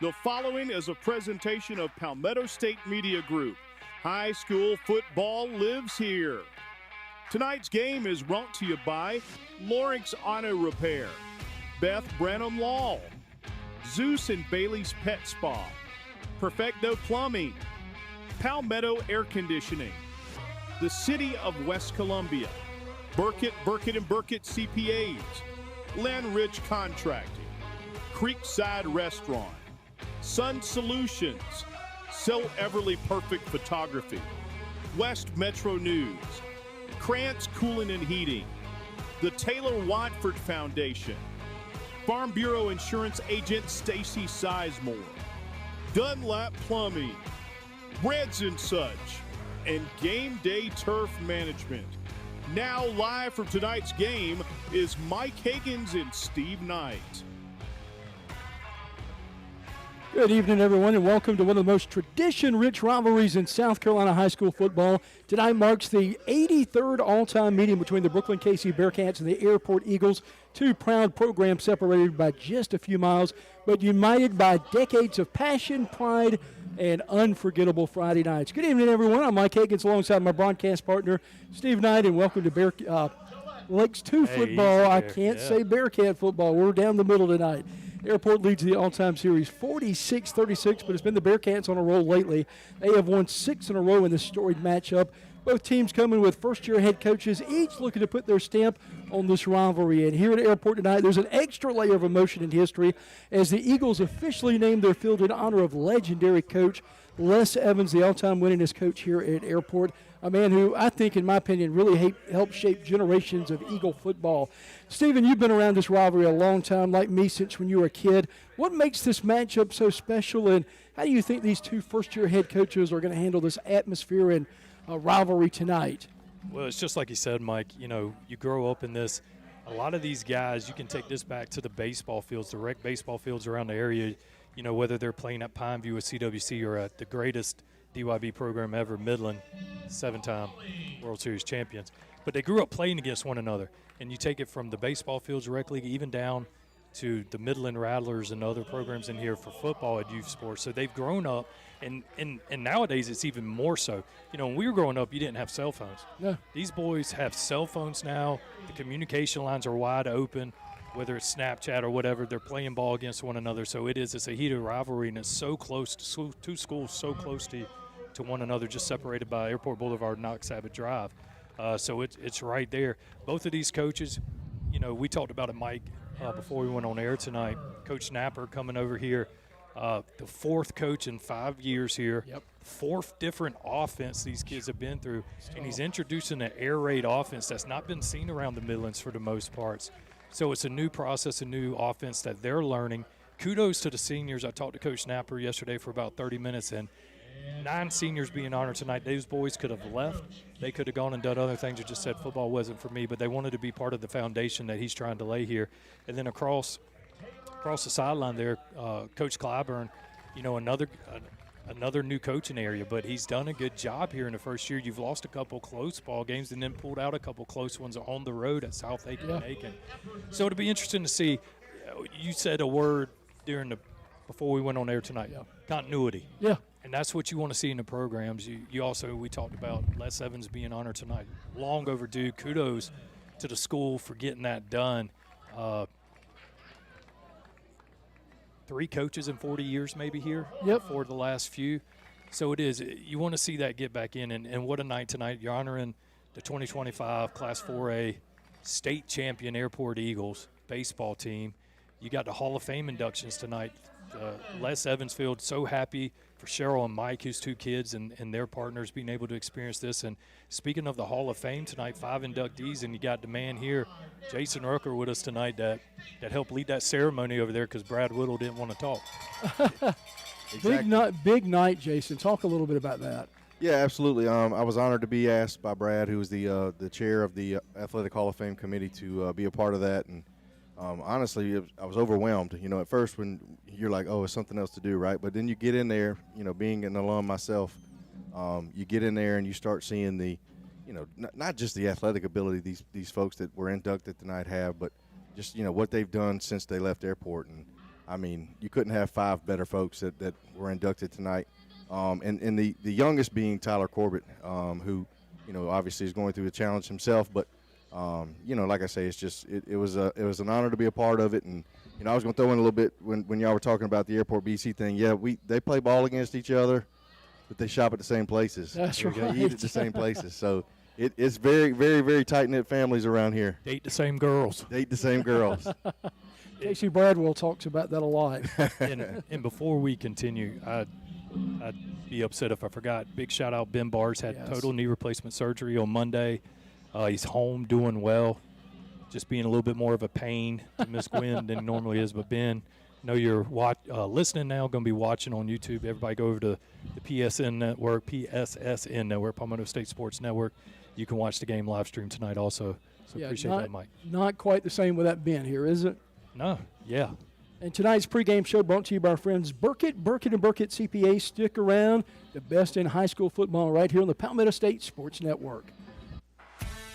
The following is a presentation of Palmetto State Media Group. High school football lives here. Tonight's game is brought to you by Lawrence Auto Repair, Beth Branham Law, Zeus and Bailey's Pet Spa, Perfecto Plumbing, Palmetto Air Conditioning, the City of West Columbia, Burkett & Burkett CPAs, Land Ridge Contracting, Creekside Restaurant, Sun Solutions, So Everly Perfect Photography, West Metro News, Krantz Cooling and Heating, the Taylor Watford Foundation, Farm Bureau Insurance Agent Stacy Sizemore, Dunlap Plumbing, Breads and Such, and Game Day Turf Management. Now live from tonight's game is Mike Higgins and Steve Knight. Good evening, everyone, and welcome to one of the most tradition-rich rivalries in South Carolina high school football. Tonight marks the 83rd all-time meeting between the Brookland-Cayce Bearcats and the Airport Eagles, two proud programs separated by just a few miles, but united by decades of passion, pride, and unforgettable Friday nights. Good evening, everyone. I'm Mike Higgins alongside my broadcast partner, Steve Knight, and welcome to Lakes 2 football. I can't say Bearcat football. We're down the middle tonight. Airport leads the all-time series 46-36, but it's been the Bearcats on a roll lately. They have won 6 in a row in this storied matchup. Both teams coming with first-year head coaches, each looking to put their stamp on this rivalry. And here at Airport tonight, there's an extra layer of emotion and history as the Eagles officially named their field in honor of legendary coach Les Evans, the all-time winningest coach here at Airport, a man who I think, in my opinion, really helped shape generations of Eagle football. Stephen, you've been around this rivalry a long time, like me, since when you were a kid. What makes this matchup so special, and how do you think these two first-year head coaches are going to handle this atmosphere and rivalry tonight? Well, it's just like you said, Mike. You know, you grow up in this. A lot of these guys, you can take this back to the baseball fields, the rec baseball fields around the area, you know, whether they're playing at Pineview with CWC or at the greatest DYB program ever, Midland, 7-time World Series champions. But they grew up playing against one another. And you take it from the baseball fields, rec league, even down to the Midland Rattlers and other programs in here for football at youth sports. So they've grown up, and nowadays it's even more so. You know, when we were growing up, you didn't have cell phones. No. These boys have cell phones now. The communication lines are wide open. Whether it's Snapchat or whatever, they're playing ball against one another. So it's a heated rivalry, and it's so close to two schools so close to one another, just separated by Airport Boulevard and Knox Sabbath Drive. So it's right there. Both of these coaches, you know, we talked about it, Mike, before we went on air tonight. Coach Napper coming over here, the fourth coach in 5 years here. Yep. Fourth different offense these kids have been through. And he's introducing an air raid offense that's not been seen around the Midlands for the most parts. So it's a new process, a new offense that they're learning. Kudos to the seniors. I talked to Coach Napper yesterday for about 30 minutes, and 9 seniors being honored tonight. Those boys could have left. They could have gone and done other things or just said football wasn't for me, but they wanted to be part of the foundation that he's trying to lay here. And then across the sideline there, Coach Clyburn, you know, another new coaching area, but he's done a good job here in the first year. You've lost a couple close ball games and then pulled out a couple close ones on the road at South Aiken and Aiken. So it'll be interesting to see. You said a word before we went on air tonight. Yeah. Continuity. Yeah. And that's what you want to see in the programs. You also, we talked about Les Evans being honored tonight. Long overdue. Kudos to the school for getting that done. 3 coaches in 40 years maybe here. Yep. For the last few. So it is. You want to see that get back in. And what a night tonight. You're honoring the 2025 Class 4A state champion Airport Eagles baseball team. You got the Hall of Fame inductions tonight. Les Evansfield, so happy for Cheryl and Mike, his 2 kids, and their partners being able to experience this. And speaking of the Hall of Fame tonight, 5 inductees, and you got the man here, Jason Rucker, with us tonight that helped lead that ceremony over there because Brad Whittle didn't want to talk. Exactly. Big night, Jason. Talk a little bit about that. Yeah, absolutely. I was honored to be asked by Brad, who is the chair of the Athletic Hall of Fame committee, to be a part of that. And honestly, I was overwhelmed. You know, at first when you're like, oh, it's something else to do, right? But then you get in there, you know, being an alum myself, you get in there and you start seeing the, you know, not just the athletic ability these folks that were inducted tonight have, but just, you know, what they've done since they left Airport. And I mean, you couldn't have 5 better folks that were inducted tonight. And the youngest being Tyler Corbett, who, obviously is going through a challenge himself. But, like I say, it's just it was an honor to be a part of it. And, I was going to throw in a little bit when y'all were talking about the Airport BC thing. Yeah, they play ball against each other, but they shop at the same places. That's right. They eat at the same places. So it's very, very, very tight-knit families around here. Date the same girls. Date the same girls. Casey Bradwell talks about that a lot. and before we continue, I'd be upset if I forgot. Big shout-out, Ben Bars had total knee replacement surgery on Monday. He's home doing well. Just being a little bit more of a pain to Miss Gwen than he normally is. But, Ben, I know you're listening now, going to be watching on YouTube. Everybody go over to the PSSN Network, Palmetto State Sports Network. You can watch the game live stream tonight also. So appreciate that, Mike. Not quite the same without Ben here, is it? No, yeah. And tonight's pregame show brought to you by our friends Burkett and Burkett CPA. Stick around. The best in high school football right here on the Palmetto State Sports Network.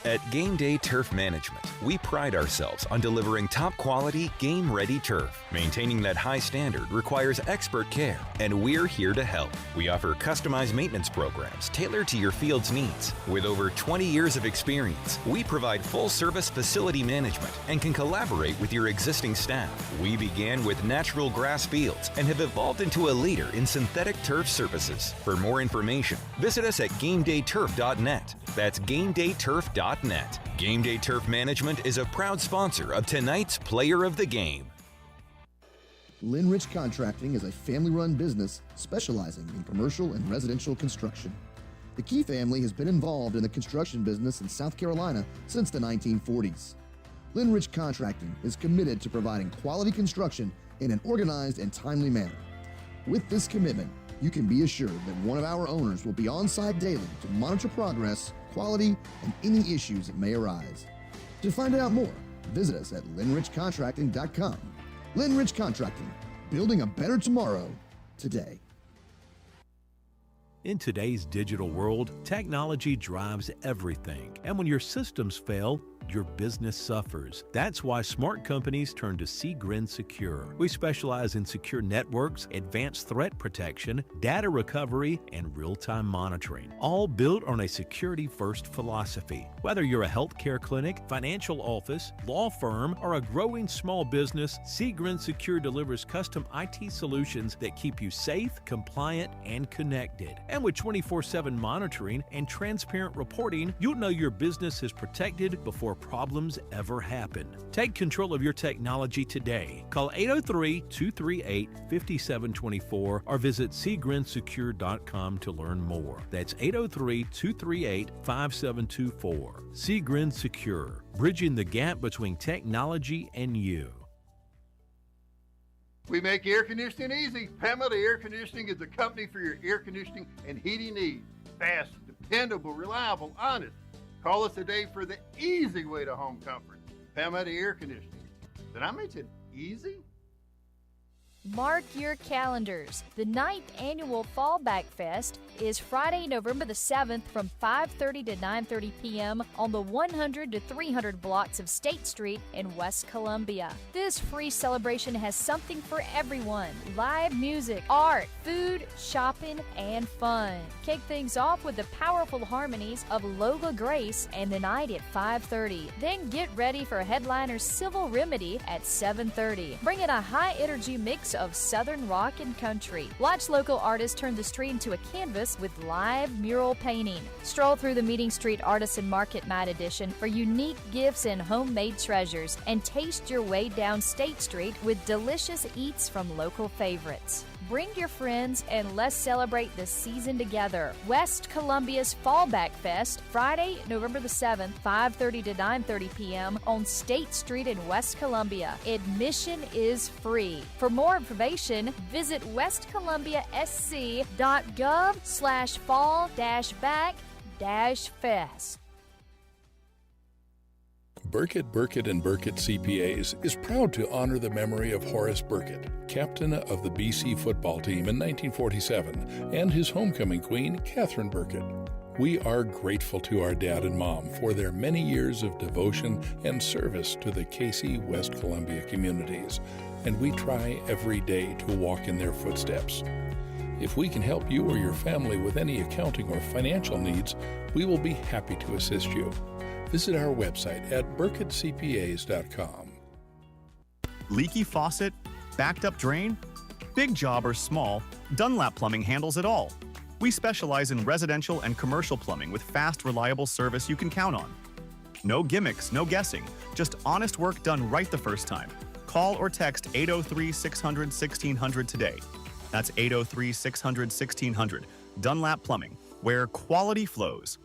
At Game Day Turf Management, we pride ourselves on delivering top-quality, game-ready turf. Maintaining that high standard requires expert care, and we're here to help. We offer customized maintenance programs tailored to your field's needs. With over 20 years of experience, we provide full-service facility management and can collaborate with your existing staff. We began with natural grass fields and have evolved into a leader in synthetic turf services. For more information, visit us at GameDayTurf.net. That's GameDayTurf.net. Game Day Turf Management is a proud sponsor of tonight's Player of the Game. Linrich Contracting is a family-run business specializing in commercial and residential construction. The Key family has been involved in the construction business in South Carolina since the 1940s. Linrich Contracting is committed to providing quality construction in an organized and timely manner. With this commitment, you can be assured that one of our owners will be on site daily to monitor progress, quality, and any issues that may arise. To find out more, visit us at linrichcontracting.com. Linrich Contracting, building a better tomorrow today. In today's digital world, technology drives everything. And when your systems fail, your business suffers. That's why smart companies turn to Seegrin Secure. We specialize in secure networks, advanced threat protection, data recovery, and real-time monitoring, all built on a security-first philosophy. Whether you're a healthcare clinic, financial office, law firm, or a growing small business, Seegrin Secure delivers custom IT solutions that keep you safe, compliant, and connected. And with 24/7 monitoring and transparent reporting, you'll know your business is protected before problems ever happen. Take control of your technology today. Call 803-238-5724 or visit SeegrinSecure.com to learn more. That's 803-238-5724. Seegrin Secure, bridging the gap between technology and you. We make air conditioning easy. Palmetto Air Conditioning is the company for your air conditioning and heating needs. Fast, dependable, reliable, honest. Call us today for the easy way to home comfort. Palmetto Air Conditioning. Did I mention easy? Mark your calendars. The 9th annual Fallback Fest is Friday, November the 7th from 5:30 to 9:30 p.m. on the 100 to 300 blocks of State Street in West Columbia. This free celebration has something for everyone. Live music, art, food, shopping, and fun. Kick things off with the powerful harmonies of Lola Grace and the night at 5:30. Then get ready for headliner Civil Remedy at 7:30. Bring in a high-energy mix of Southern rock and country. Watch local artists turn the street into a canvas with live mural painting. Stroll through the Meeting Street Artisan Market Night Edition for unique gifts and homemade treasures, and taste your way down State Street with delicious eats from local favorites. Bring your friends and let's celebrate the season together. West Columbia's Fallback Fest, Friday, November the 7th, 5:30 to 9:30 p.m. on State Street in West Columbia. Admission is free. For more information, visit westcolumbia.sc.gov/fall-back-fest. Burkett and Burkett CPAs is proud to honor the memory of Horace Burkett, captain of the BC football team in 1947, and his homecoming queen, Catherine Burkett. We are grateful to our dad and mom for their many years of devotion and service to the Cayce, West Columbia communities. and we try every day to walk in their footsteps. If we can help you or your family with any accounting or financial needs, we will be happy to assist you. Visit our website at burkettcpas.com. Leaky faucet? Backed up drain? Big job or small, Dunlap Plumbing handles it all. We specialize in residential and commercial plumbing with fast, reliable service you can count on. No gimmicks, no guessing, just honest work done right the first time. Call or text 803-600-1600 today. That's 803-600-1600. Dunlap Plumbing, where quality flows.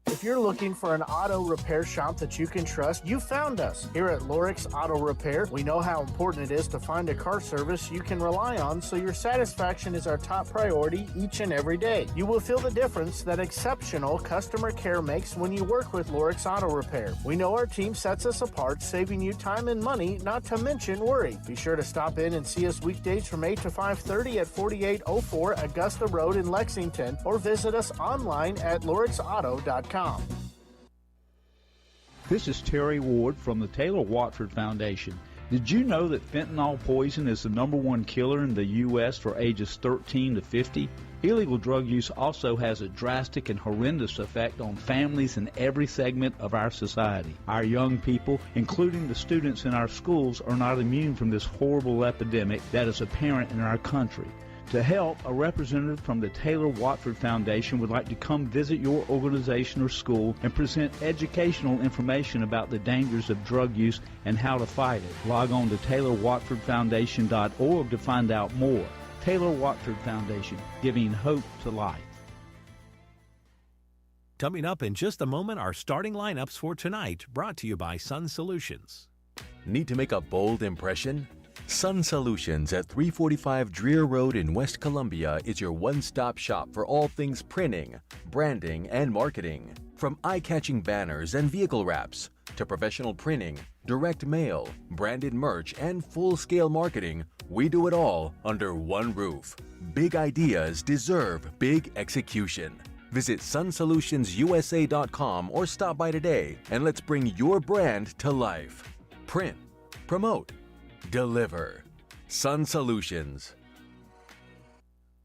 If you're looking for an auto repair shop that you can trust, you found us. Here at Lorix Auto Repair, we know how important it is to find a car service you can rely on, so your satisfaction is our top priority each and every day. You will feel the difference that exceptional customer care makes when you work with Lorix Auto Repair. We know our team sets us apart, saving you time and money, not to mention worry. Be sure to stop in and see us weekdays from 8 to 5:30 at 4804 Augusta Road in Lexington, or visit us online at lorixauto.com. This is Terry Ward from the Taylor Watford Foundation. Did you know that fentanyl poison is the #1 killer in the U.S. for ages 13 to 50? Illegal drug use also has a drastic and horrendous effect on families in every segment of our society. Our young people, including the students in our schools, are not immune from this horrible epidemic that is apparent in our country. To help, a representative from the Taylor Watford Foundation would like to come visit your organization or school and present educational information about the dangers of drug use and how to fight it. Log on to TaylorWatfordFoundation.org to find out more. Taylor Watford Foundation, giving hope to life. Coming up in just a moment, our starting lineups for tonight, brought to you by Sun Solutions. Need to make a bold impression? Sun Solutions at 345 Dreer Road in West Columbia is your one-stop shop for all things printing, branding, and marketing. From eye-catching banners and vehicle wraps to professional printing, direct mail, branded merch, and full-scale marketing, we do it all under one roof. Big ideas deserve big execution. Visit sunsolutionsUSA.com or stop by today and let's bring your brand to life. Print, promote, deliver. Sun Solutions.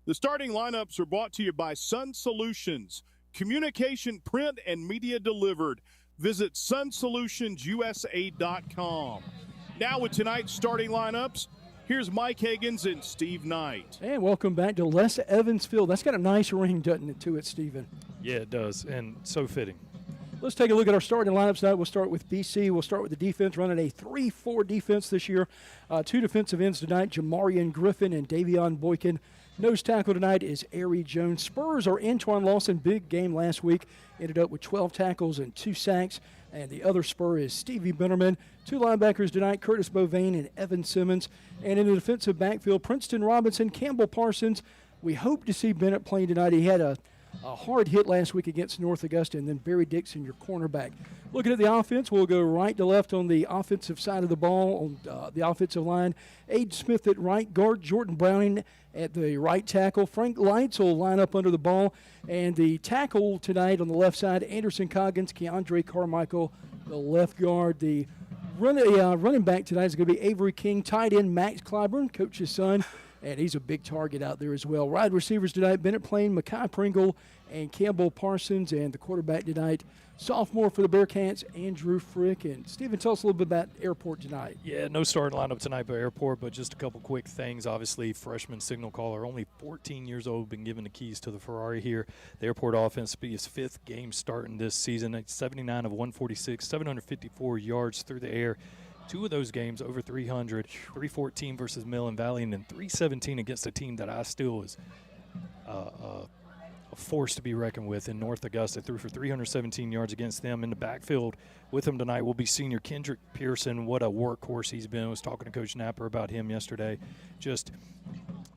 The starting lineups are brought to you by Sun Solutions. Communication, print, and media delivered. Visit sunsolutionsUSA.com. Now with tonight's starting lineups, here's Mike Higgins and Steve Knight. And welcome back to Les Evans Field. That's got a nice ring, doesn't it, to it, Stephen? Yeah, it does, and so fitting. Let's take a look at our starting lineups tonight. We'll start with BC. We'll start with the defense, running a 3-4 defense this year. Two defensive ends tonight, Jamarian Griffin and Davion Boykin. Nose tackle tonight is Ari Jones. Spurs are Antoine Lawson. Big game last week. Ended up with 12 tackles and 2 sacks. And the other Spur is Stevie Bennerman. Two linebackers tonight, Curtis Bovain and Evan Simmons. And in the defensive backfield, Princeton Robinson, Campbell Parsons. We hope to see Bennett playing tonight. He had a hard hit last week against North Augusta, and then Barry Dixon, your cornerback. Looking at the offense, we'll go right to left on the offensive side of the ball on the offensive line. Aiden Smith at right guard, Jordan Browning at the right tackle. Frank Lights will line up under the ball. And the tackle tonight on the left side, Anderson Coggins, Keandre Carmichael, the left guard. The running back tonight is going to be Avery King, tight end Max Clyburn, coach's son. And he's a big target out there as well. Wide receivers tonight, Bennett Plain, Makai Pringle, and Campbell Parsons. And the quarterback tonight, sophomore for the Bearcats, Andrew Frick. And Stephen, tell us a little bit about Airport tonight. Yeah, no starting lineup tonight by Airport, but just a couple quick things. Obviously, freshman signal caller, only 14 years old, been given the keys to the Ferrari here. The Airport offense will be his 5th game starting this season. At 79 of 146, 754 yards through the air. 2 of those games over 300, 314 versus Mill and Valley, and then 317 against a team that I still is a force to be reckoned with in North Augusta. Threw for 317 yards against them. In the backfield with him tonight will be senior Kendrick Pearson. What a workhorse he's been. I was talking to Coach Napper about him yesterday. Just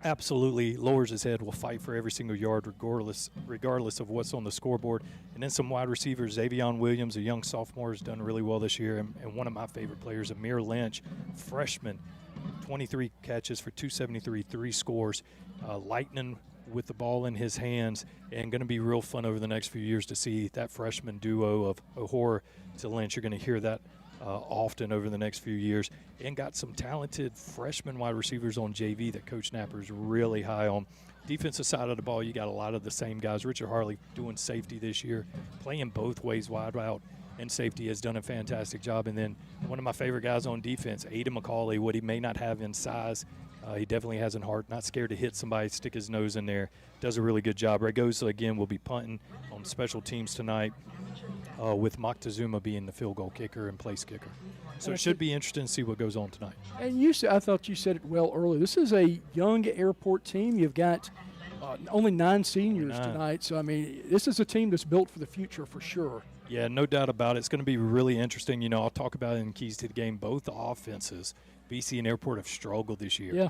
absolutely lowers his head, will fight for every single yard regardless of what's on the scoreboard. And then some wide receivers, Xavion Williams, a young sophomore, has done really well this year. And one of my favorite players, Amir Lynch, freshman, 23 catches for 273, 3 scores. Lightning with the ball in his hands, and going to be real fun over the next few years to see that freshman duo of O'Hore to Lynch. You're going to hear that often over the next few years, and got some talented freshman wide receivers on JV that Coach Napper is really high on. Defensive side of the ball, you got a lot of the same guys. Richard Harley doing safety this year, playing both ways, wide route and safety, has done a fantastic job. And then one of my favorite guys on defense, Aiden McCauley, what he may not have in size, he definitely has in heart, not scared to hit somebody, stick his nose in there, does a really good job. Ragosa, again, will be punting on special teams tonight, with Moctezuma being the field goal kicker and place kicker. So it should be interesting to see what goes on tonight. And I thought you said it well earlier. This is a young Airport team. You've got only 9 seniors tonight. So, I mean, this is a team that's built for the future for sure. Yeah, no doubt about it. It's going to be really interesting. You know, I'll talk about it in keys to the game. Both offenses, BC and Airport, have struggled this year. Yeah.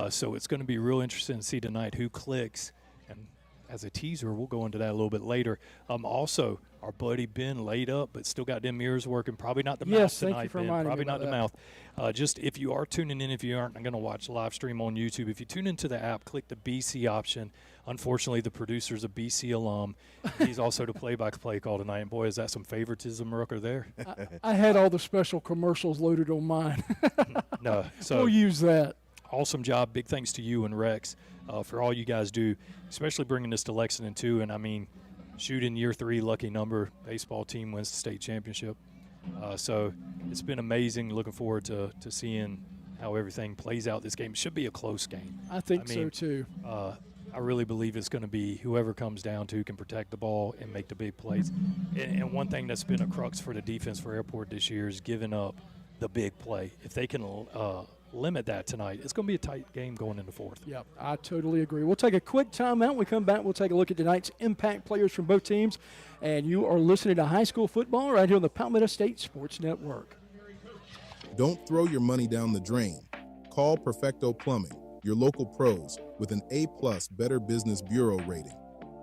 So it's going to be real interesting to see tonight who clicks. And as a teaser, we'll go into that a little bit later. Also, our buddy Ben laid up, but still got them ears working. Probably not the mouth tonight, thank you for Ben. reminding Probably me not the about mouth. Just if you are tuning in, if you aren't going to watch live stream on YouTube, if you tune into the app, click the BC option. Unfortunately, the producer's a BC alum. He's also the play-by-play call tonight. And, boy, is that some favoritism, Rooker, there. I had all the special commercials loaded on mine. No, so we'll use that. Awesome job. Big thanks to you and Rex for all you guys do, especially bringing this to Lexington, too. And, I mean, shooting year 3, lucky number, baseball team wins the state championship. So it's been amazing. Looking forward to seeing how everything plays out this game. It should be a close game. I mean, so, too. I really believe it's going to be whoever comes down to can protect the ball and make the big plays. And one thing that's been a crux for the defense for Airport this year is giving up the big play. If they can limit that tonight, it's going to be a tight game going into 4th. Yep, I totally agree. We'll take a quick timeout. When we come back, we'll take a look at tonight's impact players from both teams. And you are listening to High School Football right here on the Palmetto State Sports Network. Don't throw your money down the drain. Call Perfecto Plumbing, your local pros, with an A-plus Better Business Bureau rating.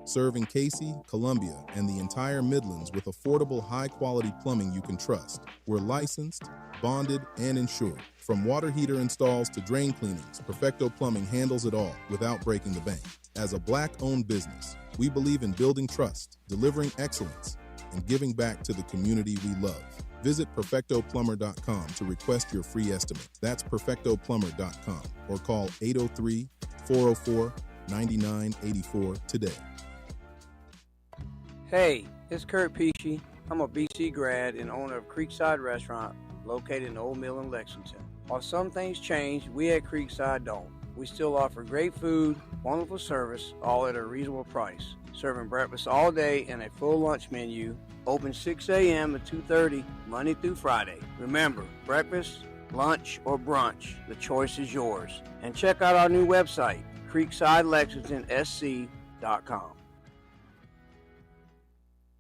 Serving Cayce, Columbia, and the entire Midlands with affordable, high-quality plumbing you can trust. We're licensed, bonded, and insured. From water heater installs to drain cleanings, Perfecto Plumbing handles it all without breaking the bank. As a Black-owned business, we believe in building trust, delivering excellence, and giving back to the community we love. Visit PerfectoPlumber.com to request your free estimate. That's PerfectoPlumber.com or call 803-404-9984 today. Hey, it's Kurt Peachy. I'm a BC grad and owner of Creekside Restaurant located in Old Mill in Lexington. While some things change, we at Creekside don't. We still offer great food, wonderful service, all at a reasonable price. Serving breakfast all day and a full lunch menu. Open 6 a.m. to 2:30, Monday through Friday. Remember, breakfast, lunch, or brunch, the choice is yours. And check out our new website, CreeksideLexingtonSC.com.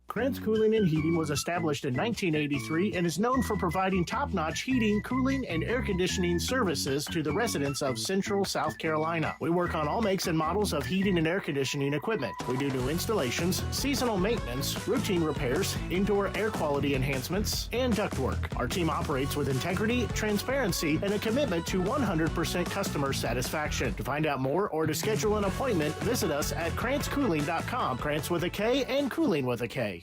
Krantz Cooling and Heating was established in 1983 and is known for providing top-notch heating, cooling, and air conditioning services to the residents of Central South Carolina. We work on all makes and models of heating and air conditioning equipment. We do new installations, seasonal maintenance, routine repairs, indoor air quality enhancements, and ductwork. Our team operates with integrity, transparency, and a commitment to 100% customer satisfaction. To find out more or to schedule an appointment, visit us at KrantzCooling.com. Krantz with a K and Cooling with a K.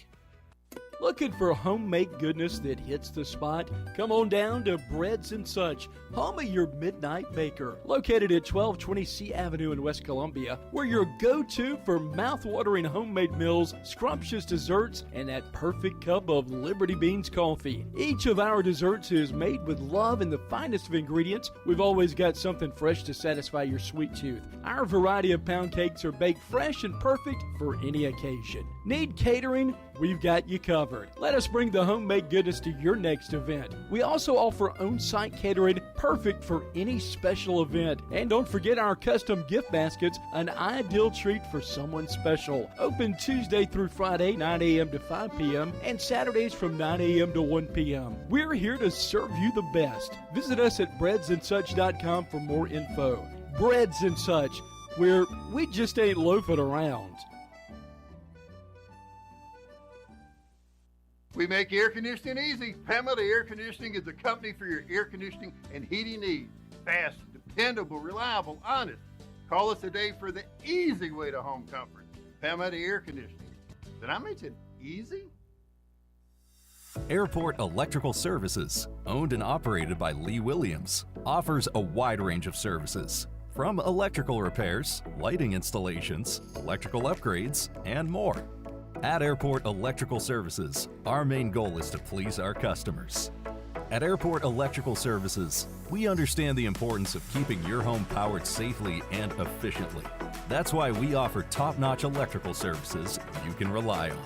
Looking for homemade goodness that hits the spot? Come on down to Breads and Such, home of your midnight baker. Located at 1220 C Avenue in West Columbia, we're your go-to for mouth-watering homemade meals, scrumptious desserts, and that perfect cup of Liberty Beans coffee. Each of our desserts is made with love and the finest of ingredients. We've always got something fresh to satisfy your sweet tooth. Our variety of pound cakes are baked fresh and perfect for any occasion. Need catering? We've got you covered. Let us bring the homemade goodness to your next event. We also offer on-site catering, perfect for any special event. And don't forget our custom gift baskets, an ideal treat for someone special. Open Tuesday through Friday, 9 a.m. to 5 p.m. and Saturdays from 9 a.m. to 1 p.m. We're here to serve you the best. Visit us at breadsandsuch.com for more info. Breads and Such, where we just ain't loafing around. We make air conditioning easy. Pamela Air Conditioning is the company for your air conditioning and heating needs. Fast, dependable, reliable, honest. Call us today for the easy way to home comfort. Pamela Air Conditioning. Did I mention easy? Airport Electrical Services, owned and operated by Lee Williams, offers a wide range of services, from electrical repairs, lighting installations, electrical upgrades, and more. At Airport Electrical Services, our main goal is to please our customers. At Airport Electrical Services, we understand the importance of keeping your home powered safely and efficiently. That's why we offer top-notch electrical services you can rely on.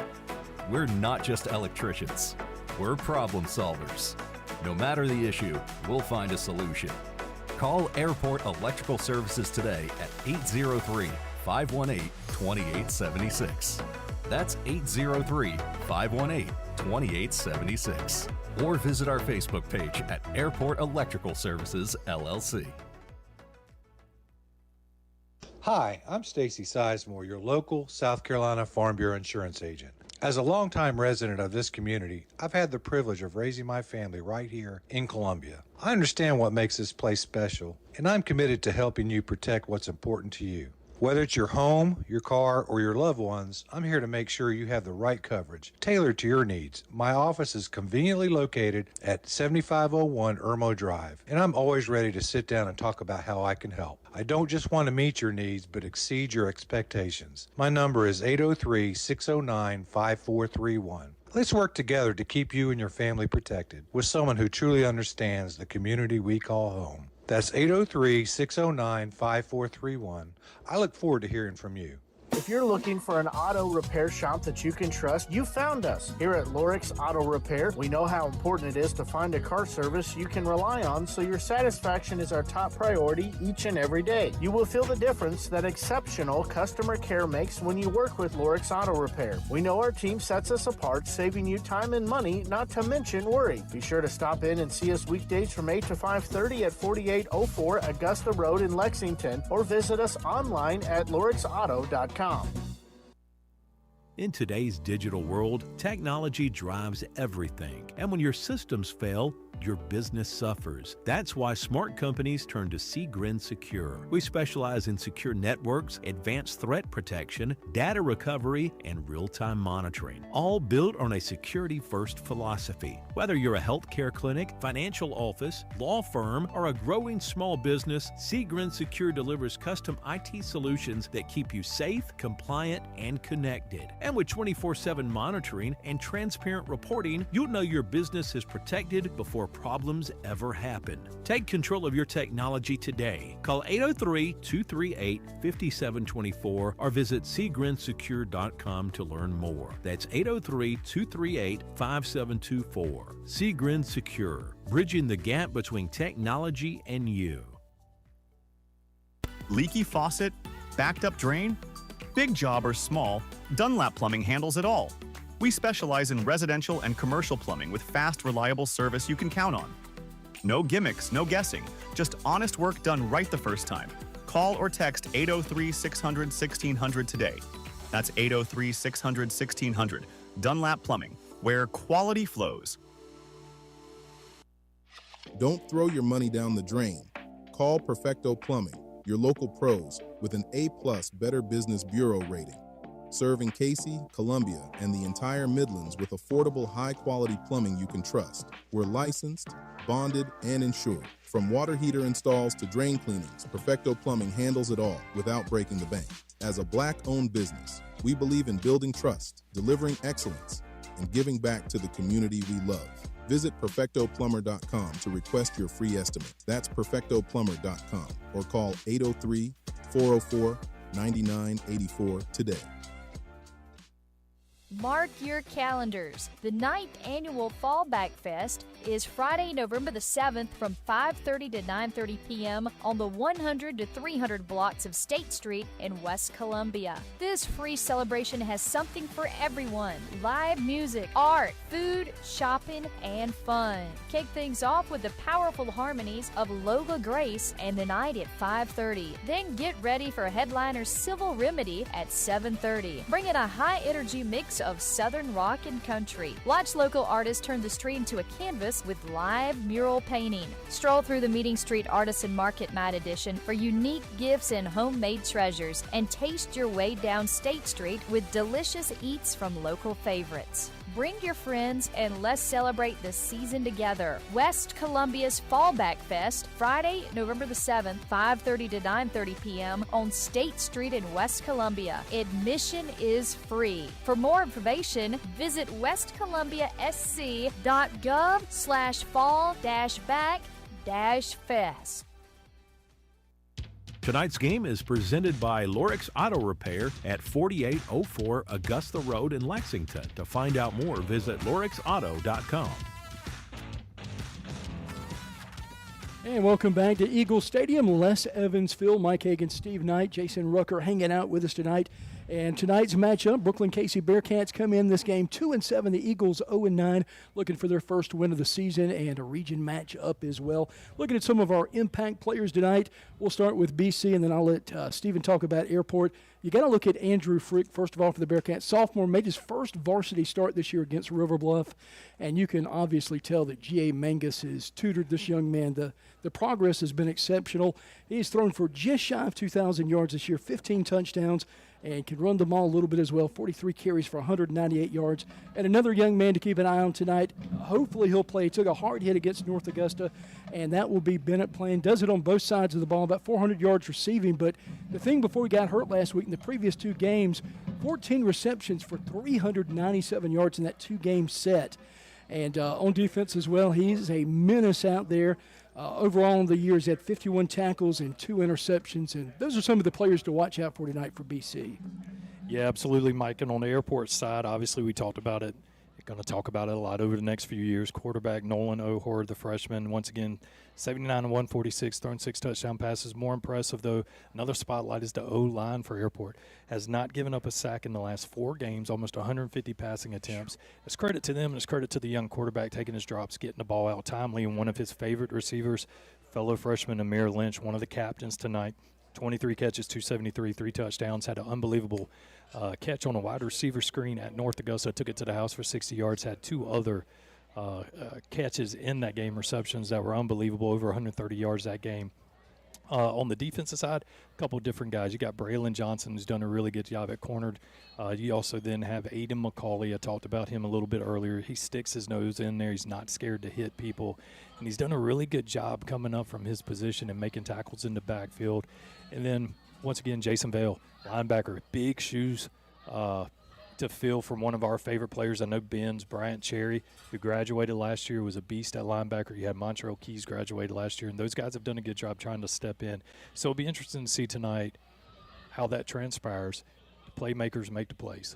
We're not just electricians, we're problem solvers. No matter the issue, we'll find a solution. Call Airport Electrical Services today at 803-518-2876. That's 803-518-2876. Or visit our Facebook page at Airport Electrical Services, LLC. Hi, I'm Stacy Sizemore, your local South Carolina Farm Bureau insurance agent. As a longtime resident of this community, I've had the privilege of raising my family right here in Columbia. I understand what makes this place special, and I'm committed to helping you protect what's important to you. Whether it's your home, your car, or your loved ones, I'm here to make sure you have the right coverage, tailored to your needs. My office is conveniently located at 7501 Irmo Drive, and I'm always ready to sit down and talk about how I can help. I don't just want to meet your needs, but exceed your expectations. My number is 803-609-5431. Let's work together to keep you and your family protected with someone who truly understands the community we call home. That's 803-609-5431. I look forward to hearing from you. If you're looking for an auto repair shop that you can trust, you found us. Here at Lorix Auto Repair, we know how important it is to find a car service you can rely on, so your satisfaction is our top priority each and every day. You will feel the difference that exceptional customer care makes when you work with Lorix Auto Repair. We know our team sets us apart, saving you time and money, not to mention worry. Be sure to stop in and see us weekdays from 8 to 5:30 at 4804 Augusta Road in Lexington, or visit us online at lorixauto.com. In today's digital world, technology drives everything. And when your systems fail, your business suffers. That's why smart companies turn to Seagrin Secure. We specialize in secure networks, advanced threat protection, data recovery, and real-time monitoring, all built on a security-first philosophy. Whether you're a healthcare clinic, financial office, law firm, or a growing small business, Seagrin Secure delivers custom IT solutions that keep you safe, compliant, and connected. And with 24/7 monitoring and transparent reporting, you'll know your business is protected before problems ever happen. Take control of your technology today. Call 803-238-5724 or visit SeagrinSecure.com to learn more. That's 803-238-5724. Seagrin Secure, bridging the gap between technology and you. Leaky faucet? Backed up drain? Big job or small, Dunlap Plumbing handles it all. We specialize in residential and commercial plumbing with fast, reliable service you can count on. No gimmicks, no guessing, just honest work done right the first time. Call or text 803-600-1600 today. That's 803-600-1600. Dunlap Plumbing, where quality flows. Don't throw your money down the drain. Call Perfecto Plumbing, your local pros with an A+ Better Business Bureau rating. Serving Cayce, Columbia, and the entire Midlands with affordable, high-quality plumbing you can trust. We're licensed, bonded, and insured. From water heater installs to drain cleanings, Perfecto Plumbing handles it all without breaking the bank. As a Black-owned business, we believe in building trust, delivering excellence, and giving back to the community we love. Visit PerfectoPlumber.com to request your free estimate. That's PerfectoPlumber.com or call 803-404-9984 today. Mark your calendars. The 9th Annual Fallback Fest is Friday, November the 7th from 5:30 to 9:30 p.m. on the 100 to 300 blocks of State Street in West Columbia. This free celebration has something for everyone. Live music, art, food, shopping, and fun. Kick things off with the powerful harmonies of Lola Grace and the night at 5:30. Then get ready for headliner Civil Remedy at 7:30. Bring in a high-energy mix of Southern rock and country. Watch local artists turn the street into a canvas with live mural painting. Stroll through the Meeting Street Artisan Market Night Edition for unique gifts and homemade treasures, and taste your way down State Street with delicious eats from local favorites. Bring your friends and let's celebrate the season together. West Columbia's Fallback Fest, Friday, November the 7th, 5:30 to 9:30 p.m. on State Street in West Columbia. Admission is free. For more information, visit westcolumbiasc.gov/fall-back-fest. Tonight's game is presented by Lorix Auto Repair at 4804 Augusta Road in Lexington. To find out more, visit lorixauto.com. And welcome back to Eagle Stadium. Les Evansville, Mike Hagan, Steve Knight, Jason Rucker hanging out with us tonight. And tonight's matchup, Brookland-Cayce Bearcats come in this game 2-7. The Eagles 0-9, looking for their first win of the season and a region matchup as well. Looking at some of our impact players tonight, we'll start with BC, and then I'll let Stephen talk about Airport. You got to look at Andrew Frick, first of all, for the Bearcats. Sophomore, made his first varsity start this year against River Bluff, and you can obviously tell that G.A. Mangus has tutored this young man. The progress has been exceptional. He's thrown for just shy of 2,000 yards this year, 15 touchdowns, and can run the ball a little bit as well, 43 carries for 198 yards. And another young man to keep an eye on tonight. Hopefully he'll play. He took a hard hit against North Augusta, and that will be Bennett playing. Does it on both sides of the ball, about 400 yards receiving. But the thing before he got hurt last week, in the previous two games, 14 receptions for 397 yards in that two-game set. And on defense as well, he's a menace out there. Overall in the year, he's had 51 tackles and 2 interceptions, and those are some of the players to watch out for tonight for BC. Yeah, absolutely, Mike. And on the Airport side, obviously we talked about it. Going to talk about it a lot over the next few years. Quarterback Nolan O'Hore, the freshman, once again, 79 and 146, thrown 6 touchdown passes. More impressive, though, another spotlight is the O-line for Airport. Has not given up a sack in the last 4 games, almost 150 passing attempts. It's credit to them, and it's credit to the young quarterback taking his drops, getting the ball out timely, and one of his favorite receivers, fellow freshman Amir Lynch, one of the captains tonight. 23 catches, 273, 3 touchdowns, had an unbelievable catch on a wide receiver screen at North Augusta, took it to the house for 60 yards, had 2 other catches in that game, receptions that were unbelievable, over 130 yards that game. On the defensive side, a couple of different guys. You got Braylon Johnson, who's done a really good job at cornered. You also then have Aiden McCauley. I talked about him a little bit earlier. He sticks his nose in there. He's not scared to hit people. And he's done a really good job coming up from his position and making tackles in the backfield. And then, once again, Jason Vale, linebacker, big shoes to fill from one of our favorite players. I know Ben's Bryant Cherry, who graduated last year, was a beast at linebacker. You had Montrell Keys graduated last year, and those guys have done a good job trying to step in. So it'll be interesting to see tonight how that transpires. The playmakers make the plays.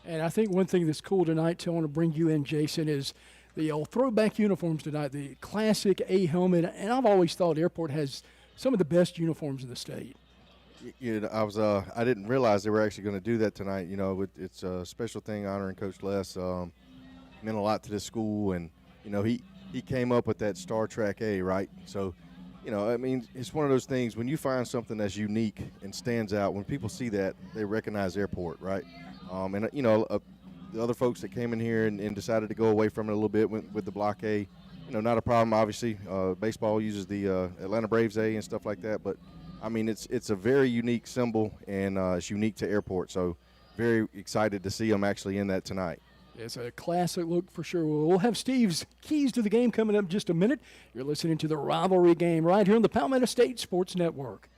And I think one thing that's cool tonight, too, I want to bring you in, Jason, is the old throwback uniforms tonight, the classic A helmet. And I've always thought Airport has some of the best uniforms in the state. You know, I didn't realize they were actually going to do that tonight. You know, it's a special thing honoring Coach Les. Meant a lot to this school, and you know he came up with that Star Trek A, right? So, you know, I mean, it's one of those things when you find something that's unique and stands out. When people see that, they recognize Airport, right? And you know, the other folks that came in here and decided to go away from it a little bit with the Block A, you know, not a problem. Obviously, baseball uses the Atlanta Braves A and stuff like that, but I mean, it's a very unique symbol, and it's unique to Airport. So very excited to see them actually in that tonight. It's a classic look for sure. We'll have Steve's keys to the game coming up in just a minute. You're listening to the Rivalry Game right here on the Palmetto State Sports Network.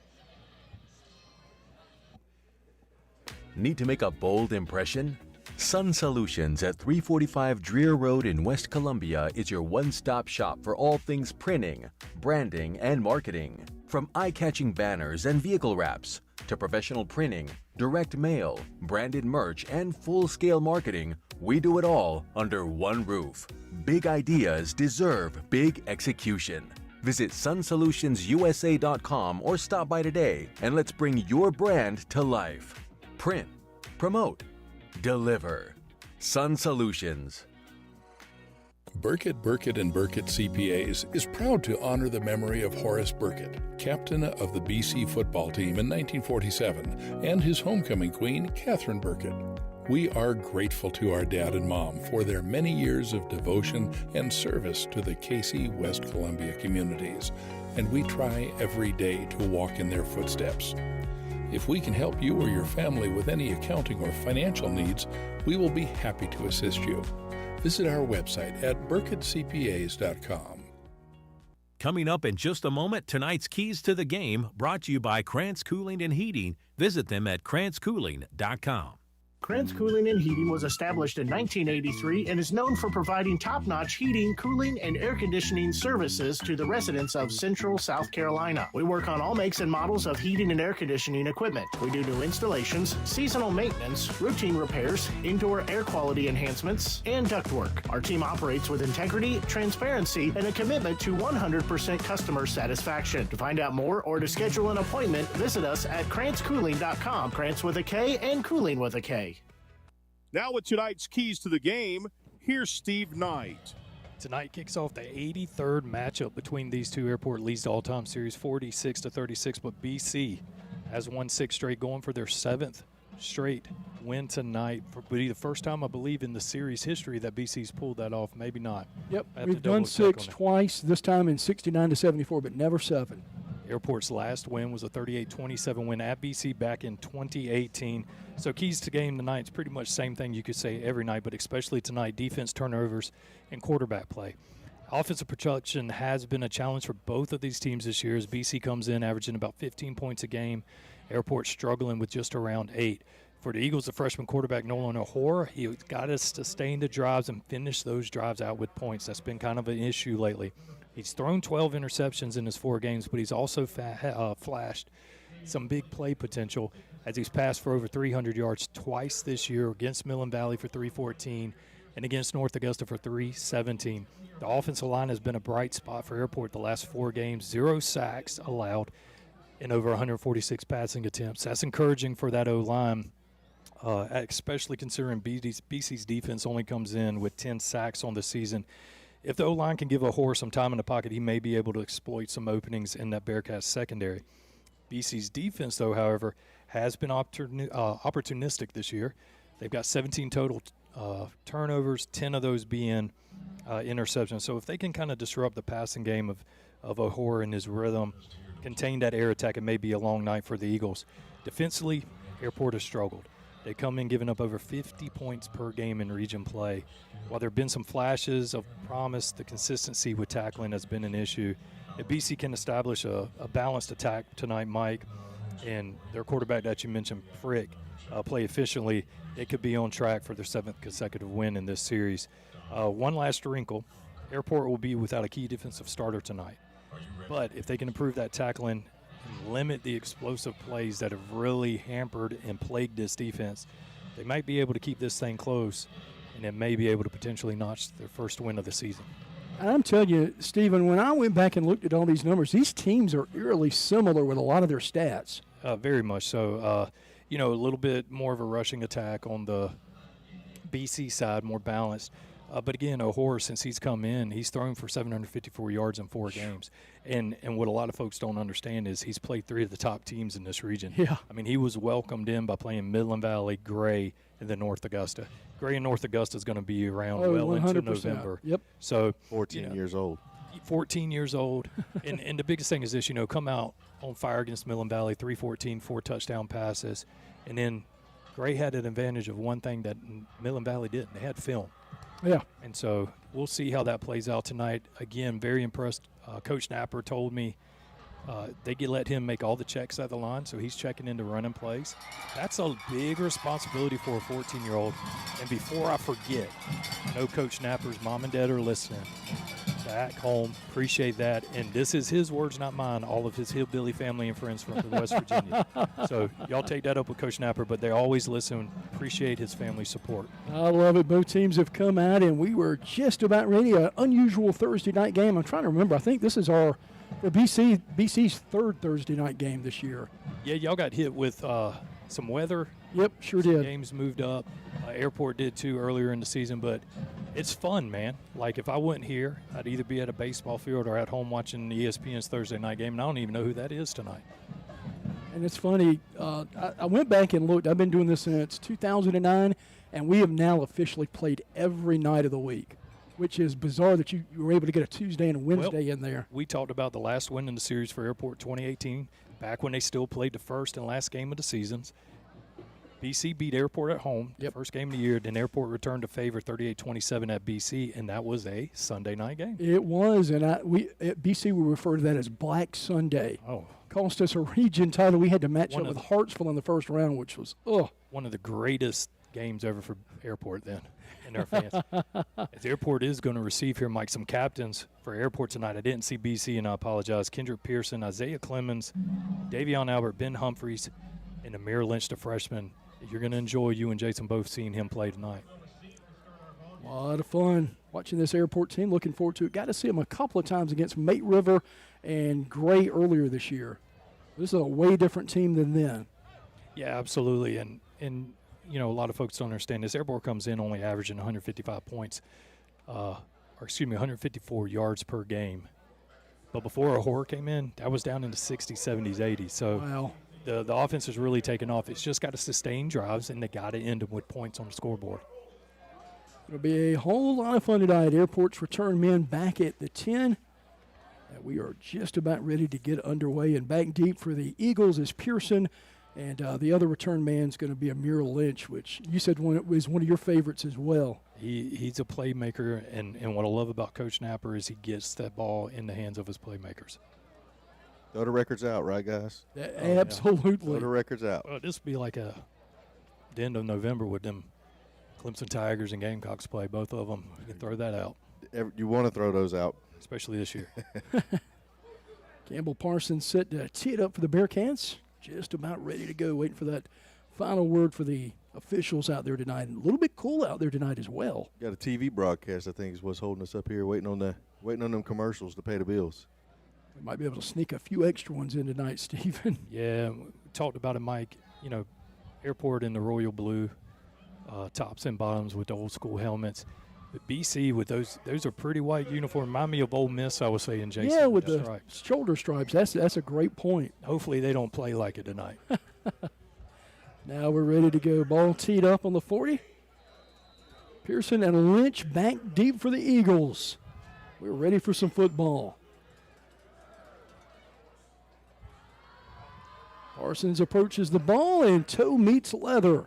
Need to make a bold impression? Sun Solutions at 345 Dreer Road in West Columbia is your one-stop shop for all things printing, branding, and marketing. From eye-catching banners and vehicle wraps to professional printing, direct mail, branded merch, and full-scale marketing, we do it all under one roof. Big ideas deserve big execution. Visit sunsolutionsUSA.com or stop by today and let's bring your brand to life. Print, promote, deliver. Sun Solutions. Burkett, and Burkett CPAs is proud to honor the memory of Horace Burkett, captain of the BC football team in 1947, and his homecoming queen, Catherine Burkett. We are grateful to our dad and mom for their many years of devotion and service to the Cayce, West Columbia communities, and we try every day to walk in their footsteps. If we can help you or your family with any accounting or financial needs, we will be happy to assist you. Visit our website at burkettcpas.com. Coming up in just a moment, tonight's Keys to the Game, brought to you by Krantz Cooling and Heating. Visit them at krantzcooling.com. Krantz Cooling and Heating was established in 1983 and is known for providing top-notch heating, cooling, and air conditioning services to the residents of Central South Carolina. We work on all makes and models of heating and air conditioning equipment. We do new installations, seasonal maintenance, routine repairs, indoor air quality enhancements, and ductwork. Our team operates with integrity, transparency, and a commitment to 100% customer satisfaction. To find out more or to schedule an appointment, visit us at krantzcooling.com. Krantz with a K and Cooling with a K. Now with tonight's Keys to the Game, here's Steve Knight. Tonight kicks off the 83rd matchup between these two. Airport leads the all-time series 46-36, but BC has won 6 straight, going for their 7th straight win tonight. For the first time, I believe, in the series history that BC's pulled that off. Maybe not. Yep, we've done 6 twice, this time in 69-74, but never 7. Airport's last win was a 38-27 win at BC back in 2018. So keys to game tonight is pretty much the same thing you could say every night, but especially tonight, defense, turnovers, and quarterback play. Offensive production has been a challenge for both of these teams this year as BC comes in averaging about 15 points a game. Airport struggling with just around 8. For the Eagles, the freshman quarterback Nolan O'Hora, he got us to sustain the drives and finish those drives out with points. That's been kind of an issue lately. He's thrown 12 interceptions in his 4 games, but he's also flashed some big play potential as he's passed for over 300 yards twice this year against Millen Valley for 314 and against North Augusta for 317. The offensive line has been a bright spot for Airport the last 4 games, 0 sacks allowed in over 146 passing attempts. That's encouraging for that O-line, especially considering BC's defense only comes in with 10 sacks on the season. If the O-line can give O'Hora some time in the pocket, he may be able to exploit some openings in that Bearcats secondary. BC's defense, though, however, has been opportunistic this year. They've got 17 total turnovers, 10 of those being interceptions. So if they can kind of disrupt the passing game of O'Hora and his rhythm, contain that air attack, it may be a long night for the Eagles. Defensively, Airport has struggled. They come in giving up over 50 points per game in region play. While there have been some flashes of promise, the consistency with tackling has been an issue. If BC can establish a balanced attack tonight, Mike, and their quarterback that you mentioned, Frick, play efficiently, they could be on track for their 7th consecutive win in this series. One last wrinkle, Airport will be without a key defensive starter tonight. But if they can improve that tackling and limit the explosive plays that have really hampered and plagued this defense, they might be able to keep this thing close, and it may be able to potentially notch their first win of the season. And I'm telling you, Stephen, when I went back and looked at all these numbers, these teams are eerily similar with a lot of their stats. Very much so. A little bit more of a rushing attack on the BC side, more balanced. But again, O'Hora, since he's come in, he's thrown for 754 yards in 4 games. And what a lot of folks don't understand is he's played 3 of the top teams in this region. Yeah. I mean, he was welcomed in by playing Midland Valley, Gray, and then North Augusta. Gray and North Augusta is going to be around well 100%. into November. Yep. So 14 years old. 14 years old. and the biggest thing is this, come out on fire against Midland Valley, 314, 4 touchdown passes. And then Gray had an advantage of one thing that Midland Valley didn't. They had film. Yeah. And so we'll see how that plays out tonight. Again, very impressed. Coach Napper told me they could let him make all the checks at the line, so he's checking into running plays. That's a big responsibility for a 14-year-old. And before I forget, I know Coach Napper's mom and dad are listening. Back home, appreciate that. And this is his words, not mine, all of his hillbilly family and friends from West Virginia. So y'all take that up with Coach Napper, but they always listen, appreciate his family support. I love it. Both teams have come out, and we were just about ready. An unusual Thursday night game. I'm trying to remember. I think this is for BC's 3rd Thursday night game this year. Yeah, y'all got hit with some weather. Yep, sure did. Games moved up. Airport did too earlier in the season, but it's fun, man. Like if I wasn't here, I'd either be at a baseball field or at home watching ESPN's Thursday night game, and I don't even know who that is tonight. And it's funny, I went back and looked. I've been doing this since 2009, and we have now officially played every night of the week, which is bizarre that you were able to get a Tuesday and a Wednesday in there. We talked about the last win in the series for Airport 2018. back when they still played the first and last game of the seasons. BC beat Airport at home, the first game of the year. Then Airport returned to favor 38-27 at BC, and that was a Sunday night game. It was, and at BC we refer to that as Black Sunday. Oh. Cost us a region title. We had to match up with Hartsville in the first round, which was, one of the greatest games ever for Airport then and their fans. As Airport is going to receive here, Mike, some captains for Airport tonight. I didn't see BC, and I apologize. Kendrick Pearson, Isaiah Clemens, Davion Albert, Ben Humphreys, and Amir Lynch, the freshman. You're going to enjoy, you and Jason both seeing him play tonight. A lot of fun watching this Airport team. Looking forward to it. Got to see them a couple of times against Mate River and Gray earlier this year. This is a way different team than then. Yeah, absolutely. And you know, a lot of folks don't understand this. Airport comes in only averaging 155 points, 154 yards per game. But before Ahura came in, that was down into 60s, 70s, 80s. So wow. The offense has really taken off. It's just got to sustain drives, and they got to end them with points on the scoreboard. It'll be a whole lot of fun tonight. Airport's return men back at the 10. And we are just about ready to get underway. And back deep for the Eagles is Pearson. And the other return man's going to be Amir Lynch, which you said was one of your favorites as well. He's a playmaker, and what I love about Coach Napper is he gets that ball in the hands of his playmakers. Throw the records out, right, guys? Absolutely. Throw the records out. Well, this will be like the end of November with them Clemson Tigers and Gamecocks play, both of them. You can throw that out. You want to throw those out. Especially this year. Campbell Parsons set to tee it up for the Bearcats. Just about ready to go, waiting for that final word for the officials out there tonight. And a little bit cool out there tonight as well. Got a TV broadcast, I think, is what's holding us up here, waiting on them commercials to pay the bills. We might be able to sneak a few extra ones in tonight, Stephen. Yeah, we talked about it, Mike. You know, Airport in the royal blue, tops and bottoms with the old school helmets. But BC with those are pretty white uniform. Remind me of Ole Miss, I was saying, Jason. Yeah, with the stripes. Shoulder stripes. That's a great point. Hopefully they don't play like it tonight. Now we're ready to go. Ball teed up on the 40. Pearson and Lynch back deep for the Eagles. We're ready for some football. Parsons approaches the ball, and toe meets leather.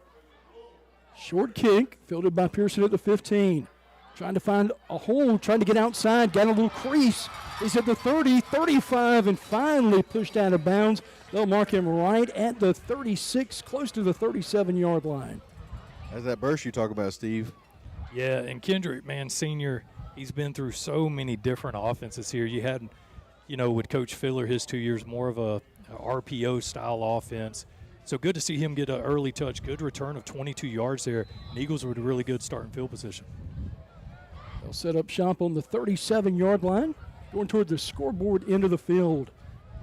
Short kick, fielded by Pearson at the 15. Trying to find a hole, trying to get outside, got a little crease. He's at the 30, 35, and finally pushed out of bounds. They'll mark him right at the 36, close to the 37-yard line. That's that burst you talk about, Steve. Yeah, and Kendrick, man, senior, he's been through so many different offenses here. You had, you know, with Coach Filler, his 2 years, more of a RPO-style offense. So good to see him get an early touch. Good return of 22 yards there. And Eagles were in a really good starting field position. They'll set up shop on the 37-yard line, going toward the scoreboard end of the field.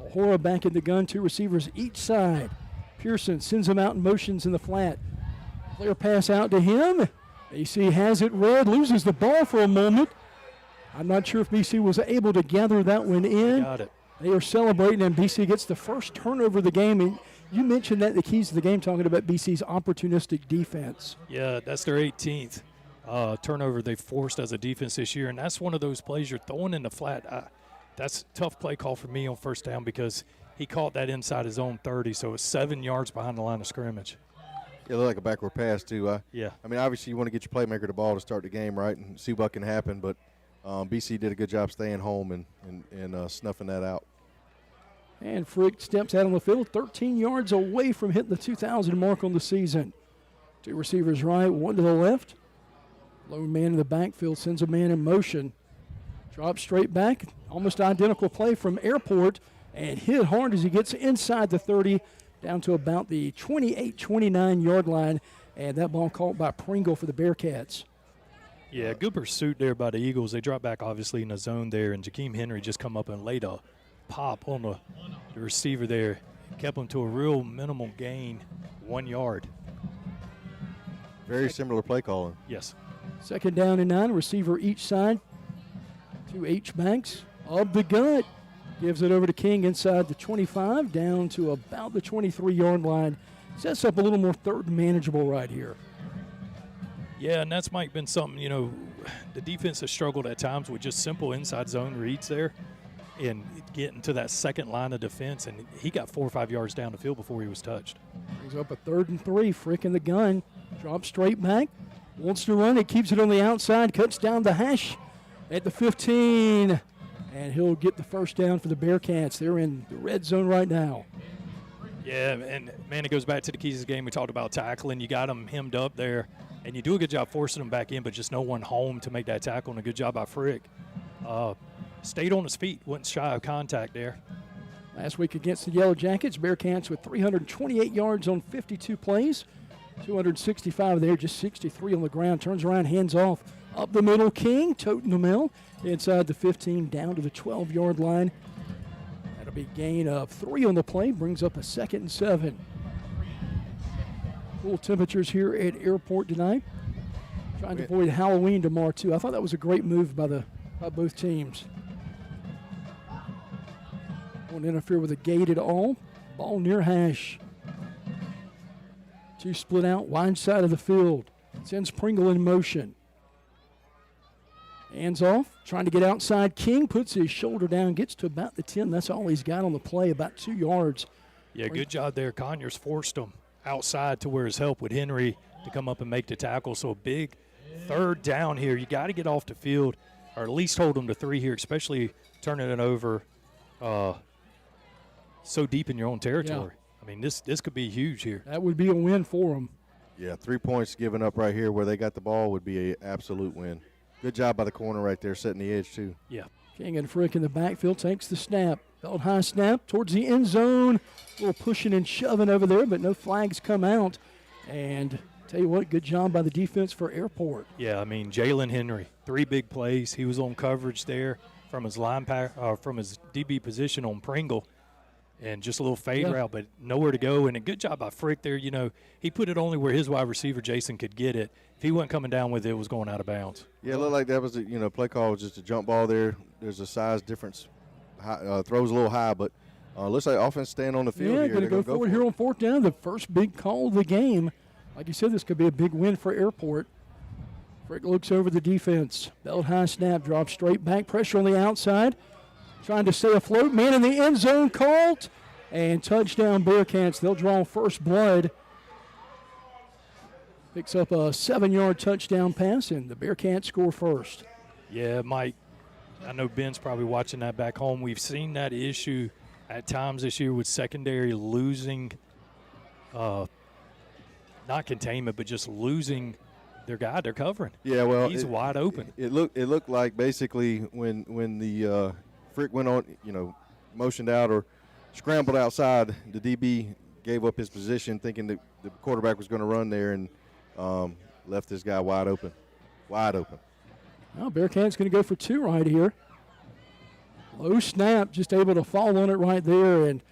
Ahura back in the gun, two receivers each side. Pearson sends him out in motions in the flat. Clear pass out to him. AC has it read, loses the ball for a moment. I'm not sure if BC was able to gather that one in. Got it. They are celebrating, and BC gets the first turnover of the game. And you mentioned that the keys to the game, talking about BC's opportunistic defense. Yeah, that's their 18th turnover they forced as a defense this year, and that's one of those plays you're throwing in the flat. That's a tough play call for me on first down because he caught that inside his own 30, so it's 7 yards behind the line of scrimmage. It looked like a backward pass, too. Yeah. I mean, obviously you want to get your playmaker the ball to start the game, right, and see what can happen, but BC did a good job staying home and snuffing that out. And Frick steps out on the field, 13 yards away from hitting the 2,000 mark on the season. Two receivers right, one to the left. Lone man in the backfield sends a man in motion. Drops straight back, almost identical play from Airport, and hit hard as he gets inside the 30, down to about the 28-29 line, and that ball caught by Pringle for the Bearcats. Yeah, good pursuit there by the Eagles. They drop back, obviously, in the zone there, and Jakeem Henry just come up and laid a pop on the receiver there. Kept him to a real minimal gain, 1 yard. Very similar play calling. Yes. Second down and 9, receiver each side. Two H-backs of the gut. Gives it over to King inside the 25, down to about the 23-yard line. Sets up a little more third and manageable right here. Yeah, and that's been something, you know, the defense has struggled at times with just simple inside zone reads there. and getting to that second line of defense, and he got 4 or 5 yards down the field before he was touched. Brings up a 3rd and 3. Frick in the gun. Drops straight back. Wants to run it. Keeps it on the outside. Cuts down the hash at the 15. And he'll get the first down for the Bearcats. They're in the red zone right now. Yeah, and, man, it goes back to the keys of the game. We talked about tackling. You got them hemmed up there, and you do a good job forcing them back in, but just no one home to make that tackle, and a good job by Frick. Stayed on his feet, wasn't shy of contact there. Last week against the Yellow Jackets, Bearcats with 328 yards on 52 plays. 265 there, just 63 on the ground. Turns around, hands off. Up the middle, King, toting the mill. Inside the 15, down to the 12-yard line. That'll be gain of 3 on the play, brings up a 2nd and 7. Cool temperatures here at Airport tonight. Trying to avoid Halloween tomorrow, too. I thought that was a great move by both teams. Won't interfere with the gate at all. Ball near hash. 2 split out, wide side of the field. Sends Pringle in motion. Hands off, trying to get outside. King puts his shoulder down, gets to about the 10. That's all he's got on the play, about 2 yards. Yeah, good job there. Conyers forced him outside to where his help with Henry to come up and make the tackle. So a big 3rd down here. You got to get off the field or at least hold them to 3 here, especially turning it over so deep in your own territory. Yeah. I mean, this could be huge here. That would be a win for them. Yeah, 3 points given up right here where they got the ball would be an absolute win. Good job by the corner right there, setting the edge, too. Yeah. King and Frick in the backfield takes the snap. Belt high snap towards the end zone. A little pushing and shoving over there, but no flags come out. And tell you what, good job by the defense for Airport. Yeah, I mean, Jalen Henry, 3 big plays. He was on coverage there from his from his DB position on Pringle. And just a little fade route, but nowhere to go. And a good job by Frick there. You know, he put it only where his wide receiver, Jason, could get it. If he wasn't coming down with it, it was going out of bounds. Yeah, it looked like that was, play call was just a jump ball there. There's a size difference. Throws a little high, but looks like offense staying on the field here. Yeah, going to go forward here on 4th down. The first big call of the game. Like you said, this could be a big win for Airport. Frick looks over the defense. Belt high snap, drops straight back. Pressure on the outside. Trying to stay afloat. Man in the end zone called. And touchdown Bearcats. They'll draw first blood. Picks up a 7-yard touchdown pass, and the Bearcats score first. Yeah, Mike, I know Ben's probably watching that back home. We've seen that issue at times this year with secondary losing, not containment, but just losing their guy they're covering. Yeah, well, he's wide open. It looked like basically when the Frick went on, motioned out or scrambled outside, the DB gave up his position thinking that the quarterback was going to run there and left this guy wide open. Wide open. Well, Bearcats going to go for 2 right here. Low snap, just able to fall on it right there, and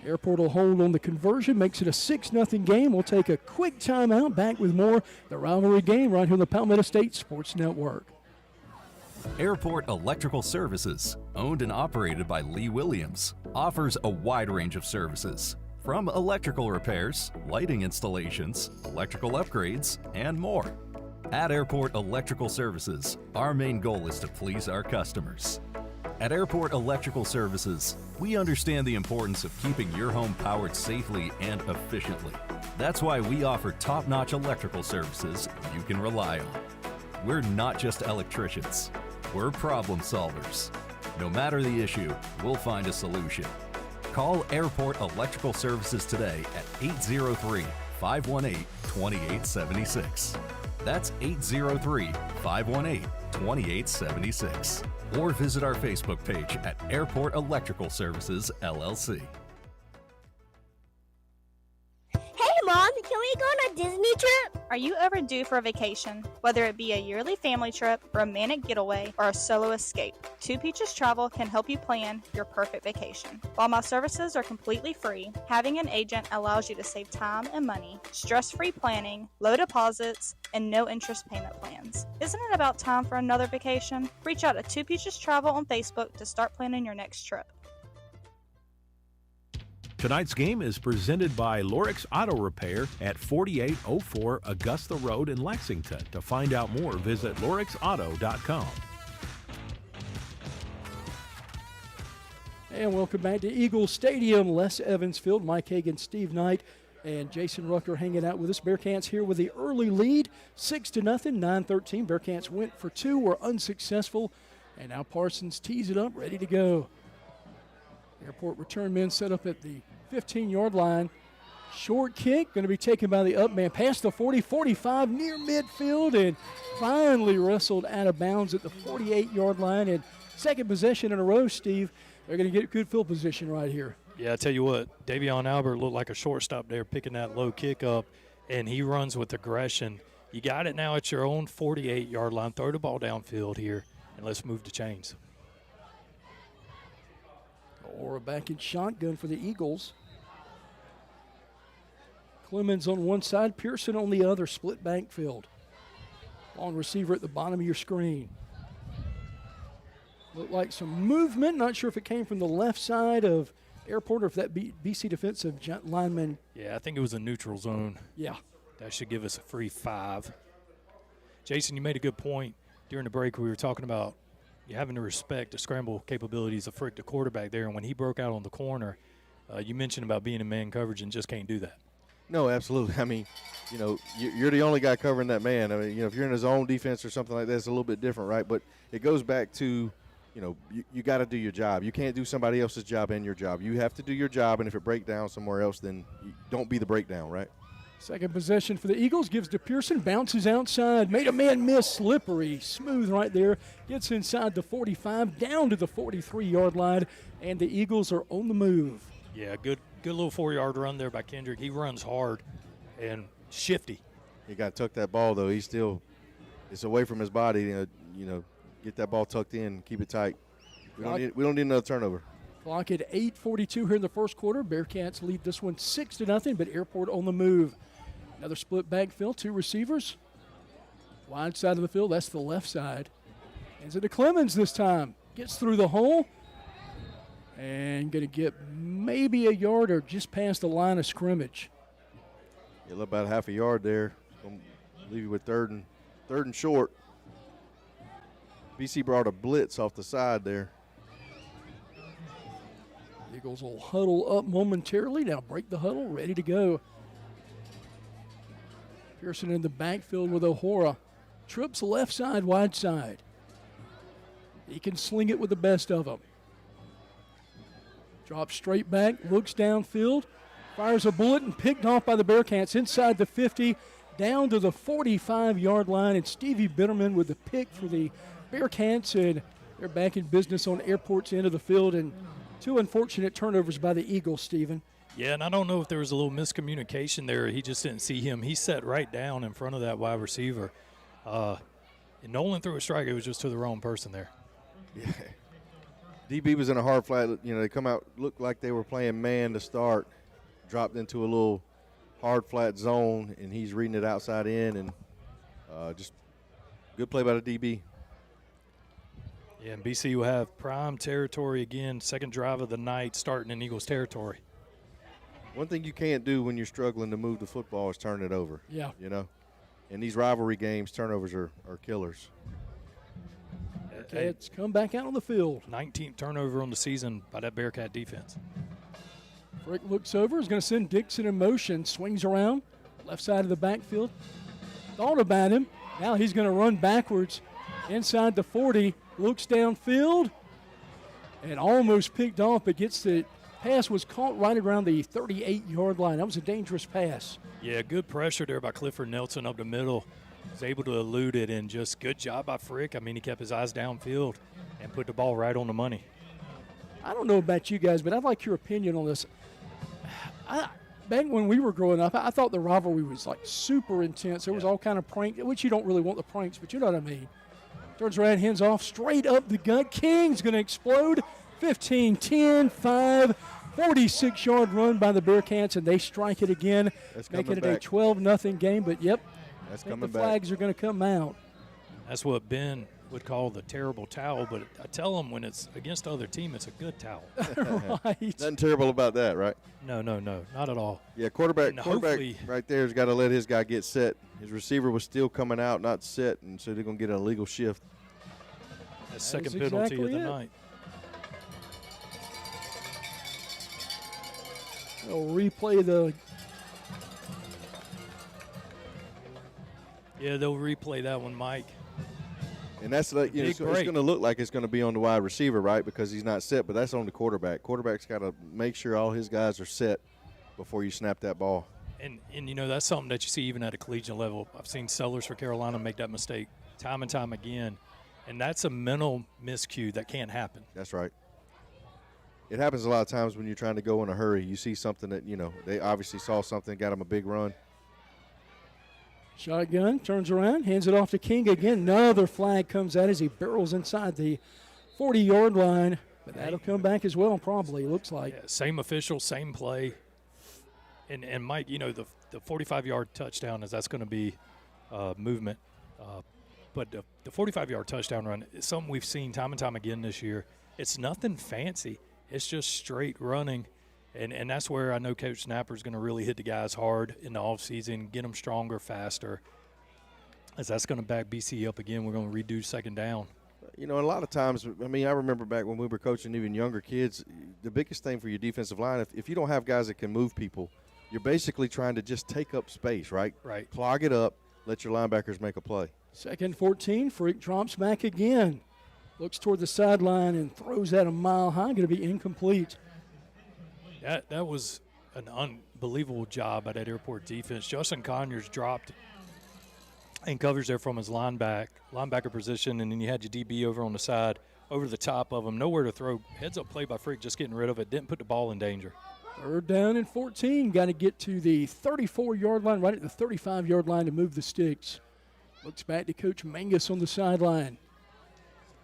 Airport will hold on the conversion, makes it a 6-0 game. We'll take a quick timeout, back with more the rivalry game right here on the Palmetto State Sports Network. Airport Electrical Services, owned and operated by Lee Williams, offers a wide range of services, from electrical repairs, lighting installations, electrical upgrades, and more. At Airport Electrical Services, our main goal is to please our customers. At Airport Electrical Services, we understand the importance of keeping your home powered safely and efficiently. That's why we offer top-notch electrical services you can rely on. We're not just electricians. We're problem solvers. No matter the issue, we'll find a solution. Call Airport Electrical Services today at 803-518-2876. That's 803-518-2876. Or visit our Facebook page at Airport Electrical Services, LLC. Hey, Mom, can we go on a Disney trip? Are you overdue for a vacation? Whether it be a yearly family trip, romantic getaway, or a solo escape, Two Peaches Travel can help you plan your perfect vacation. While my services are completely free, having an agent allows you to save time and money, stress-free planning, low deposits, and no interest payment plans. Isn't it about time for another vacation? Reach out to Two Peaches Travel on Facebook to start planning your next trip. Tonight's game is presented by Lorix Auto Repair at 4804 Augusta Road in Lexington. To find out more, visit lorixauto.com. And welcome back to Eagle Stadium. Les Evans Field, Mike Hagan, Steve Knight, and Jason Rucker hanging out with us. Bearcats here with the early lead, 6-0, 9-13. Bearcats went for two, were unsuccessful, and now Parsons tees it up, ready to go. Airport return men set up at the 15-yard line. Short kick, going to be taken by the up man past the 40, 45, near midfield, and finally wrestled out of bounds at the 48-yard line. And second possession in a row, Steve. They're going to get good field position right here. Yeah, I tell you what, Davion Albert looked like a shortstop there picking that low kick up, and he runs with aggression. You got it now at your own 48-yard line. Throw the ball downfield here, and let's move the chains. Or back in shotgun for the Eagles. Clemens on one side, Pearson on the other, split backfield. On receiver at the bottom of your screen. Looked like some movement. Not sure if it came from the left side of Airport or if that BC defensive lineman. Yeah, I think it was a neutral zone. Yeah. That should give us a free 5. Jason, you made a good point during the break. We were talking about you having to respect the scramble capabilities of Frick, the quarterback there. And when he broke out on the corner, you mentioned about being in man coverage and just can't do that. No, absolutely. I mean, you know, you're the only guy covering that man. I mean, you know, if you're in a zone defense or something like that, it's a little bit different, right? But it goes back to, you know, you got to do your job. You can't do somebody else's job and your job. You have to do your job, and if it breaks down somewhere else, then don't be the breakdown, right? Second possession for the Eagles, gives to Pearson, bounces outside, made a man miss, slippery, smooth right there, gets inside the 45, down to the 43-yard line, and the Eagles are on the move. Yeah, good little 4-yard run there by Kendrick. He runs hard and shifty. He got to tuck that ball, though. He's still – it's away from his body. You know, get that ball tucked in, keep it tight. We don't need another turnover. Clock at 8:42 here in the first quarter. Bearcats lead this one 6-0, but Airport on the move. Another split backfield, two receivers. Wide side of the field, that's the left side. Hands it to Clemens this time. Gets through the hole. And going to get maybe a yard or just past the line of scrimmage. You're about half a yard there. Going to leave you with third and short. BC brought a blitz off the side there. Eagles will huddle up momentarily. Now break the huddle, ready to go. Pearson in the backfield with O'Hara. Trips left side, wide side. He can sling it with the best of them. Drops straight back, looks downfield, fires a bullet and picked off by the Bearcats inside the 50, down to the 45-yard line. And Stevie Bitterman with the pick for the Bearcats, and they're back in business on Airport's end of the field. And two unfortunate turnovers by the Eagles, Stephen. Yeah, and I don't know if there was a little miscommunication there. He just didn't see him. He sat right down in front of that wide receiver. And Nolan threw a strike. It was just to the wrong person there. Yeah. DB was in a hard flat. You know, they come out, looked like they were playing man to start, dropped into a little hard flat zone, and he's reading it outside in, and just good play by the DB. Yeah, and BC will have prime territory again, second drive of the night, starting in Eagles territory. One thing you can't do when you're struggling to move the football is turn it over. Yeah. You know, in these rivalry games, turnovers are killers. Bearcats come back out on the field. 19th turnover on the season by that Bearcat defense. Frick looks over, is going to send Dixon in motion, swings around, left side of the backfield. Thought about him. Now he's going to run backwards inside the 40, looks downfield, and almost picked off, but gets the pass was caught right around the 38-yard line. That was a dangerous pass. Yeah, good pressure there by Clifford Nelson up the middle. Was able to elude it, and just good job by Frick. I mean, he kept his eyes downfield and put the ball right on the money. I don't know about you guys, but I'd like your opinion on this. Back when we were growing up, I thought the rivalry was like super intense. There was all kind of prank, which you don't really want the pranks, but you know what I mean. Turns around, hands off, straight up the gut. King's going to explode. 15, 10, 5, 46-yard run by the Bearcats, and they strike it again, making it a 12-0 game. But, yep, that's I think the flags are going to come out. That's what Ben would call the terrible towel, but I tell them when it's against the other team, it's a good towel. Right. Nothing terrible about that, right? No, not at all. Yeah, quarterback hopefully right there has got to let his guy get set. His receiver was still coming out, not set, and so they're going to get an illegal shift. That's second penalty of the night. They'll replay they'll replay that one, Mike. And that's like, it's going to look like it's going to be on the wide receiver, right? Because he's not set, but that's on the quarterback. Quarterback's got to make sure all his guys are set before you snap that ball. And that's something that you see even at a collegiate level. I've seen Sellers for Carolina make that mistake time and time again, and that's a mental miscue that can't happen. That's right. It happens a lot of times when you're trying to go in a hurry. You see something that, they obviously saw something, got him a big run. Shotgun, turns around, hands it off to King again. Another flag comes out as he barrels inside the 40-yard line. But that'll come back as well, probably, it looks like. Yeah, same official, same play. And Mike, the 45-yard touchdown, that's going to be movement. But the 45-yard touchdown run is something we've seen time and time again this year. It's nothing fancy. It's just straight running. And that's where I know Coach Snapper's going to really hit the guys hard in the offseason, get them stronger, faster. As that's going to back BC up again, we're going to redo second down. A lot of times, I remember back when we were coaching even younger kids, the biggest thing for your defensive line, if you don't have guys that can move people, you're basically trying to just take up space, right? Right. Clog it up, let your linebackers make a play. Second 14, Freak drops back again. Looks toward the sideline and throws that a mile high, going to be incomplete. That was an unbelievable job by that Airport defense. Justin Conyers dropped and covers there from his linebacker position, and then you had your DB over on the side, over the top of him. Nowhere to throw. Heads up play by Freak, just getting rid of it. Didn't put the ball in danger. Third down and 14. Got to get to the 34-yard line, right at the 35-yard line to move the sticks. Looks back to Coach Mangus on the sideline.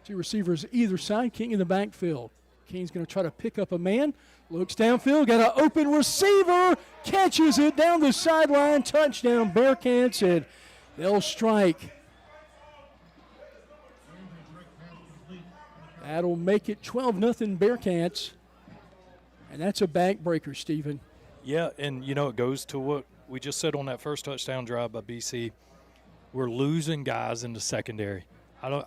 Two receivers either side, King in the backfield. King's going to try to pick up a man. Looks downfield, got an open receiver, catches it down the sideline, touchdown Bearcats, and they'll strike. That'll make it 12-0 Bearcats, and that's a backbreaker, Stephen. Yeah, and, it goes to what we just said on that first touchdown drive by BC. We're losing guys in the secondary. I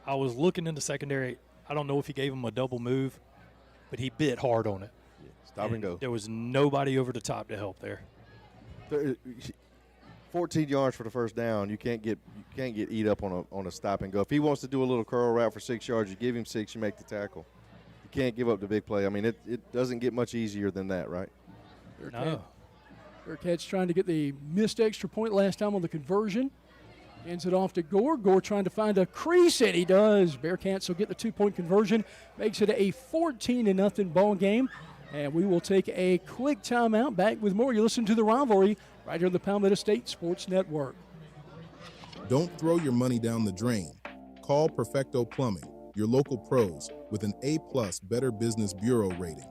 was looking in the secondary. I don't know if he gave him a double move, but he bit hard on it. Stop and go. There was nobody over the top to help there. 14 yards for the first down. You can't get eat up on a stop and go. If he wants to do a little curl route for 6 yards, you give him 6, you make the tackle. You can't give up the big play. It doesn't get much easier than that, right? No. Bearcats trying to get the missed extra point last time on the conversion. Hands it off to Gore. Gore trying to find a crease, and he does. Bearcats will get the 2-point conversion. Makes it a 14-0 ball game. And we will take a quick timeout. Back with more. You listen to The Rivalry right here on the Palmetto State Sports Network. Don't throw your money down the drain. Call Perfecto Plumbing, your local pros, with an A+ Better Business Bureau rating.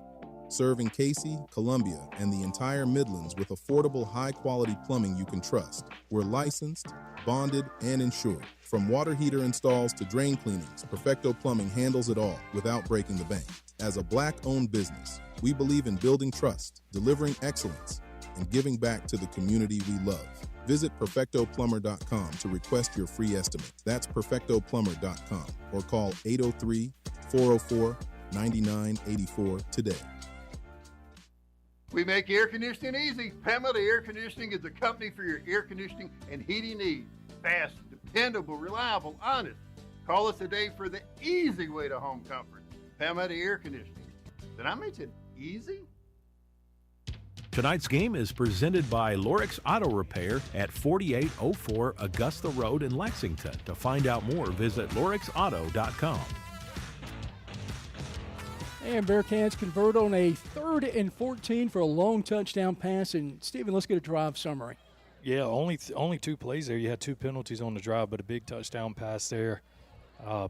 Serving Cayce, Columbia, and the entire Midlands with affordable, high-quality plumbing you can trust. We're licensed, bonded, and insured. From water heater installs to drain cleanings, Perfecto Plumbing handles it all without breaking the bank. As a Black-owned business, we believe in building trust, delivering excellence, and giving back to the community we love. Visit PerfectoPlumber.com to request your free estimate. That's PerfectoPlumber.com or call 803-404-9984 today. We make air conditioning easy. Pamela Air Conditioning is the company for your air conditioning and heating needs. Fast, dependable, reliable, honest. Call us today for the easy way to home comfort. Pamela Air Conditioning. Did I mention easy? Tonight's game is presented by Lorix Auto Repair at 4804 Augusta Road in Lexington. To find out more, visit lorixauto.com. And Bearcats convert on a 3rd and 14 for a long touchdown pass. And, Stephen, let's get a drive summary. Yeah, only 2 plays there. You had 2 penalties on the drive, but a big touchdown pass there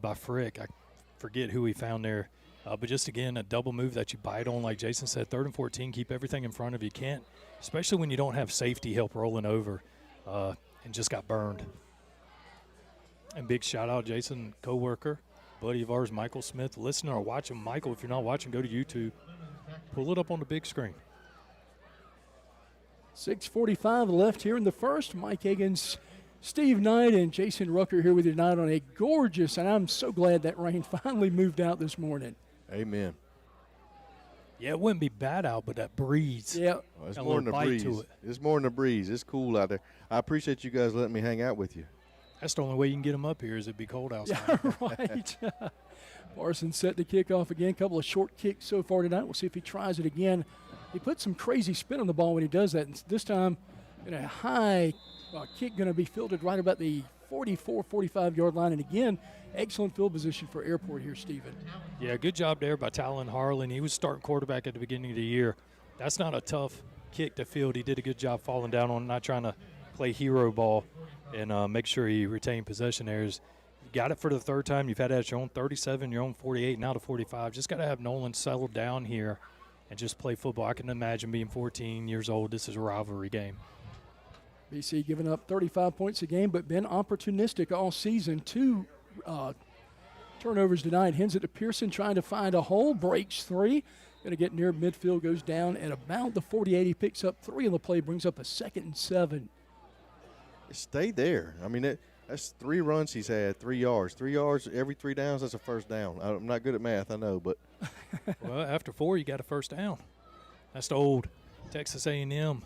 by Frick. I forget who he found there. But just, again, a double move that you bite on, like Jason said, 3rd and 14, keep everything in front of you. Can't, especially when you don't have safety help rolling over and just got burned. And big shout-out, Jason, co-worker, buddy of ours, Michael Smith, listener or watching. Michael, if you're not watching, go to YouTube. Pull it up on the big screen. 6:45 left here in the first. Mike Higgins, Steve Knight, and Jason Rucker here with you tonight on a gorgeous, and I'm so glad that rain finally moved out this morning. Amen. Yeah, it wouldn't be bad out, but that breeze. Yeah. Well, it's more than a breeze. It's more than a breeze. It's cool out there. I appreciate you guys letting me hang out with you. That's the only way you can get them up here is it'd be cold outside. Yeah, right. Parsons set to kick off again. Couple of short kicks so far tonight. We'll see if he tries it again. He puts some crazy spin on the ball when he does that. And this time, in a high kick going to be fielded right about the 44, 45-yard line. And again, excellent field position for Airport here, Stephen. Yeah, good job there by Talon Harlan. He was starting quarterback at the beginning of the year. That's not a tough kick to field. He did a good job falling down on it, not trying to play hero ball and make sure he retained possession there. You got it for the third time. You've had it at your own 37, your own 48, now to 45. Just got to have Nolan settle down here and just play football. I can imagine being 14 years old. This is a rivalry game. BC giving up 35 points a game, but been opportunistic all season. 2 turnovers tonight. Hands it to Pearson, trying to find a hole. Breaks 3. Going to get near midfield, goes down at about the 48. He picks up 3 on the play, brings up a 2nd and 7. Stay there. I mean, that's 3 runs he's had, 3 yards. 3 yards every 3 downs, that's a first down. I'm not good at math, I know, but. Well, after 4, you got a first down. That's the old Texas A&M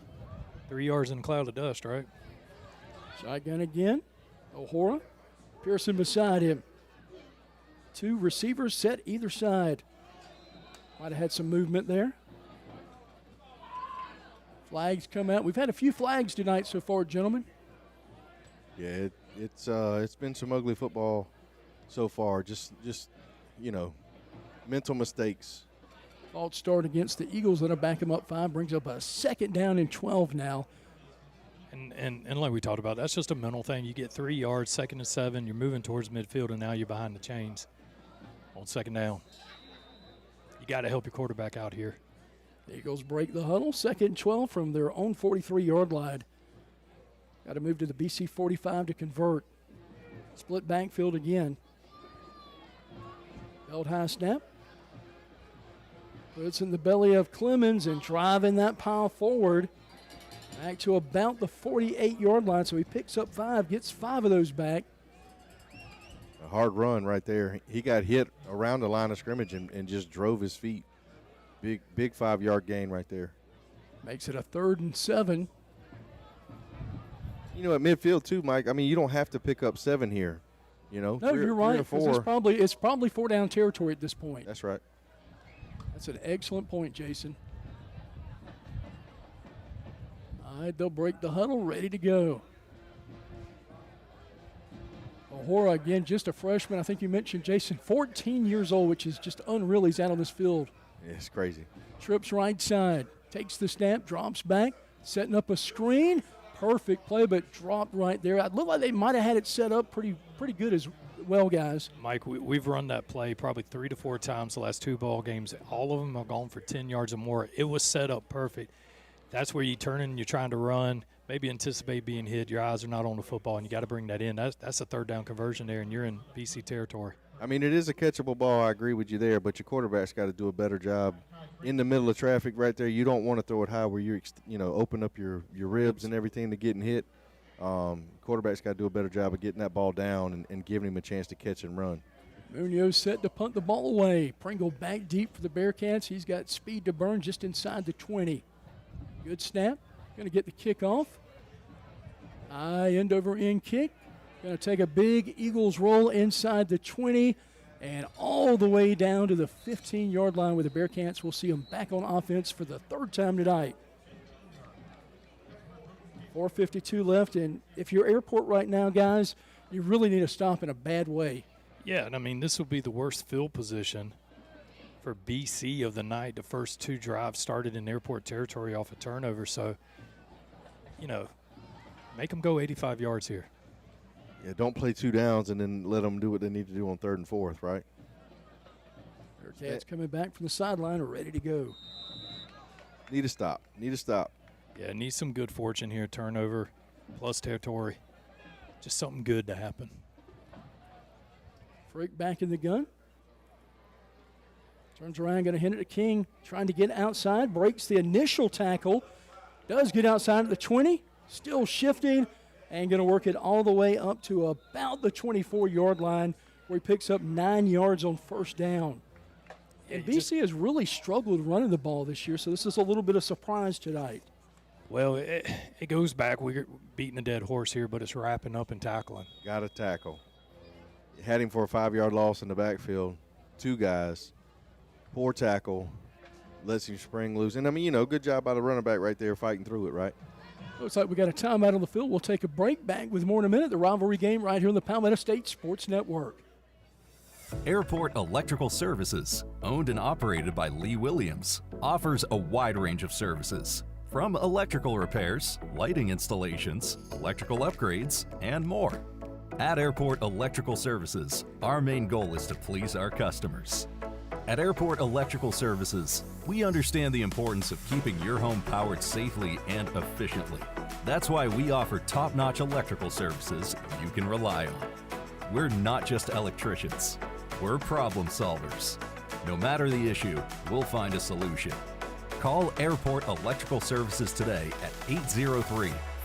3 yards in a cloud of dust, right? Shotgun again. O'Hora. Pearson beside him. 2 receivers set either side. Might have had some movement there. Flags come out. We've had a few flags tonight so far, gentlemen. Yeah, it's been some ugly football so far. Just mental mistakes. False start against the Eagles. That'll back him up 5. Brings up a 2nd down and 12 now. And like we talked about, that's just a mental thing. You get 3 yards, 2nd and 7. You're moving towards midfield, and now you're behind the chains on 2nd down. You got to help your quarterback out here. The Eagles break the huddle. 2nd and 12 from their own 43-yard line. Got to move to the BC 45 to convert. Split backfield again. Held high snap. Puts in the belly of Clemens and driving that pile forward. Back to about the 48-yard line, so he picks up 5, gets 5 of those back. A hard run right there. He got hit around the line of scrimmage and just drove his feet. Big 5-yard gain right there. Makes it a 3rd and 7. You know, at midfield too, Mike, I mean, you don't have to pick up 7 here. You know, no, you're right. 3 or 4. It's probably 4-down territory at this point. That's right. That's an excellent point, Jason. All right, they'll break the huddle, ready to go. O'Hora, again, just a freshman. I think you mentioned, Jason, 14 years old, which is just unreal. He's out on this field. Yeah, it's crazy. Trips right side, takes the snap, drops back, setting up a screen. Perfect play, but dropped right there. It looked like they might have had it set up pretty good as well, guys. Mike, we've run that play probably 3 to 4 times the last 2 ball games. All of them have gone for 10 yards or more. It was set up perfect. That's where you turn in, you're trying to run, maybe anticipate being hit. Your eyes are not on the football, and you got to bring that in. That's a 3rd down conversion there, and you're in BC territory. I mean, it is a catchable ball. I agree with you there, but your quarterback's got to do a better job in the middle of traffic right there. You don't want to throw it high where you're, open up your ribs and everything to getting hit. Quarterback's got to do a better job of getting that ball down and giving him a chance to catch and run. Munoz set to punt the ball away. Pringle back deep for the Bearcats. He's got speed to burn just inside the 20. Good snap. Going to get the kick off. High end over end kick. Going to take a big Eagles roll inside the 20 and all the way down to the 15-yard line where the Bearcats will see them back on offense for the 3rd time tonight. 4:52 left, and if you're Airport right now, guys, you really need to stop in a bad way. Yeah, and I mean, this will be the worst field position for BC of the night. The first 2 drives started in Airport territory off a turnover, so, make them go 85 yards here. Yeah, don't play 2 downs and then let them do what they need to do on 3rd and 4th, right? Bearcats coming back from the sideline are ready to go. Need to stop. Yeah, need some good fortune here. Turnover plus territory. Just something good to happen. Frick back in the gun. Turns around, going to hand it to King. Trying to get outside. Breaks the initial tackle. Does get outside at the 20. Still shifting. And going to work it all the way up to about the 24-yard line where he picks up 9 yards on 1st down. And BC has really struggled running the ball this year, so this is a little bit of surprise tonight. Well, it goes back. We're beating a dead horse here, but it's wrapping up and tackling. Got to tackle. Had him for a 5-yard loss in the backfield. 2 guys. Poor tackle. Lets him spring loose. And, I mean, good job by the running back right there fighting through it, right? Looks like we got a timeout on the field. We'll take a break. Back with more in a minute. The rivalry game right here on the Palmetto State Sports Network. Airport Electrical Services, owned and operated by Lee Williams, offers a wide range of services, from electrical repairs, lighting installations, electrical upgrades, and more. At Airport Electrical Services, our main goal is to please our customers. At Airport Electrical Services, we understand the importance of keeping your home powered safely and efficiently. That's why we offer top-notch electrical services you can rely on. We're not just electricians, we're problem solvers. No matter the issue, we'll find a solution. Call Airport Electrical Services today at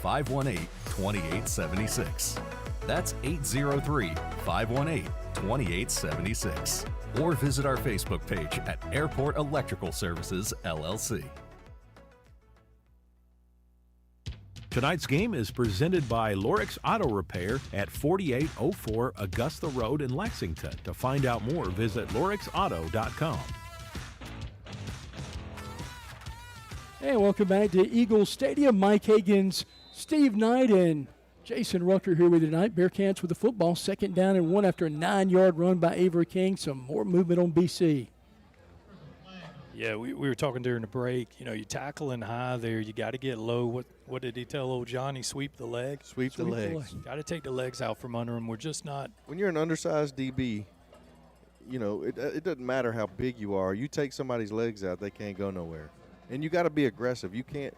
803-518-2876. That's 803-518-2876. Or visit our Facebook page at Airport Electrical Services, LLC. Tonight's game is presented by Lorix Auto Repair at 4804 Augusta Road in Lexington. To find out more, visit lorixauto.com. And welcome back to Eagles Stadium. Mike Higgins, Steve Knight, and Jason Rucker here with you tonight. Bearcats with the football, 2nd down and 1 after a 9-yard run by Avery King. Some more movement on BC. Yeah, we were talking during the break. You're tackling high there. You got to get low. What did he tell old Johnny? Sweep the leg? Sweep the legs. Got to take the legs out from under him. We're just not. When you're an undersized DB, it doesn't matter how big you are. You take somebody's legs out, they can't go nowhere. And you got to be aggressive. You can't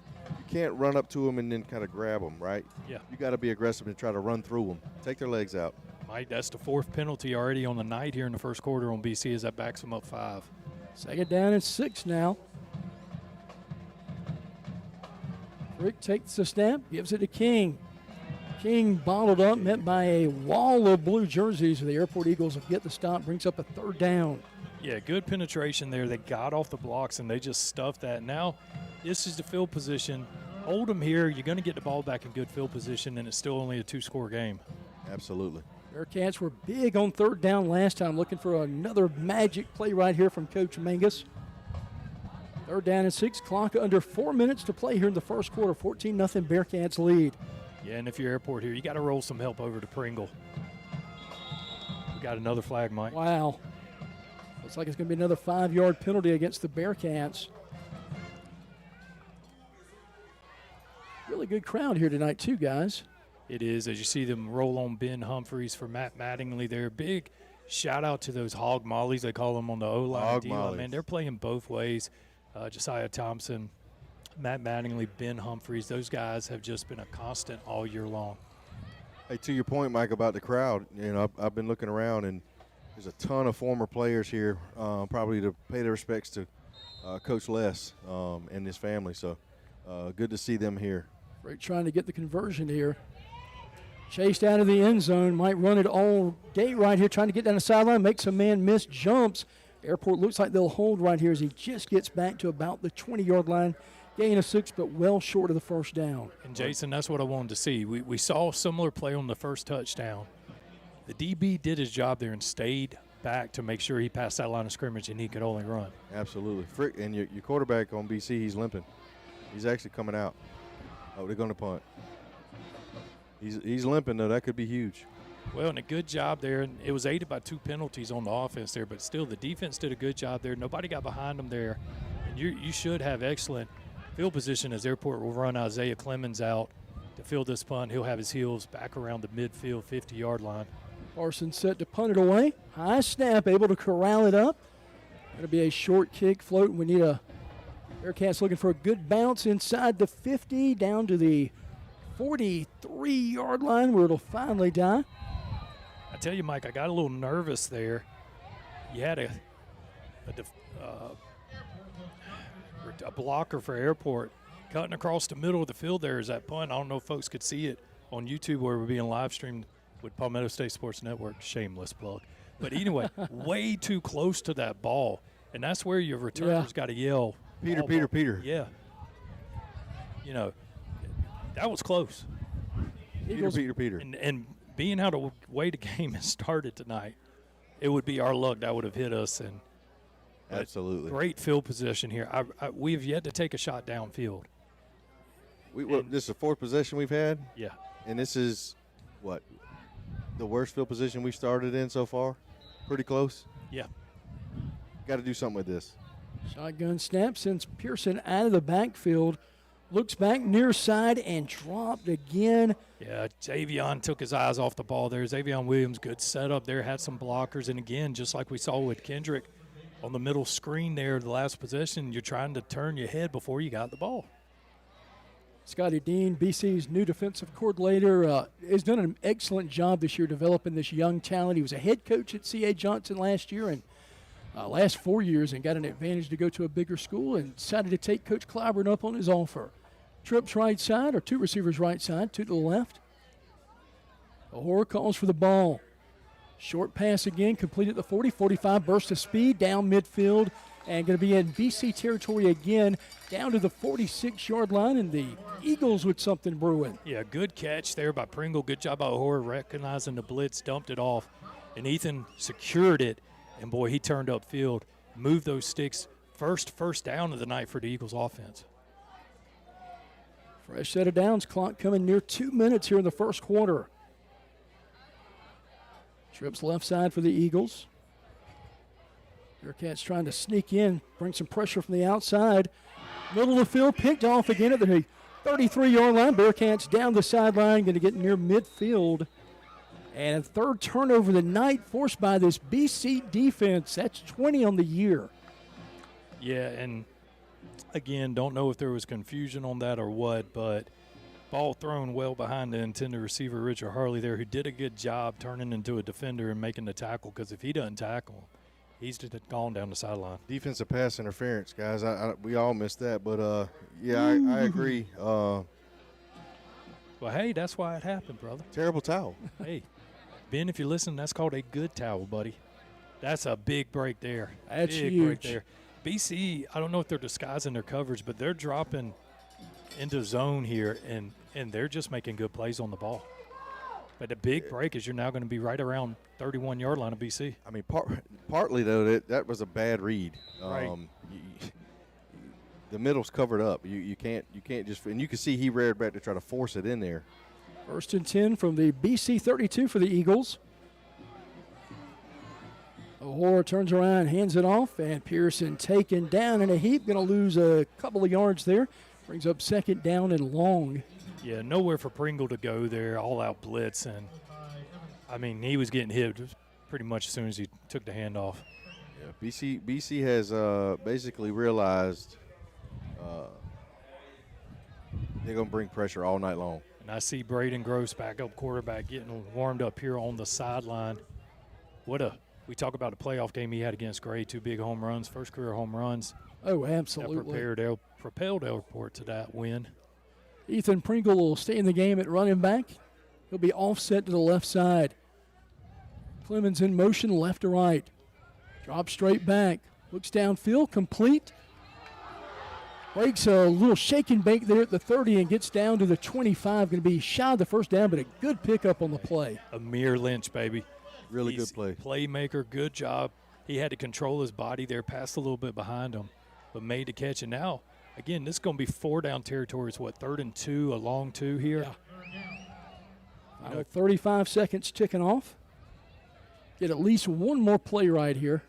run up to them and then kind of grab them, right? Yeah. You got to be aggressive and try to run through them. Take their legs out. Mike, that's the 4th penalty already on the night here in the first quarter on BC as that backs them up 5. 2nd down and 6 now. Rick takes the snap, gives it to King. King bottled up, met by a wall of blue jerseys. The Airport Eagles will get the stop, brings up a 3rd down. Yeah, good penetration there. They got off the blocks, and they just stuffed that. Now, this is the field position. Hold them here. You're going to get the ball back in good field position, and it's still only a 2-score game. Absolutely. Bearcats were big on 3rd down last time, looking for another magic play right here from Coach Mangus. 3rd down and 6, clock under 4 minutes to play here in the first quarter. 14-0 Bearcats lead. Yeah, and if you're Airport here, you got to roll some help over to Pringle. We got another flag, Mike. Wow. Looks like it's going to be another 5-yard penalty against the Bearcats. Really good crowd here tonight, too, guys. It is, as you see them roll on Ben Humphreys for Matt Mattingly there. Big shout out to those hog mollies, they call them on the O-line. Man, they're playing both ways. Josiah Thompson, Matt Mattingly, Ben Humphreys, those guys have just been a constant all year long. Hey, to your point, Mike, about the crowd, I've been looking around, and there's a ton of former players here, probably to pay their respects to Coach Les and his family. So good to see them here. Rick trying to get the conversion here. Chased out of the end zone, might run it all day right here, trying to get down the sideline, makes a man miss, jumps. Airport looks like they'll hold right here as he just gets back to about the 20-yard line. Gain of 6, but well short of the 1st down. And, Jason, that's what I wanted to see. We saw a similar play on the first touchdown. The DB did his job there and stayed back to make sure he passed that line of scrimmage and he could only run. Absolutely. And your quarterback on BC, he's limping. He's actually coming out. Oh, they're going to punt. He's limping, though. That could be huge. Well, and a good job there. And it was aided by 2 penalties on the offense there, but still the defense did a good job there. Nobody got behind them there. And you should have excellent field position as Airport will run Isaiah Clemens out to field this punt. He'll have his heels back around the midfield 50-yard line. Parsons set to punt it away. High snap, able to corral it up. That'll be a short kick float. We need a Bearcats looking for a good bounce inside the 50 down to the 43-yard line where it'll finally die. I tell you, Mike, I got a little nervous there. You had a blocker for Airport cutting across the middle of the field there as that punt. I don't know if folks could see it on YouTube where we're being live streamed with Palmetto State Sports Network. Shameless plug. But anyway, way too close to that ball. And that's where your returner's got to yell. Peter, Peter, Peter. Yeah. You know, that was close. Peter. And being how the way the game has started tonight, it would be our luck that would have hit us. And absolutely. Great field position here. We have yet to take a shot downfield. This is the fourth possession we've had? Yeah. And this is, what, the worst field position we've started in so far? Pretty close? Yeah. Got to do something with this. Shotgun snap sends Pearson out of the backfield. Looks back near side and dropped again. Yeah, Xavion took his eyes off the ball there. Xavion Williams, good setup there, had some blockers. And, again, just like we saw with Kendrick on the middle screen there, the last possession, you're trying to turn your head before you got the ball. Scotty Dean, BC's new defensive coordinator, has done an excellent job this year developing this young talent. He was a head coach at C.A. Johnson last year and last 4 years and got an advantage to go to a bigger school and decided to take Coach Clyburn up on his offer. Trips right side, or two receivers right side, two to the left. O'Hora calls for the ball. Short pass again, completed the 40, 45, burst of speed down midfield, and going to be in BC territory again, down to the 46-yard line, and the Eagles with something brewing. Yeah, good catch there by Pringle. Good job by O'Hora recognizing the blitz, dumped it off, and Ethan secured it, and, boy, he turned upfield, moved those sticks. First down of the night for the Eagles offense. Fresh set of downs, clock coming near 2 minutes here in the first quarter. Trips left side for the Eagles. Bearcats trying to sneak in, bring some pressure from the outside. Middle of the field, picked off again at the 33-yard line. Bearcats down the sideline, going to get near midfield. And a third turnover of the night forced by this BC defense. That's 20 on the year. Yeah, and again, don't know if there was confusion on that or what, but ball thrown well behind the intended receiver, Richard Harley there, who did a good job turning into a defender and making the tackle, because if he doesn't tackle him, he's just gone down the sideline. Defensive pass interference, guys. We all missed that, but, yeah, I agree. Well, hey, that's why it happened, brother. Terrible towel. Hey, Ben, if you're listening, that's called a good towel, buddy. That's a big break there. That's big huge. break there. BC, I don't know if they're disguising their coverage, but they're dropping into zone here, and they're just making good plays on the ball. But the big break is you're now going to be right around 31-yard line of BC. I mean, partly, though, that was a bad read. Right. The middle's covered up. You can't just – and you can see he reared back to try to force it in there. 1st and 10 from the BC 32 for the Eagles. O'Hora turns around, hands it off, and Pearson taken down in a heap. Going to lose a couple of yards there. Brings up 2nd down and long. Yeah, nowhere for Pringle to go there, all-out blitz. And, I mean, he was getting hit pretty much as soon as he took the handoff. Yeah, BC has basically realized they're going to bring pressure all night long. And I see Braden Gross, backup quarterback, getting warmed up here on the sideline. We talk about a playoff game he had against Gray, 2 big home runs, first career home runs. Oh, absolutely. That propelled Elport to that win. Ethan Pringle will stay in the game at running back. He'll be offset to the left side. Clemens in motion, left to right. Drop straight back. Looks downfield, complete. Breaks a little shake and bake there at the 30 and gets down to the 25. Going to be shy of the first down, but a good pickup on the play. Amir Lynch, baby. Really good play. Playmaker, good job. He had to control his body there, passed a little bit behind him, but made the catch. And now, again, this is going to be 4 down territory. It's 3rd and 2, a long 2 here. Yeah. 35 seconds ticking off. Get at least one more play right here.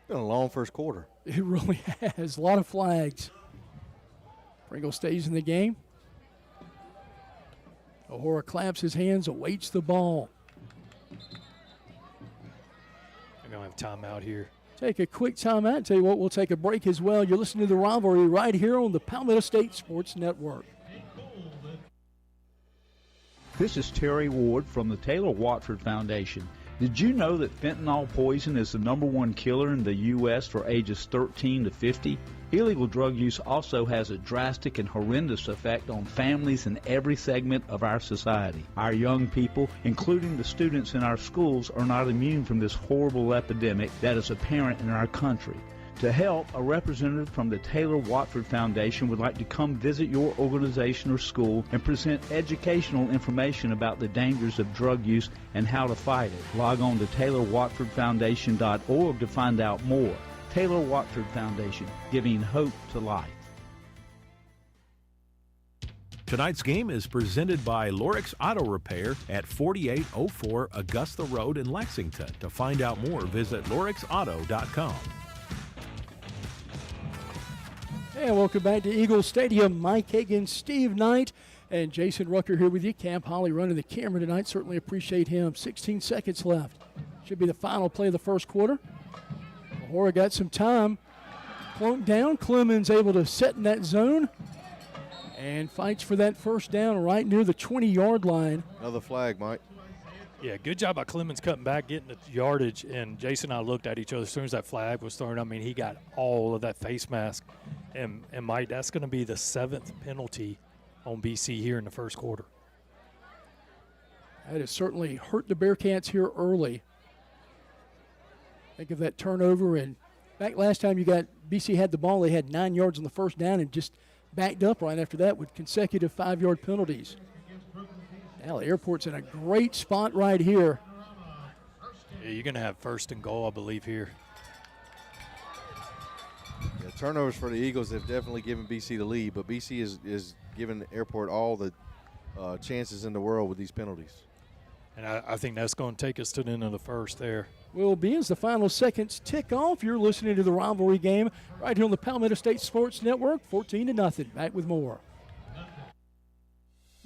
Been a long first quarter. It really has. A lot of flags. Pringle stays in the game. O'Hora claps his hands, awaits the ball. They're going to have timeout here. Take a quick timeout. Tell you what, we'll take a break as well. You're listening to The Rivalry right here on the Palmetto State Sports Network. This is Terry Ward from the Taylor Watford Foundation. Did you know that fentanyl poison is the #1 killer in the U.S. for ages 13 to 50? Illegal drug use also has a drastic and horrendous effect on families in every segment of our society. Our young people, including the students in our schools, are not immune from this horrible epidemic that is apparent in our country. To help, a representative from the Taylor Watford Foundation would like to come visit your organization or school and present educational information about the dangers of drug use and how to fight it. Log on to TaylorWatfordFoundation.org to find out more. Taylor Watford Foundation, giving hope to life. Tonight's game is presented by Lorix Auto Repair at 4804 Augusta Road in Lexington. To find out more, visit lorixauto.com. And welcome back to Eagles Stadium. Mike Hagan, Steve Knight, and Jason Rucker here with you. Camp Holly running the camera tonight. Certainly appreciate him. 16 seconds left. Should be the final play of the first quarter. O'Hara got some time. Plunk down. Clemens able to set in that zone and fights for that first down right near the 20-yard line. Another flag, Mike. Yeah, good job by Clemens cutting back, getting the yardage, and Jason and I looked at each other as soon as that flag was thrown. I mean, he got all of that face mask. And Mike, that's going to be the 7th penalty on BC here in the first quarter. That has certainly hurt the Bearcats here early. Think of that turnover, and back last time BC had the ball, they had 9 yards on the first down and just backed up right after that with consecutive 5-yard penalties. Now the airport's in a great spot right here. Yeah, you're going to have first and goal, I believe, here. Yeah, turnovers for the Eagles have definitely given BC the lead, but BC is giving the airport all the chances in the world with these penalties. And I think that's going to take us to the end of the first there. Will be as the final seconds tick off. You're listening to the rivalry game right here on the Palmetto State Sports Network, 14-0. Back with more.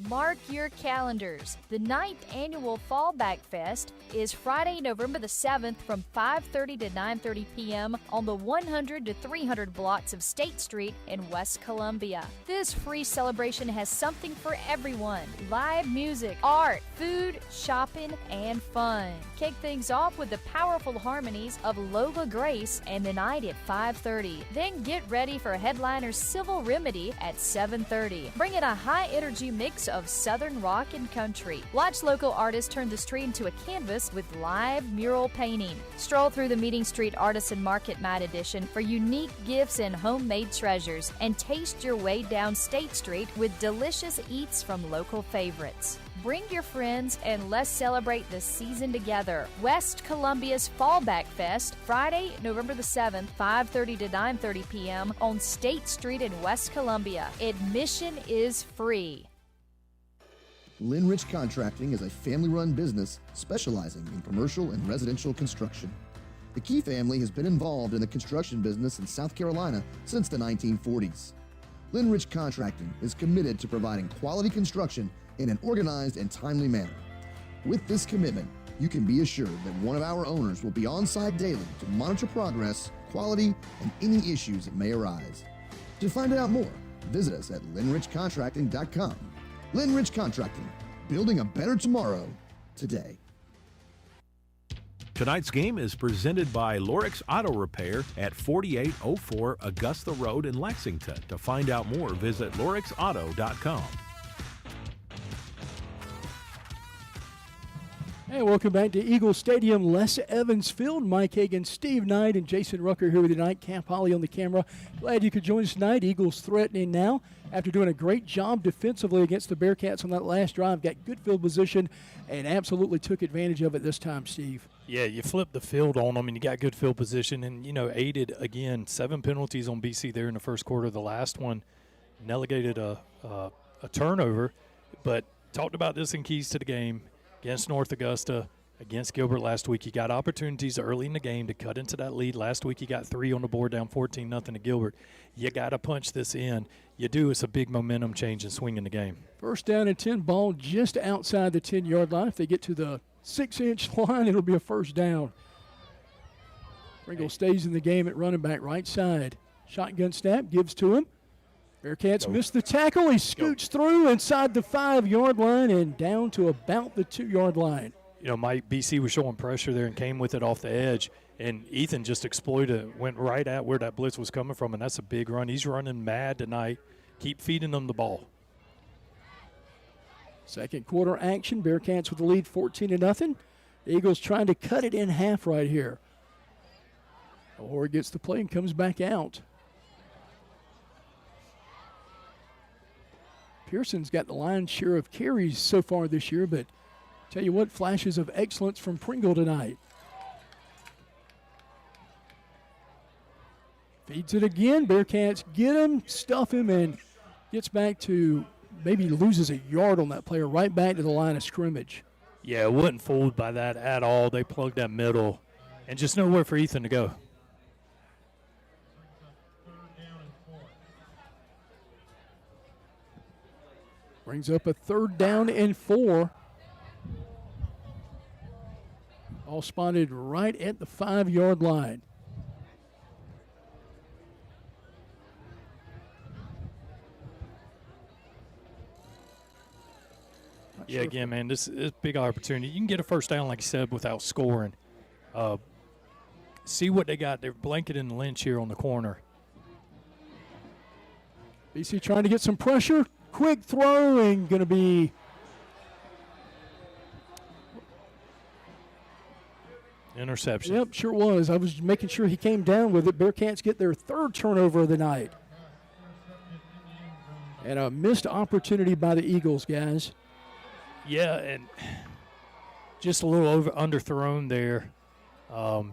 Mark your calendars. The 9th annual Fallback Fest is Friday, November the 7th from 5:30 to 9:30 p.m. on the 100 to 300 blocks of State Street in West Columbia. This free celebration has something for everyone. Live music, art, food, shopping, and fun. Kick things off with the powerful harmonies of Lola Grace and the night at 5:30. Then get ready for headliner Civil Remedy at 7:30. Bring in a high-energy mix of Southern rock and country. Watch local artists turn the street into a canvas with live mural painting. Stroll through the Meeting Street Artisan Market Night Edition for unique gifts and homemade treasures, and taste your way down State Street with delicious eats from local favorites. Bring your friends and let's celebrate the season together. West Columbia's Fallback Fest, Friday, November the 7th, 5:30 to 9:30 p.m. on State Street in West Columbia. Admission is free. Linrich Contracting is a family-run business specializing in commercial and residential construction. The Key family has been involved in the construction business in South Carolina since the 1940s. Linrich Contracting is committed to providing quality construction in an organized and timely manner. With this commitment, you can be assured that one of our owners will be on site daily to monitor progress, quality, and any issues that may arise. To find out more, visit us at linrichcontracting.com. Linrich Contracting, building a better tomorrow today. Tonight's game is presented by Lorix Auto Repair at 4804 Augusta Road in Lexington. To find out more, visit lorixauto.com. Hey, welcome back to Eagle Stadium, Les Evans Field. Mike Hagan, Steve Knight, and Jason Rucker here with you tonight. Camp Holly on the camera. Glad you could join us tonight. Eagles threatening now after doing a great job defensively against the Bearcats on that last drive. Got good field position and absolutely took advantage of it this time, Steve. Yeah, you flipped the field on them and you got good field position and, aided, again, 7 penalties on BC there in the first quarter. The last one negated a turnover, but talked about this in keys to the game. Against North Augusta, against Gilbert last week. You got opportunities early in the game to cut into that lead. Last week you got 3 on the board, down 14-0 to Gilbert. You got to punch this in. You do. It's a big momentum change and swing in the game. First down and 10, ball just outside the 10-yard line. If they get to the 6-inch line, it'll be a first down. Pringle stays in the game at running back right side. Shotgun snap, gives to him. Bearcats missed the tackle. He scoots through inside the 5-yard line and down to about the 2-yard line. Mike BC was showing pressure there and came with it off the edge, and Ethan just exploited, went right at where that blitz was coming from, and that's a big run. He's running mad tonight. Keep feeding them the ball. Second quarter action. Bearcats with the lead 14-0. Eagles trying to cut it in half right here. Or gets the play and comes back out. Pearson's got the lion's share of carries so far this year, but tell you what, flashes of excellence from Pringle tonight. Feeds it again. Bearcats get him, stuff him, and gets back to maybe loses a yard on that player, right back to the line of scrimmage. Yeah, wasn't fooled by that at all. They plugged that middle, and just nowhere for Ethan to go. Brings up a 3rd down and 4. All spotted right at the 5-yard line. Yeah, again, man, this is a big opportunity. You can get a first down, like you said, without scoring. See what they got. They're blanketing Lynch here on the corner. BC trying to get some pressure. Quick throw and going to be interception. Yep, sure was. I was making sure he came down with it. Bearcats get their 3rd turnover of the night. And a missed opportunity by the Eagles, guys. Yeah, and just a little underthrown there.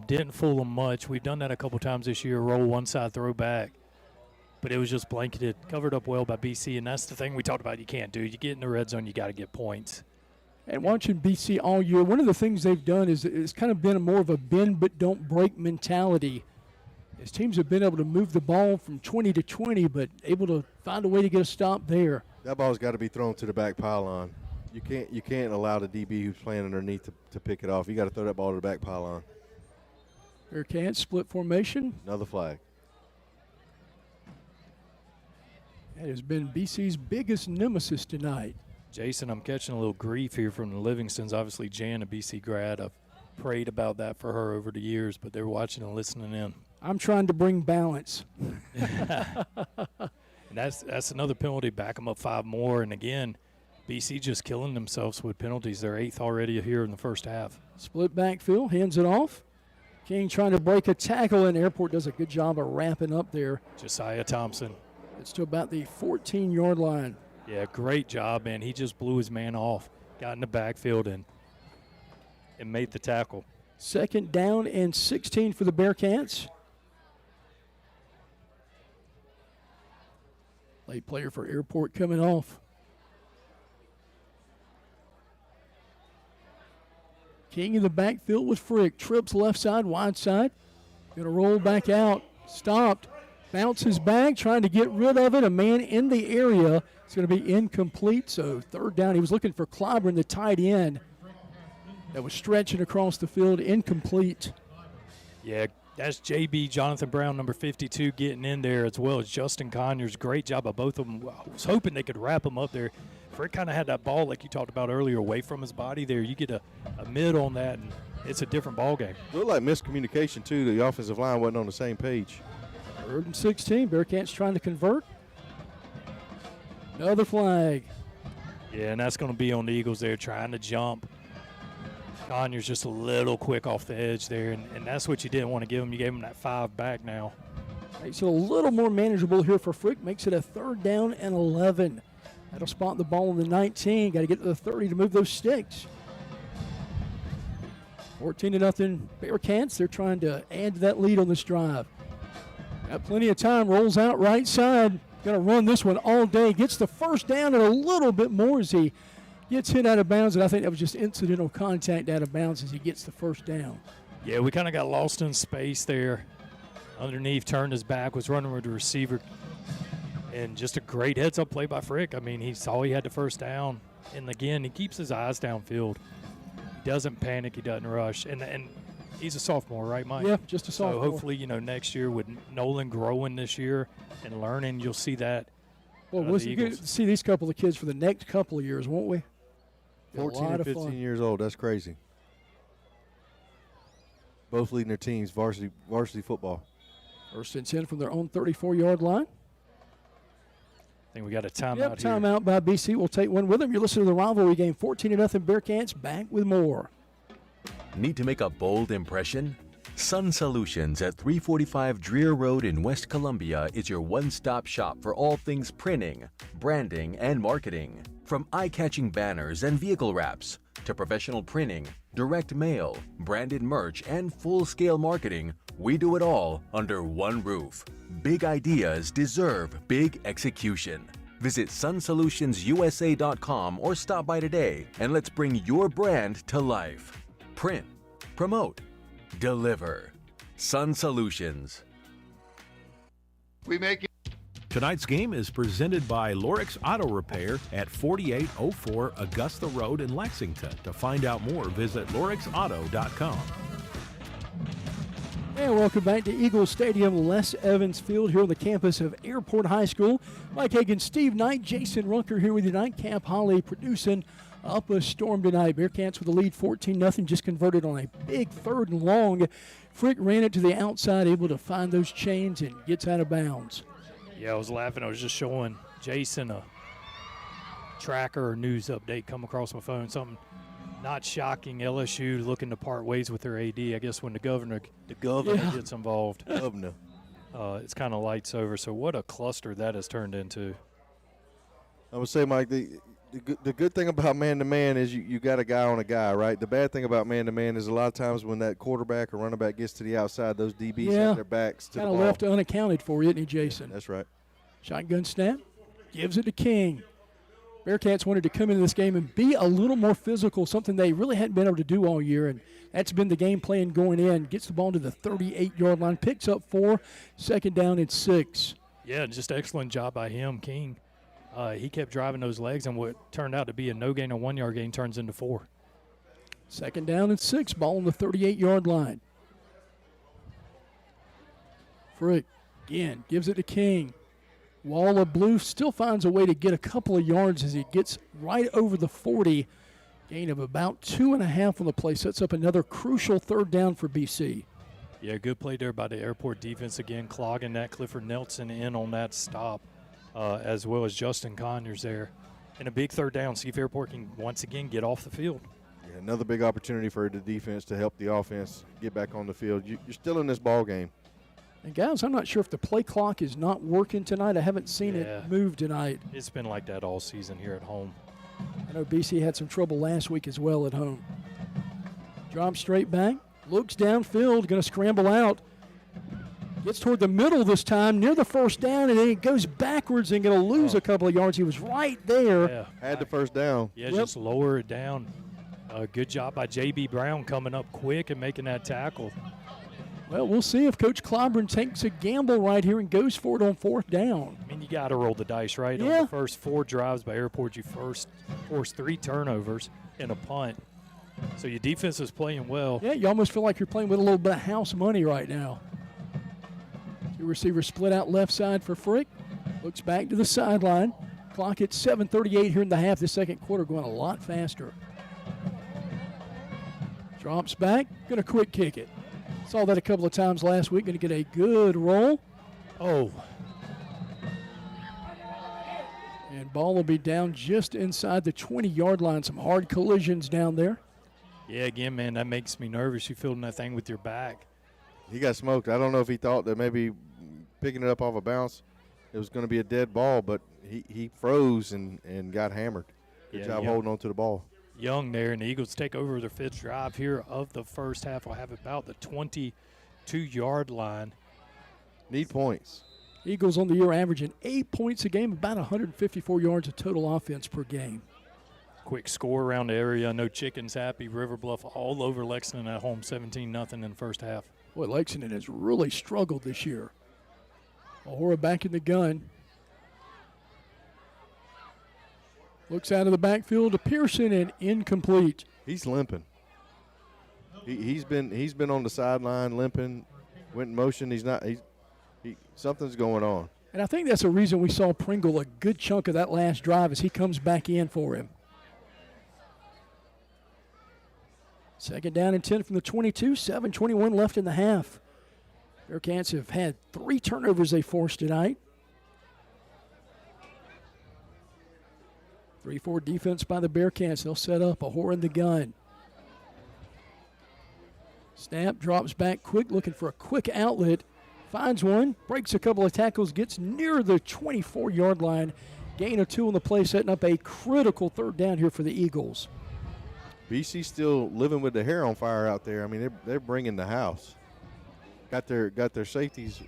Didn't fool them much. We've done that a couple times this year, roll one side, throw back. But it was just blanketed, covered up well by BC, and that's the thing we talked about you can't do. You get in the red zone, you got to get points. And watching BC all year, one of the things they've done is it's kind of been more of a bend but don't break mentality. As teams have been able to move the ball from 20 to 20, but able to find a way to get a stop there. That ball's got to be thrown to the back pylon. You can't allow the DB who's playing underneath to pick it off. You got to throw that ball to the back pylon. Bearcats split formation. Another flag. That has been BC's biggest nemesis tonight. Jason, I'm catching a little grief here from the Livingstons. Obviously, Jan, a BC grad. I've prayed about that for her over the years, but they're watching and listening in. I'm trying to bring balance. And that's another penalty. Back them up 5 more. And again, BC just killing themselves with penalties. They're 8th already here in the first half. Split backfield, hands it off. King trying to break a tackle, and Airport does a good job of wrapping up there. Josiah Thompson. It's to about the 14-yard line. Yeah, great job, man. He just blew his man off, got in the backfield, and made the tackle. 2nd down and 16 for the Bearcats. Late player for Airport coming off. King in the backfield with Frick. Trips left side, wide side. Going to roll back out. Stopped. Bounces back, trying to get rid of it. A man in the area. It's going to be incomplete, so 3rd down. He was looking for Clyburn, the tight end. That was stretching across the field, incomplete. Yeah, that's JB Jonathan Brown, number 52, getting in there, as well as Justin Conyers. Great job by both of them. I was hoping they could wrap him up there. Frick kind of had that ball, like you talked about earlier, away from his body there. You get a mid on that, and it's a different ball game. Looked like miscommunication, too. The offensive line wasn't on the same page. 3rd and 16. Bearcats trying to convert. Another flag. Yeah, and that's going to be on the Eagles there trying to jump. Conyers just a little quick off the edge there, and that's what you didn't want to give him. You gave him that 5 back now. Makes it a little more manageable here for Frick. Makes it a 3rd down and 11. That'll spot the ball on the 19. Got to get to the 30 to move those sticks. 14-0 Bearcats. They're trying to add to that lead on this drive. Got plenty of time. Rolls out right side. Going to run this one all day. Gets the 1st down and a little bit more as he gets hit out of bounds. And I think that was just incidental contact out of bounds as he gets the 1st down. Yeah, we kind of got lost in space there. Underneath, turned his back, was running with the receiver. And just a great heads-up play by Frick. I mean, he saw he had the 1st down. And, again, he keeps his eyes downfield. He doesn't panic. He doesn't rush. And he's a sophomore, right, Mike? Yeah, just a sophomore. So hopefully, next year with Nolan growing this year and learning, you'll see that. Well, we'll see these couple of kids for the next couple of years, won't we? 14 and 15 years old. That's crazy. both leading their teams, varsity football. First and 10 from their own 34-yard line. I think we got a timeout Yep, here. timeout by BC. We'll take one with them. You're listening to the rivalry game, 14-0 Bearcats. Back with more. Need to make a bold impression? Sun Solutions at 345 Dreer Road in West Columbia is your one-stop shop for all things printing, branding, and marketing. From eye-catching banners and vehicle wraps to professional printing, direct mail, branded merch, and full-scale marketing, we do it all under one roof. Big ideas deserve big execution. Visit sunsolutionsUSA.com or stop by today and let's bring your brand to life. Print, promote, deliver. Sun Solutions. We make it. Tonight's game is presented by Lorix Auto Repair at 4804 Augusta Road in Lexington. To find out more, visit lorixauto.com. And welcome back to Eagle Stadium, Les Evans Field here on the campus of Airport High School. Mike Hagan, Steve Knight, Jason Runker here with you tonight. Camp Holly producing up a storm tonight. Bearcats with the lead 14-0, just converted on a big 3rd and long. Frick ran it to the outside, able to find those chains and gets out of bounds. Yeah, I was laughing. I was just showing Jason a tracker or news update come across my phone. Something not shocking. LSU looking to part ways with their AD. I guess when the governor gets involved, it's kind of lights over. So what a cluster that has turned into. I would say, Mike, the good thing about man-to-man is you got a guy on a guy, right? The bad thing about man-to-man is a lot of times when that quarterback or running back gets to the outside, those DBs have their backs to the ball. Kind of left unaccounted for, isn't he, Jason? That's right. Shotgun snap, gives it to King. Bearcats wanted to come into this game and be a little more physical, something they really hadn't been able to do all year, and that's been the game plan going in. Gets the ball to the 38-yard line, picks up 4, 2nd down and 6. Yeah, just excellent job by him, King. He kept driving those legs, and what turned out to be a no gain, a 1-yard gain turns into 4. 2nd down and 6, ball on the 38-yard line. Frick again gives it to King. Wall of blue still finds a way to get a couple of yards as he gets right over the 40. Gain of about 2.5 on the play. Sets up another crucial 3rd down for BC. Yeah, good play there by the Airport defense again, clogging that Clifford Nelson in on that stop, as well as Justin Conyers there. And a big 3rd down. See if Airport can once again get off the field. Yeah, another big opportunity for the defense to help the offense get back on the field. You're still in this ball game. And guys, I'm not sure if the play clock is not working tonight. I haven't seen it move tonight. It's been like that all season here at home. I know BC had some trouble last week as well at home. Drop straight back, looks downfield, going to scramble out. Gets toward the middle this time, near the 1st down, and then he goes backwards and going to lose a couple of yards. He was right there. Yeah. Had the 1st down. Yeah, just lower it down. Good job by J.B. Brown coming up quick and making that tackle. Well, we'll see if Coach Clobberin takes a gamble right here and goes for it on 4th down. I mean, you got to roll the dice, right? Yeah. On the first 4 drives by Airport, you forced 3 turnovers and a punt. So your defense is playing well. Yeah, you almost feel like you're playing with a little bit of house money right now. 2 receivers split out left side for Frick. Looks back to the sideline. Clock at 7:38 here in the half. The 2nd quarter going a lot faster. Drops back, going to quick kick it. Saw that a couple of times last week. Going to get a good roll. Oh. And ball will be down just inside the 20-yard line. Some hard collisions down there. Yeah, again, man, that makes me nervous. You fielding that thing with your back. He got smoked. I don't know if he thought that maybe picking it up off a bounce, it was going to be a dead ball, but he froze and got hammered. Good job holding on to the ball. Young there, and the Eagles take over their 5th drive here of the first half. Will have about the 22-yard line. Need points. Eagles on the year averaging 8 points a game, about 154 yards of total offense per game. Quick score around the area. I know Chicken's happy. River Bluff all over Lexington at home, 17-0 in the first half. Boy, Lexington has really struggled this year. O'Hara back in the gun. Looks out of the backfield to Pearson and incomplete. He's limping. He's been on the sideline limping, went in motion. Something's going on. And I think that's the reason we saw Pringle a good chunk of that last drive as he comes back in for him. Second down and 10 from the 22, 7:21 left in the half. Bearcats have had 3 turnovers they forced tonight. 3-4 defense by the Bearcats. They'll set up a whore in the gun. Snap, drops back quick, looking for a quick outlet. Finds one, breaks a couple of tackles, gets near the 24-yard line. Gain of 2 on the play, setting up a critical third down here for the Eagles. BC still living with the hair on fire out there. I mean, they're bringing the house. Got their safeties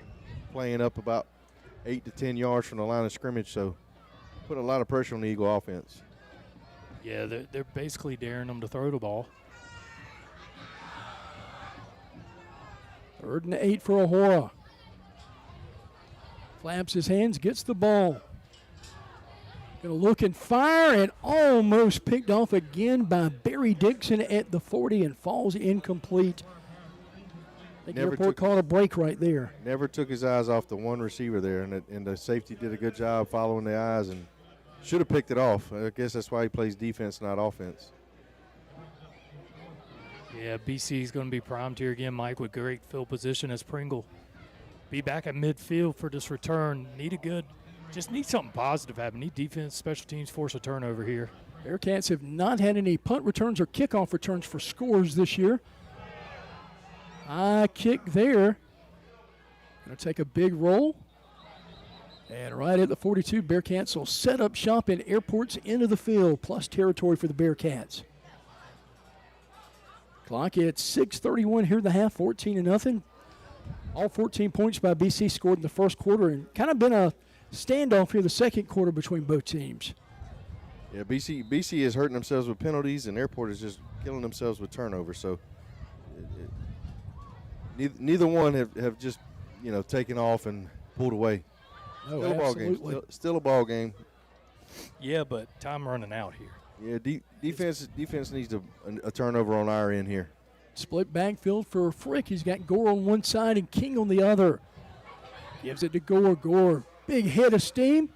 playing up about 8 to 10 yards from the line of scrimmage, so put a lot of pressure on the Eagle offense. Yeah, they're basically daring them to throw the ball. 3rd and 8 for Ahura. Flaps his hands, gets the ball. Going to look and fire, and almost picked off again by Barry Dixon at the 40 and falls incomplete. I think Airport called a break right there. Never took his eyes off the one receiver there, and the safety did a good job following the eyes and should have picked it off. I guess that's why he plays defense, not offense. Yeah, BC is going to be primed here again, Mike, with great field position as Pringle. Be back at midfield for this return. Just need something positive happen. Need defense, special teams, force a turnover here. Bearcats have not had any punt returns or kickoff returns for scores this year. High kick there. Going to take a big roll. And right at the 42, Bearcats will set up shop in Airport's end of the field, plus territory for the Bearcats. Clock at 6:31 here in the half, 14-0. All 14 points by BC scored in the first quarter, and kind of been a standoff here the second quarter between both teams. Yeah, BC is hurting themselves with penalties, and Airport is just killing themselves with turnovers. So neither one have just taken off and pulled away. No, still a ball game. Still a ball game. Yeah, but time running out here. Yeah, defense needs a turnover on our end here. Split backfield for Frick. He's got Gore on one side and King on the other. Gives it to Gore. Gore, big head of steam.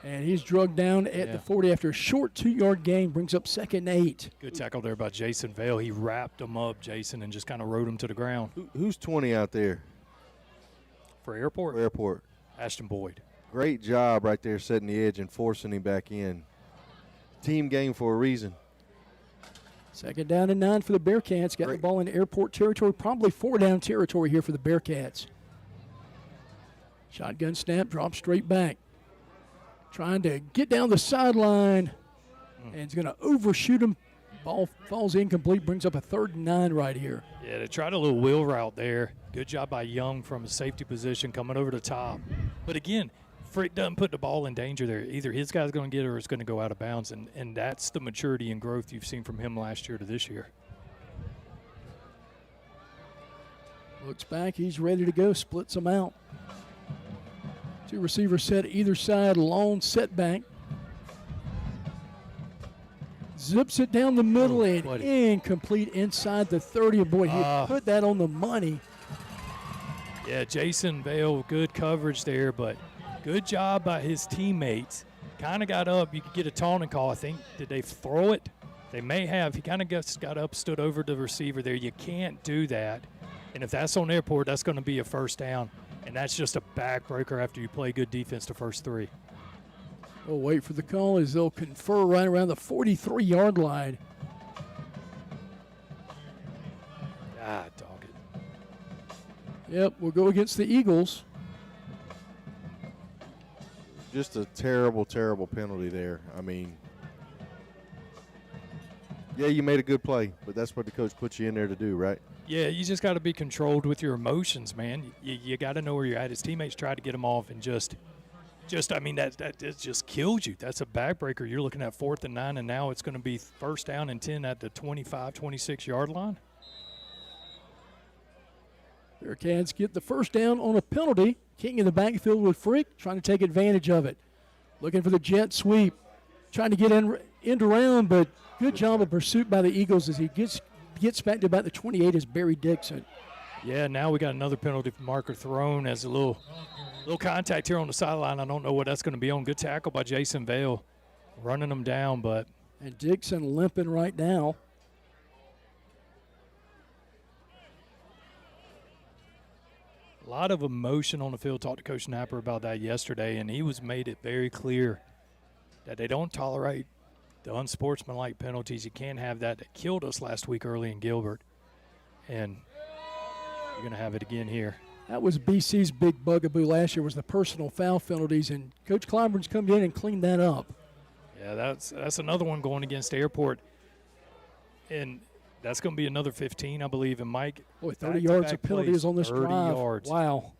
And he's drugged down at the 40 after a short 2-yard gain. Brings up 2nd and 8. Good tackle there by Jason Vale. He wrapped him up, Jason, and just kind of rode him to the ground. Who's 20 out there? For Airport? For Airport. Ashton Boyd. Great job right there setting the edge and forcing him back in. Team game for a reason. 2nd down and 9 for the Bearcats. Got the ball in Airport territory, probably 4-down territory here for the Bearcats. Shotgun snap, drop straight back. Trying to get down the sideline, and he's going to overshoot him. Ball falls incomplete, brings up a 3rd and 9 right here. Yeah, they tried a little wheel route there. Good job by Young from a safety position coming over the top. But again, Frick doesn't put the ball in danger there. Either his guy's going to get it or it's going to go out of bounds, and that's the maturity and growth you've seen from him last year to this year. Looks back, he's ready to go, splits them out. 2 receivers set either side, long setback. Zips it down the middle and incomplete inside the 30. Boy, he put that on the money. Yeah, Jason Vale, good coverage there, but good job by his teammates. Kind of got up. You could get a taunting call, I think. Did they throw it? They may have. He kind of got up, stood over the receiver there. You can't do that. And if that's on Airport, that's going to be a 1st down. And that's just a backbreaker after you play good defense the first 3. We'll wait for the call as they'll confer right around the 43-yard line. Dog it. Yep, we'll go against the Eagles. Just a terrible, terrible penalty there. I mean, yeah, you made a good play, but that's what the coach puts you in there to do, right? Yeah, you just got to be controlled with your emotions, man. You got to know where you're at. His teammates tried to get him off and I mean, that just killed you. That's a backbreaker. You're looking at 4th and 9, and now it's going to be 1st down and 10 at the 25, 26-yard line. Bearcats get the 1st down on a penalty. King in the backfield with Frick, trying to take advantage of it. Looking for the jet sweep. Trying to get end around, but good job of pursuit by the Eagles as he gets back to about the 28 as Barry Dixon. Yeah, now we got another penalty marker thrown as a little contact here on the sideline. I don't know what that's going to be on. Good tackle by Jason Vale, running him down, but. And Dixon limping right now. lot of emotion on the field. Talked to Coach Napper about that yesterday, and he made it very clear that they don't tolerate the unsportsmanlike penalties. You can't have that. That killed us last week early in Gilbert, and you're going to have it again here. That was BC's big bugaboo last year, was the personal foul penalties, and Coach Clyburn's come in and cleaned that up. Yeah, that's another one going against Airport, and that's going to be another 15, I believe. And Mike, boy, 30 yards of penalties on this 30 drive. Yards. Wow,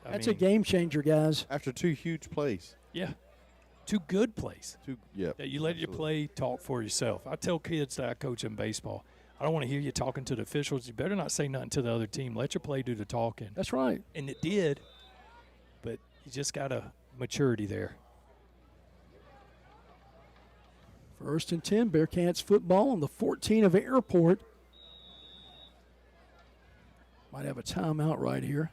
that's a game changer, guys. After 2 huge plays. Yeah, 2 good plays. Yeah. That you let your play talk for yourself. I tell kids that I coach in baseball, I don't want to hear you talking to the officials. You better not say nothing to the other team. Let your play do the talking. That's right. And it did, but you just got a maturity there. 1st and 10, Bearcats football on the 14 of Airport. Might have a timeout right here.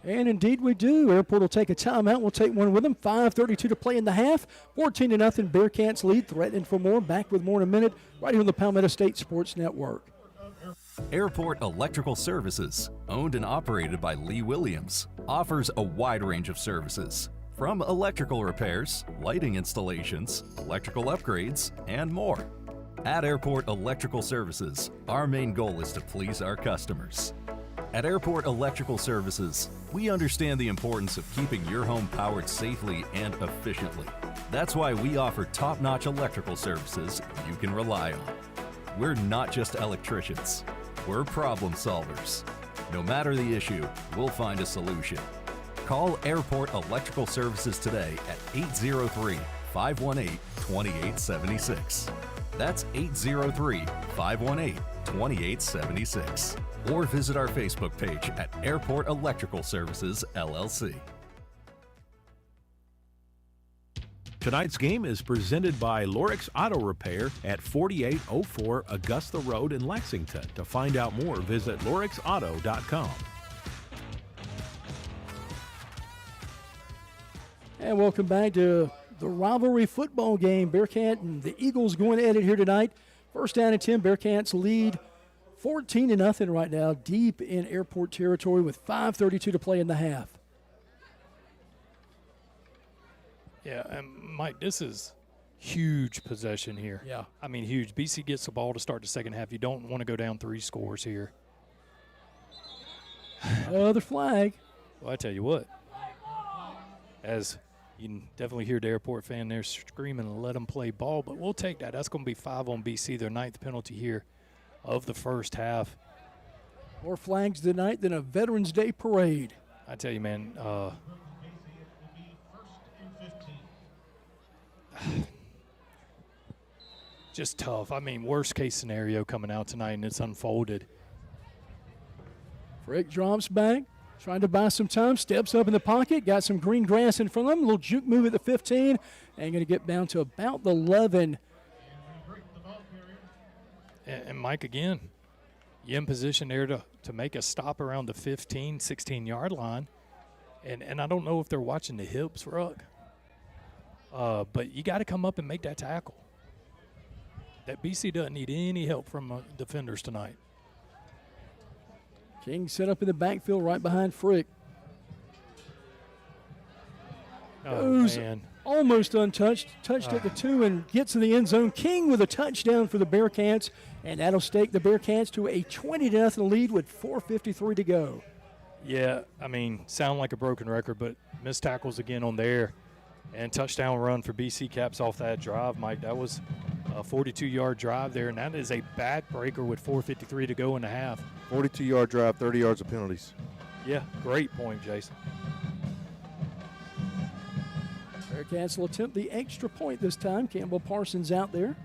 And indeed we do. Airport will take a timeout. We'll take one with them. 5:32 to play in the half. 14-0 Bearcats lead. Threatening for more. Back with more in a minute. Right here on the Palmetto State Sports Network. Airport Electrical Services, owned and operated by Lee Williams, offers a wide range of services, from electrical repairs, lighting installations, electrical upgrades, and more. At Airport Electrical Services, our main goal is to please our customers. At Airport Electrical Services, we understand the importance of keeping your home powered safely and efficiently. That's why we offer top-notch electrical services you can rely on. We're not just electricians, we're problem solvers. No matter the issue, we'll find a solution. Call Airport Electrical Services today at 803-518-2876. That's 803-518-2876. Or visit our Facebook page at Airport Electrical Services, LLC. Tonight's game is presented by Lorix Auto Repair at 4804 Augusta Road in Lexington. To find out more, visit lorixauto.com. And welcome back to the rivalry football game. Bearcat and the Eagles going at it here tonight. 1st down and 10, Bearcats lead 14-0 right now, deep in Airport territory with 5:32 to play in the half. Yeah, and Mike, this is huge possession here. Yeah. I mean, huge. BC gets the ball to start the second half. You don't want to go down 3 scores here. Another flag. Well, I tell you what, as you can definitely hear the Airport fan there screaming, let them play ball, but we'll take that. That's going to be 5 on BC, their 9th penalty here of the first half. More flags tonight than a Veterans Day parade. I tell you, man, just tough. I mean, worst case scenario coming out tonight, and it's unfolded. Frick drops back, trying to buy some time, steps up in the pocket, got some green grass in front of him, a little juke move at the 15, and going to get down to about the 11. And Mike, again, you in position there to make a stop around the 15, 16-yard line. And I don't know if they're watching the hips, Ruck. But you got to come up and make that tackle. That BC doesn't need any help from defenders tonight. King set up in the backfield right behind Frick. Goes man. Almost untouched. Touched at the 2 and gets in the end zone. King with a touchdown for the Bearcats, and that'll stake the Bearcats to a 20-0 lead with 4:53 to go. Yeah, I mean, sound like a broken record, but missed tackles again on there. And touchdown run for BC caps off that drive, Mike. That was a 42-yard drive there, and that is a backbreaker with 4:53 to go in the half. 42-yard drive, 30 yards of penalties. Yeah, great point, Jason. Bearcats will attempt the extra point this time. Campbell Parsons out there.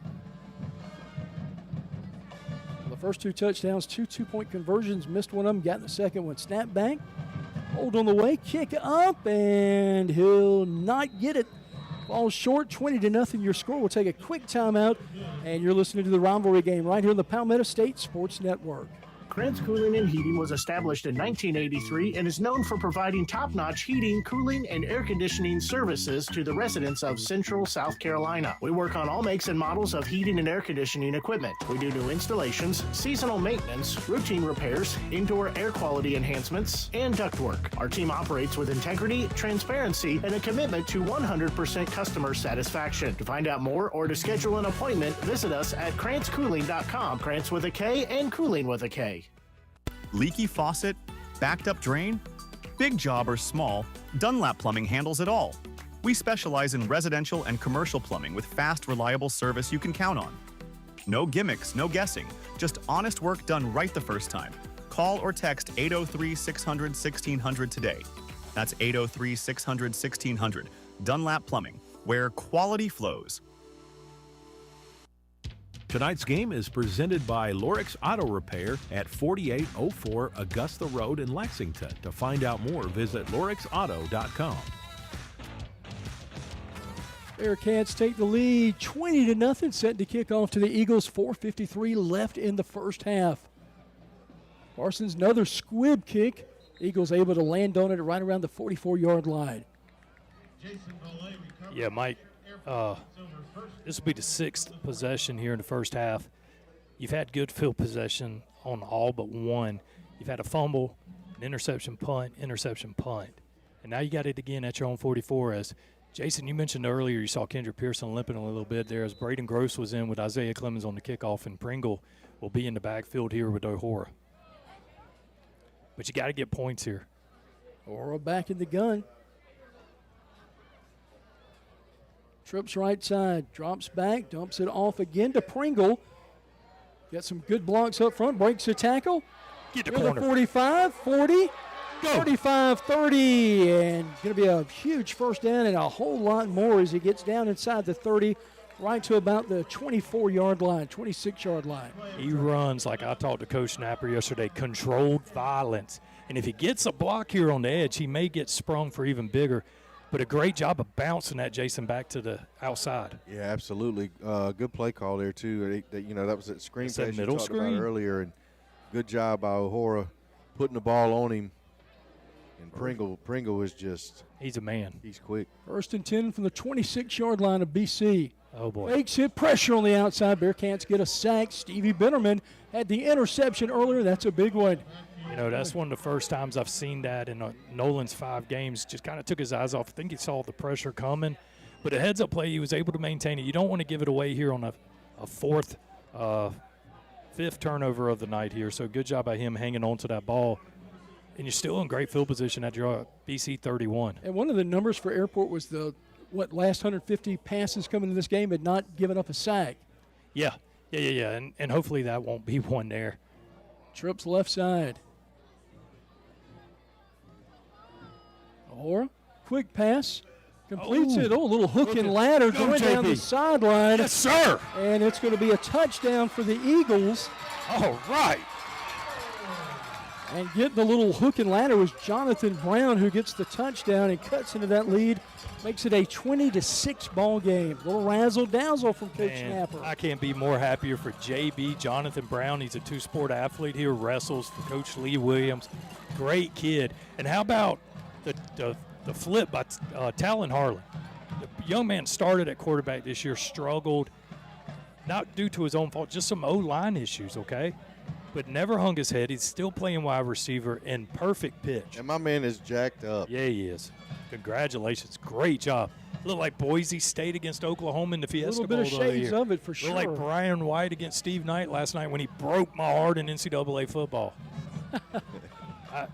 The first 2 touchdowns, 2 two-point conversions. Missed one of them, got the second one. Snap back, hold on the way, kick up, and he'll not get it. Falls short, 20-0 your score. We'll take a quick timeout, and you're listening to the rivalry game right here on the Palmetto State Sports Network. Krantz Cooling and Heating was established in 1983 and is known for providing top-notch heating, cooling, and air conditioning services to the residents of Central South Carolina. We work on all makes and models of heating and air conditioning equipment. We do new installations, seasonal maintenance, routine repairs, indoor air quality enhancements, and ductwork. Our team operates with integrity, transparency, and a commitment to 100% customer satisfaction. To find out more or to schedule an appointment, visit us at KrantzCooling.com. Krantz with a K and Cooling with a K. Leaky faucet? Backed up drain? Big job or small, Dunlap Plumbing handles it all. We specialize in residential and commercial plumbing with fast, reliable service you can count on. No gimmicks, no guessing, just honest work done right the first time. Call or text 803-600-1600 today. That's 803-600-1600. Dunlap Plumbing, where quality flows. Tonight's game is presented by Lorix Auto Repair at 4804 Augusta Road in Lexington. To find out more, visit lorixauto.com. Bearcats take the lead 20-0, set to kick off to the Eagles. 4:53 left in the first half. Parsons, another squib kick. Eagles able to land on it right around the 44-yard line. Yeah, Mike, this will be the 6th possession here in the first half. You've had good field possession on all but one. You've had a fumble, an interception, punt. And now you got it again at your own 44. As Jason, you mentioned earlier, you saw Kendrick Pearson limping a little bit there as Braden Gross was in with Isaiah Clemens on the kickoff, and Pringle will be in the backfield here with O'Hora. But you got to get points here. O'Hora back in the gun. Trips right side, drops back, dumps it off again to Pringle. Got some good blocks up front, breaks the tackle. Get the corner. 45, 40, Go. 35, 30, and going to be a huge first down and a whole lot more as he gets down inside the 30, right to about the 24-yard line, 26-yard line. He runs, like I talked to Coach Napper yesterday, controlled violence. And if he gets a block here on the edge, he may get sprung for even bigger. But a great job of bouncing that Jason back to the outside. Yeah, absolutely. Good play call there too. That was that screen pass you talked screen about earlier, and good job by O'Hora putting the ball on him. And Pringle is just—he's a man. He's quick. 1st and 10 from the 26-yard line of BC. Oh boy! Fakes it, pressure on the outside. Bearcats get a sack. Stevie Bitterman had the interception earlier. That's a big one. You know, that's one of the first times I've seen that in Nolan's 5 games. Just kind of took his eyes off. I think he saw the pressure coming. But a heads-up play, he was able to maintain it. You don't want to give it away here on a 4th, 5th turnover of the night here. So good job by him hanging on to that ball. And you're still in great field position at your BC 31. And one of the numbers for Airport was the last 150 passes coming in this game had not given up a sack. Yeah. And hopefully that won't be one there. Trips left side. O'Hora, quick pass, completes it. Oh, a little hook and ladder going down the sideline. Yes, sir. And it's going to be a touchdown for the Eagles. All right. And getting the little hook and ladder was Jonathan Brown, who gets the touchdown and cuts into that lead. Makes it a 20-6 ball game. A little razzle-dazzle from Coach Snapper. I can't be more happier for JB. Jonathan Brown, he's a 2-sport athlete here, wrestles for Coach Lee Williams. Great kid. And how about the flip by Talon Harlan? The young man started at quarterback this year, struggled, not due to his own fault, just some O-line issues, okay? But never hung his head. He's still playing wide receiver in perfect pitch. And my man is jacked up. Yeah, he is. Congratulations. Great job. Looked like Boise State against Oklahoma in the Fiesta Bowl. A little bit of shades of it for sure. Looked like Brian White against Steve Knight last night when he broke my heart in NCAA football.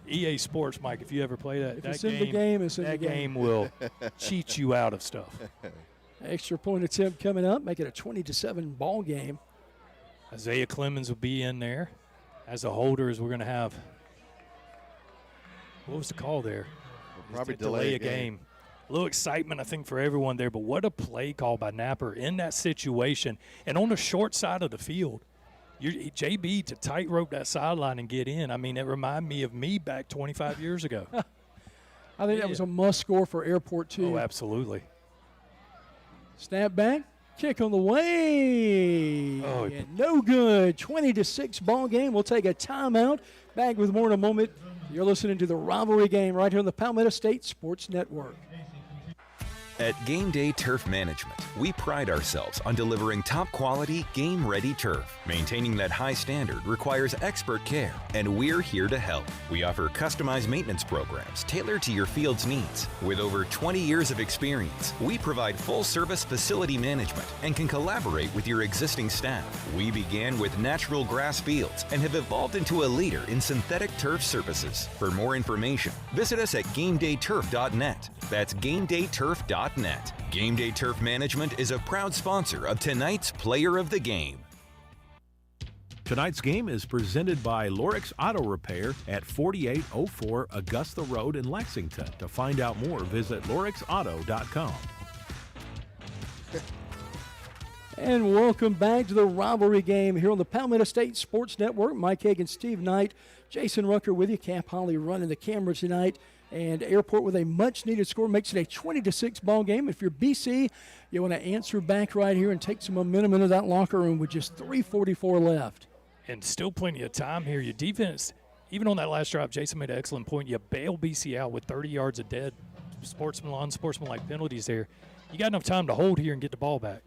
EA Sports, Mike, if you ever play that, it's in the game. It's in the game. That game will cheat you out of stuff. Extra point attempt coming up, make it a 20-7 ball game. Isaiah Clemens will be in there. As the holders, we're going to have, what was the call there? We'll probably delay a game. A little excitement, I think, for everyone there, but what a play call by Napper in that situation. And on the short side of the field, JB to tightrope that sideline and get in. I mean, it reminded me of me back 25 years ago. I think that was a must score for Airport, too. Oh, absolutely. Snap back, Kick on the way. Oh, and no good. 20-6 ball game. We'll take a timeout. Back with more in a moment. You're listening to the Rivalry Game right here on the Palmetto State Sports Network. At Game Day Turf Management, we pride ourselves on delivering top-quality, game-ready turf. Maintaining that high standard requires expert care, and we're here to help. We offer customized maintenance programs tailored to your field's needs. With over 20 years of experience, we provide full-service facility management and can collaborate with your existing staff. We began with natural grass fields and have evolved into a leader in synthetic turf surfaces. For more information, visit us at GameDayTurf.net. That's GameDayTurf.net. Game Day Turf Management is a proud sponsor of tonight's Player of the Game. Tonight's game is presented by Lorix Auto Repair at 4804 Augusta Road in Lexington. To find out more, visit lorixauto.com. And welcome back to the Rivalry Game here on the Palmetto State Sports Network. Mike Hagan, Steve Knight, Jason Rucker with you. Cap Holly running the camera tonight. And Airport with a much-needed score makes it a 20-6 ball game. If you're BC, you want to answer back right here and take some momentum into that locker room with just 3:44 left. And still plenty of time here. Your defense, even on that last drive, Jason made an excellent point. You bail BC out with 30 yards of dead unsportsmanlike penalties there. You got enough time to hold here and get the ball back.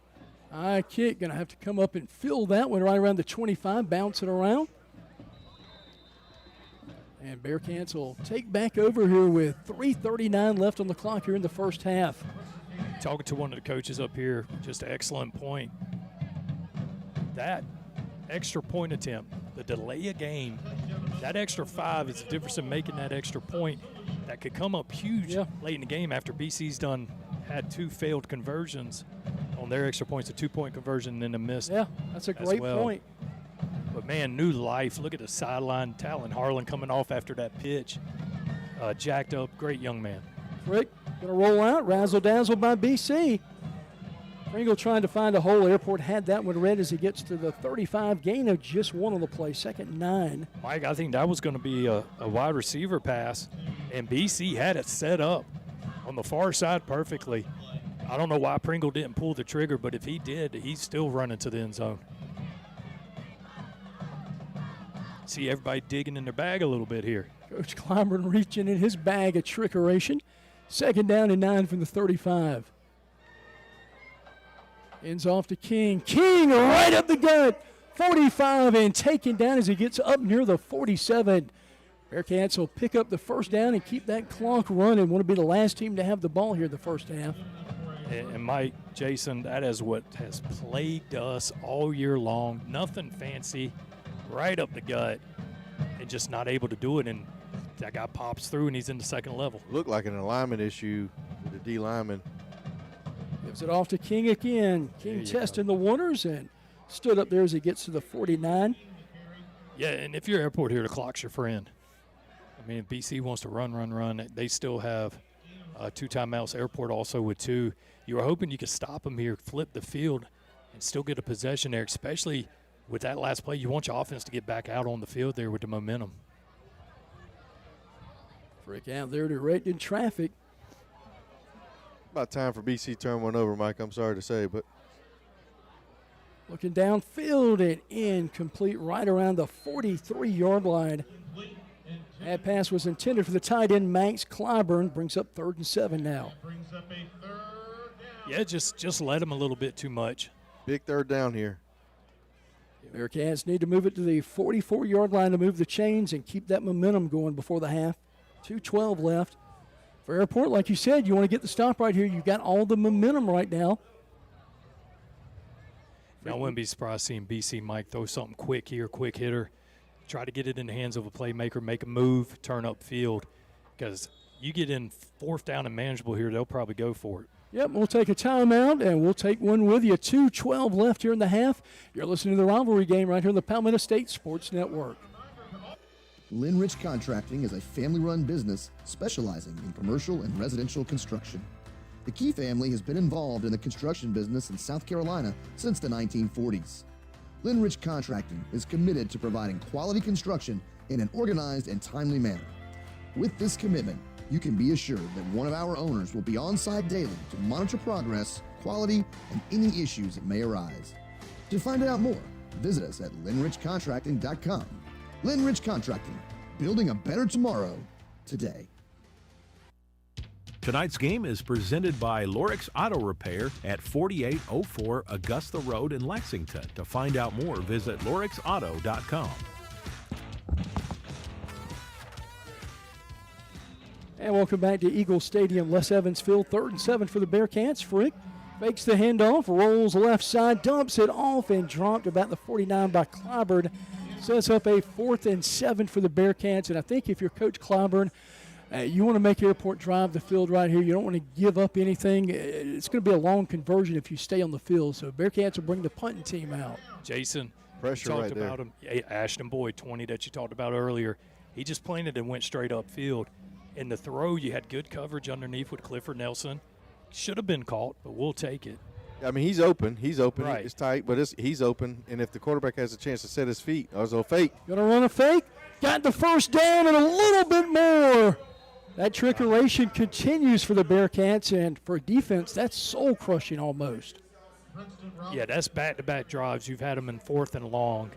High kick, going to have to come up and fill that one right around the 25, bounce it around. And Bearcats will take back over here with 3:39 left on the clock here in the first half. Talking to one of the coaches up here, just an excellent point. That extra point attempt, the delay of game, that extra 5 is the difference in making that extra point. That could come up huge late in the game after BC's had 2 failed conversions on their extra points, a 2-point conversion and then a miss. Yeah, that's a great point. But, man, new life. Look at the sideline. Talon Harlan coming off after that pitch. Jacked up. Great young man. Frick going to roll out. Razzle-dazzle by BC. Pringle trying to find a hole. Airport had that one read as he gets to the 35. Gain of just 1 on the play. 2nd and 9. Mike, I think that was going to be a wide receiver pass. And BC had it set up on the far side perfectly. I don't know why Pringle didn't pull the trigger, but if he did, he's still running to the end zone. See everybody digging in their bag a little bit here. Coach Clyburn reaching in his bag of trickeration. 2nd down and 9 from the 35. Ends off to King. King right up the gut. 45 and taken down as he gets up near the 47. Bearcats will pick up the first down and keep that clock running. Want to be the last team to have the ball here the first half. And Mike, Jason, that is what has plagued us all year long. Nothing fancy. Right up the gut and just not able to do it, and that guy pops through and he's in the second level. Looked like an alignment issue with the D lineman. Gives it off to King again. King testing the waters and stood up there as he gets to the 49. Yeah, and if you're Airport here, the clock's your friend. I mean, if BC wants to run, they still have 2 timeouts. Airport also with 2. You were hoping you could stop them here, flip the field, and still get a possession there, especially – with that last play. You want your offense to get back out on the field there with the momentum. Frick out there directing traffic. About time for BC to turn one over, Mike. I'm sorry to say, but. Looking downfield and incomplete right around the 43-yard line. That pass was intended for the tight end, Max Clyburn. Brings up 3rd and 7 now. Yeah, just let him a little bit too much. Big 3rd down here. Bearcats need to move it to the 44-yard line to move the chains and keep that momentum going before the half. 2:12 left. For Airport, like you said, you want to get the stop right here. You've got all the momentum right now. I wouldn't be surprised seeing BC Mike throw something quick here, quick hitter. Try to get it in the hands of a playmaker, make a move, turn up field. Because you get in 4th down and manageable here, they'll probably go for it. Yep, we'll take a timeout, and we'll take one with you. 2:12 left here in the half. You're listening to the Rivalry Game right here on the Palmetto State Sports Network. Lynn Rich Contracting is a family-run business specializing in commercial and residential construction. The Key family has been involved in the construction business in South Carolina since the 1940s. Lynn Rich Contracting is committed to providing quality construction in an organized and timely manner. With this commitment, you can be assured that one of our owners will be on site daily to monitor progress quality and any issues that may arise. To find out more, visit us at linrichcontracting.com. Linrich Contracting, building a better tomorrow today. Tonight's game is presented by Lorix Auto Repair at 4804 Augusta Road in Lexington. To find out more, visit lorixauto.com. And welcome back to Eagle Stadium, Les Evans Field. 3rd and 7 for the Bearcats. Frick fakes the handoff, rolls left side, dumps it off, and dropped about the 49 by Clyburn. Sets up a 4th and 7 for the Bearcats. And I think if you're Coach Clyburn, you want to make Airport drive the field right here. You don't want to give up anything. It's going to be a long conversion if you stay on the field. So Bearcats will bring the punting team out. Jason, pressure talked right there. about him. Ashton Boyd, 20 that you talked about earlier. He just planted and went straight upfield. In the throw, you had good coverage underneath with Clifford Nelson. Should have been caught, but we'll take it. I mean, he's open. Right. It's tight, but he's open. And if the quarterback has a chance to set his feet, there's a fake. Gonna run a fake. Got the first down and a little bit more. That trickeration continues for the Bearcats, and for defense, that's soul-crushing almost. Yeah, that's back-to-back drives. You've had them in 4th and long.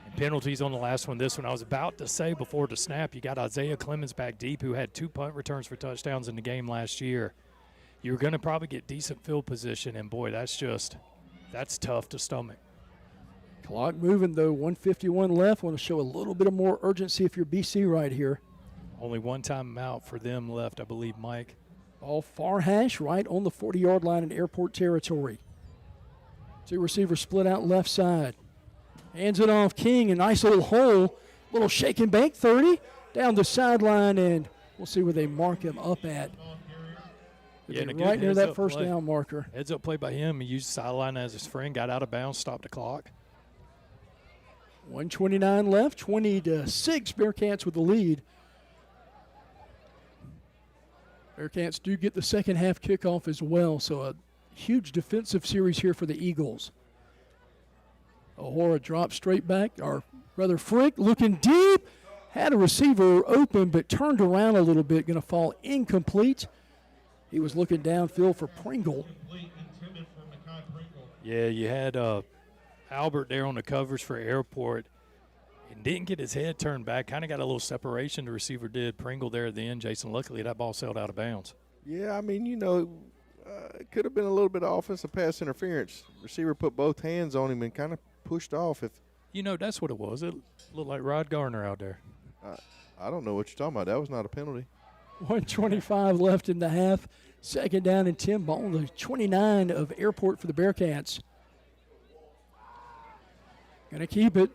And penalties on the last one. This one, I was about to say before the snap, you got Isaiah Clemens back deep, who had 2 punt returns for touchdowns in the game last year. You're going to probably get decent field position, and, boy, that's tough to stomach. Clock moving, though. 1:51 left. Want to show a little bit of more urgency if you're BC right here. Only one timeout for them left, I believe, Mike. Ball far hash right on the 40-yard line in Airport territory. 2 receivers split out left side. Hands it off King, a nice little hole. Little shake and bake, 30. Down the sideline, and we'll see where they mark him up at. Yeah, right near that first down marker. Heads-up play by him. He used the sideline as his friend, got out of bounds, stopped the clock. 1:29 left, 20-6. Bearcats with the lead. Bearcats do get the second half kickoff as well, so a huge defensive series here for the Eagles. O'Hara drops straight back, or rather Frick looking deep. Had a receiver open but turned around a little bit, going to fall incomplete. He was looking downfield for Pringle. Yeah, you had Albert there on the covers for Airport and didn't get his head turned back. Kind of got a little separation, the receiver did. Pringle there at the end, Jason. Luckily, that ball sailed out of bounds. Yeah, I mean, it could have been a little bit of offensive pass interference. Receiver put both hands on him and kind of pushed off. That's what it was. It looked like Rod Garner out there. I don't know what you're talking about. That was not a penalty. 1:25 left in the half. 2nd down and 10. Ball on the 29 of Airport for the Bearcats. Going to keep it.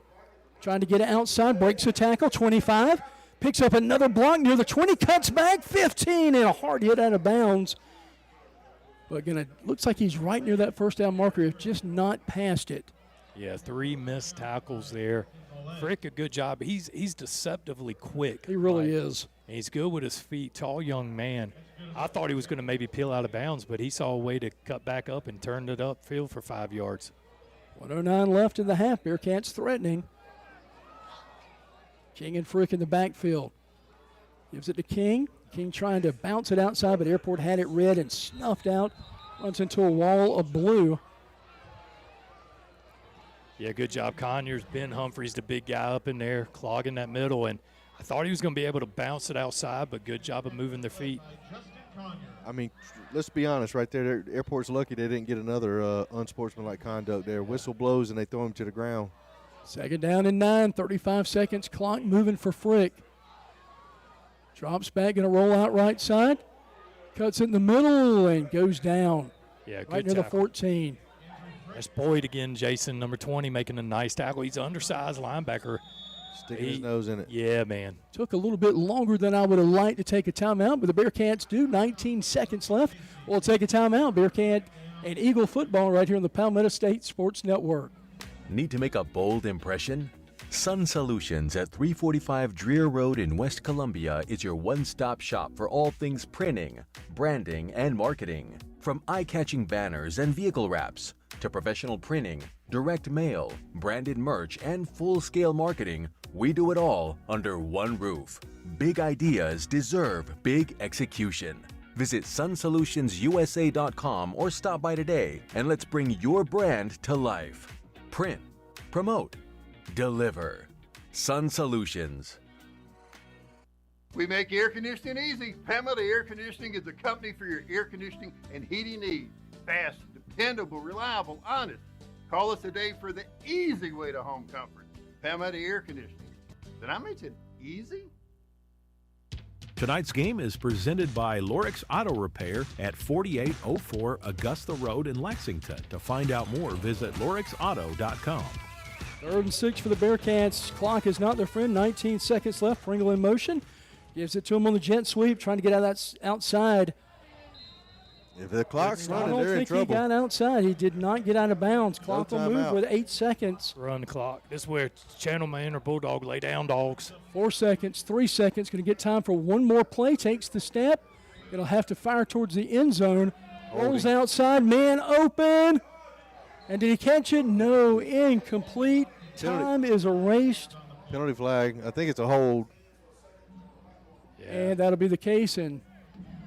Trying to get it outside. Breaks a tackle. 25. Picks up another block near the 20. Cuts back. 15. And a hard hit out of bounds. But looks like he's right near that first down marker, if just not past it. Yeah, 3 missed tackles there. Frick, a good job. He's deceptively quick. He really is. And he's good with his feet. Tall young man. I thought he was going to maybe peel out of bounds, but he saw a way to cut back up and turned it upfield for 5 yards. 1:09 left in the half. Bearcats threatening. King and Frick in the backfield. Gives it to King. King trying to bounce it outside, but Airport had it read and snuffed out. Runs into a wall of blue. Yeah, good job, Conyers. Ben Humphrey's the big guy up in there, clogging that middle, and I thought he was going to be able to bounce it outside, but good job of moving their feet. I mean, let's be honest right there. Airport's lucky they didn't get another unsportsmanlike conduct there. Whistle blows, and they throw him to the ground. 2nd down and 9, 35 seconds. Clock moving for Frick. Drops back, going to roll out right side. Cuts it in the middle and goes down. Yeah, good right near tackle. the 14. There's Boyd again, Jason, number 20, making a nice tackle. He's an undersized linebacker. Sticking his nose in it. Yeah, man. Took a little bit longer than I would have liked to take a timeout, but the Bearcats do. 19 seconds left. We'll take a timeout. Bearcat and Eagle football right here on the Palmetto State Sports Network. Need to make a bold impression? Sun Solutions at 345 Dreer Road in West Columbia is your one-stop shop for all things printing, branding, and marketing. From eye-catching banners and vehicle wraps to professional printing, direct mail, branded merch, and full-scale marketing, we do it all under one roof. Big ideas deserve big execution. Visit sunsolutionsusa.com or stop by today and let's bring your brand to life. Print, promote, deliver. Sun Solutions. We make air conditioning easy. Pamela Air Conditioning is the company for your air conditioning and heating needs. Fast, dependable, reliable, honest. Call us today for the easy way to home comfort. Pamela Air Conditioning. Did I mention easy? Tonight's game is presented by Lorix Auto Repair at 4804 Augusta Road in Lexington. To find out more, visit lorixauto.com. 3rd and 6 for the Bearcats. Clock is not their friend. 19 seconds left. Pringle in motion. Gives it to him on the jet sweep, trying to get out of that outside. If the clock's running, they're in I don't think trouble. he got outside. He did not get out of bounds. Clock will move with 8 seconds. Run the clock. This is where Channel Man or Bulldog lay down, dogs. 4 seconds, 3 seconds. Going to get time for one more play. Takes the step. It'll have to fire towards the end zone. Rolls outside. Man open. And did he catch it? No. Incomplete. Time is erased. Penalty flag. I think it's a hold. And that'll be the case. And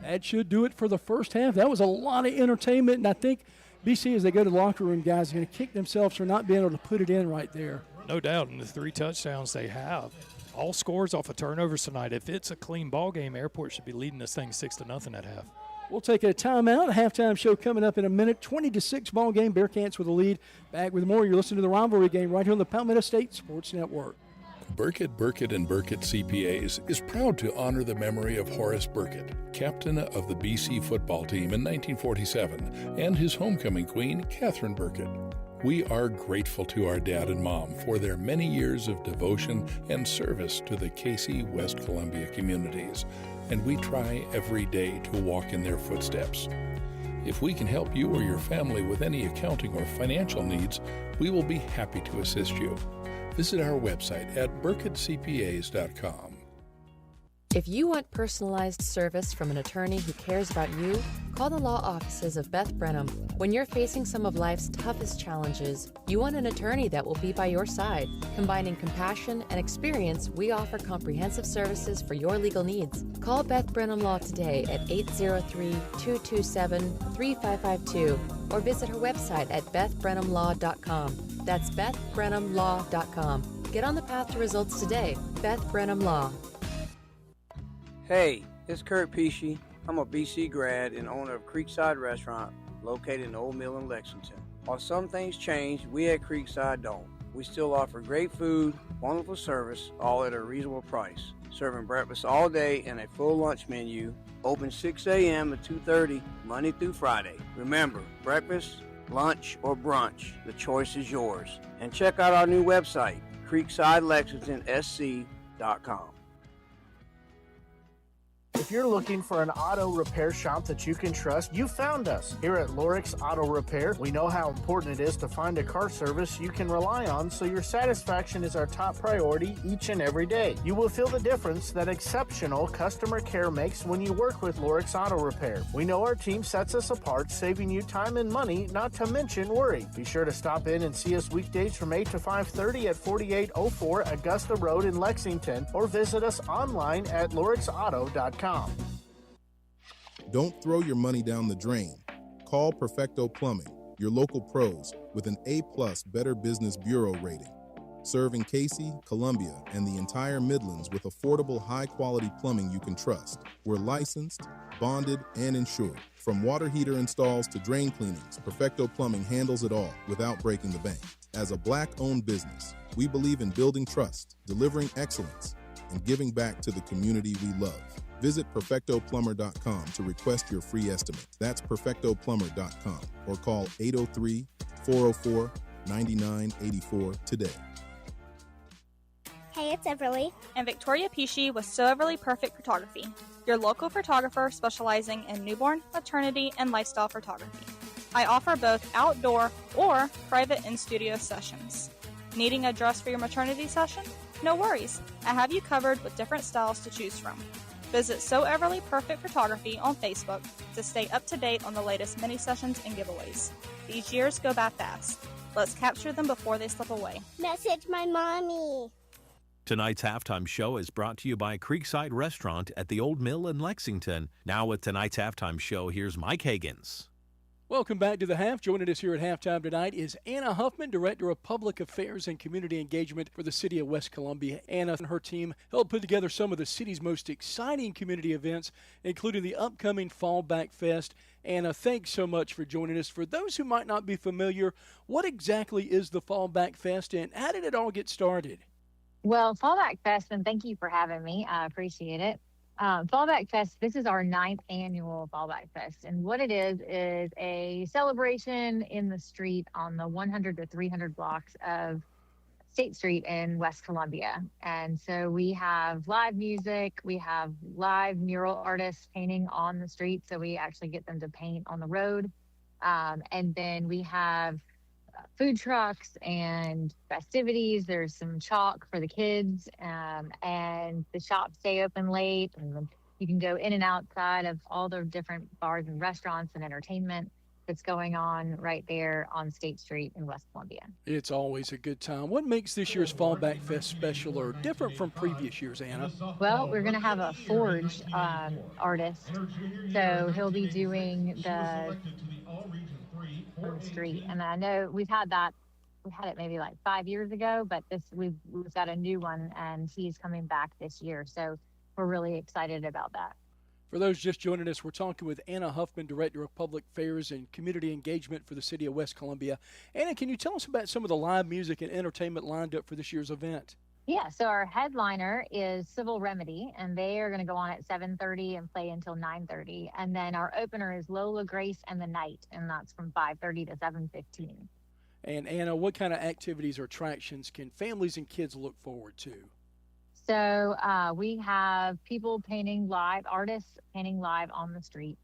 that should do it for the first half. That was a lot of entertainment. And I think BC, as they go to the locker room, guys, are going to kick themselves for not being able to put it in right there. No doubt. And the 3 touchdowns they have, all scores off of turnovers tonight. If it's a clean ball game, Airport should be leading this thing 6-0 at half. We'll take a timeout. A halftime show coming up in a minute. 20-6 ball game. Bearcats with a lead. Back with more. You're listening to the rivalry game right here on the Palmetto State Sports Network. Burkett, and Burkett CPAs is proud to honor the memory of Horace Burkett, captain of the BC football team in 1947, and his homecoming queen, Catherine Burkett. We are grateful to our dad and mom for their many years of devotion and service to the Cayce, West Columbia communities, and we try every day to walk in their footsteps. If we can help you or your family with any accounting or financial needs, we will be happy to assist you. Visit our website at burkettcpas.com. If you want personalized service from an attorney who cares about you, call the law offices of Beth Brenham. When you're facing some of life's toughest challenges, you want an attorney that will be by your side. Combining compassion and experience, we offer comprehensive services for your legal needs. Call Beth Brenham Law today at 803-227-3552 or visit her website at bethbrenhamlaw.com. That's bethbrenhamlaw.com. Get on the path to results today. Beth Brenham Law. Hey, it's Kurt Pesci. I'm a BC grad and owner of Creekside Restaurant located in Old Mill in Lexington. While some things change, we at Creekside don't. We still offer great food, wonderful service, all at a reasonable price. Serving breakfast all day and a full lunch menu. Open 6 a.m. to 2:30, Monday through Friday. Remember, breakfast, lunch, or brunch, the choice is yours. And check out our new website, creeksidelexingtonsc.com. If you're looking for an auto repair shop that you can trust, you found us. Here at Lorix Auto Repair, we know how important it is to find a car service you can rely on, so your satisfaction is our top priority each and every day. You will feel the difference that exceptional customer care makes when you work with Lorix Auto Repair. We know our team sets us apart, saving you time and money, not to mention worry. Be sure to stop in and see us weekdays from 8 to 5:30 at 4804 Augusta Road in Lexington, or visit us online at lorixauto.com. Don't throw your money down the drain. Call Perfecto Plumbing, your local pros with an A+ Better Business Bureau rating. Serving Cayce, Columbia, and the entire Midlands with affordable, high-quality plumbing you can trust. We're licensed, bonded, and insured. From water heater installs to drain cleanings, Perfecto Plumbing handles it all without breaking the bank. As a Black-owned business, we believe in building trust, delivering excellence, and giving back to the community we love. Visit perfectoplumber.com to request your free estimate. That's perfectoplumber.com or call 803-404-9984 today. Hey, it's Everly. And Victoria Pesci with So Everly Perfect Photography, your local photographer specializing in newborn, maternity, and lifestyle photography. I offer both outdoor or private in-studio sessions. Needing a dress for your maternity session? No worries. I have you covered with different styles to choose from. Visit So Everly Perfect Photography on Facebook to stay up to date on the latest mini sessions and giveaways. These years go by fast. Let's capture them before they slip away. Message my mommy. Tonight's halftime show is brought to you by Creekside Restaurant at the Old Mill in Lexington. Now with tonight's halftime show, here's Mike Higgins. Welcome back to the half. Joining us here at halftime tonight is Anna Huffman, Director of Public Affairs and Community Engagement for the City of West Columbia. Anna and her team helped put together some of the city's most exciting community events, including the upcoming Fallback Fest. Anna, thanks so much for joining us. For those who might not be familiar, what exactly is the Fallback Fest and how did it all get started? Well, Fallback Fest, and thank you for having me. I appreciate it. Fallback Fest, this is our 9th annual Fallback Fest. And what it is a celebration in the street on the 100 to 300 blocks of State Street in West Columbia. And so we have live music, we have live mural artists painting on the street. So we actually get them to paint on the road. And then we have food trucks and festivities. There's some chalk for the kids, and the shops stay open late, and you can go in and outside of all the different bars and restaurants and entertainment that's going on right there on State Street in West Columbia. It's always a good time. What makes this year's Fallback Fest special or different from previous years, Anna? Well, we're going to have a forge artist, so he'll be doing the on the street. And I know we had it maybe like 5 years ago, but we've got a new one, and he's coming back this year. So we're really excited about that. For those just joining us, we're talking with Anna Huffman, Director of Public Affairs and Community Engagement for the City of West Columbia. Anna, can you tell us about some of the live music and entertainment lined up for this year's event? Yeah, so our headliner is Civil Remedy, and they are going to go on at 7:30 and play until 9:30. And then our opener is Lola Grace and the Night, and that's from 5:30 to 7:15. And Anna, what kind of activities or attractions can families and kids look forward to? So we have people painting live, artists painting live on the street.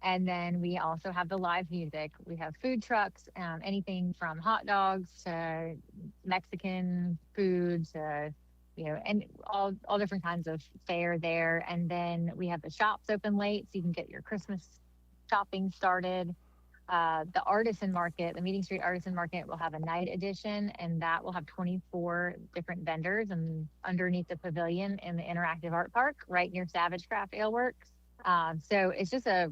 And then we also have the live music. We have food trucks, anything from hot dogs to Mexican food to, and all different kinds of fare there. And then we have the shops open late, so you can get your Christmas shopping started. The Artisan Market, the Meeting Street Artisan Market, will have a night edition, and that will have 24 different vendors and underneath the pavilion in the Interactive Art Park right near Savage Craft Ale Works. So it's just a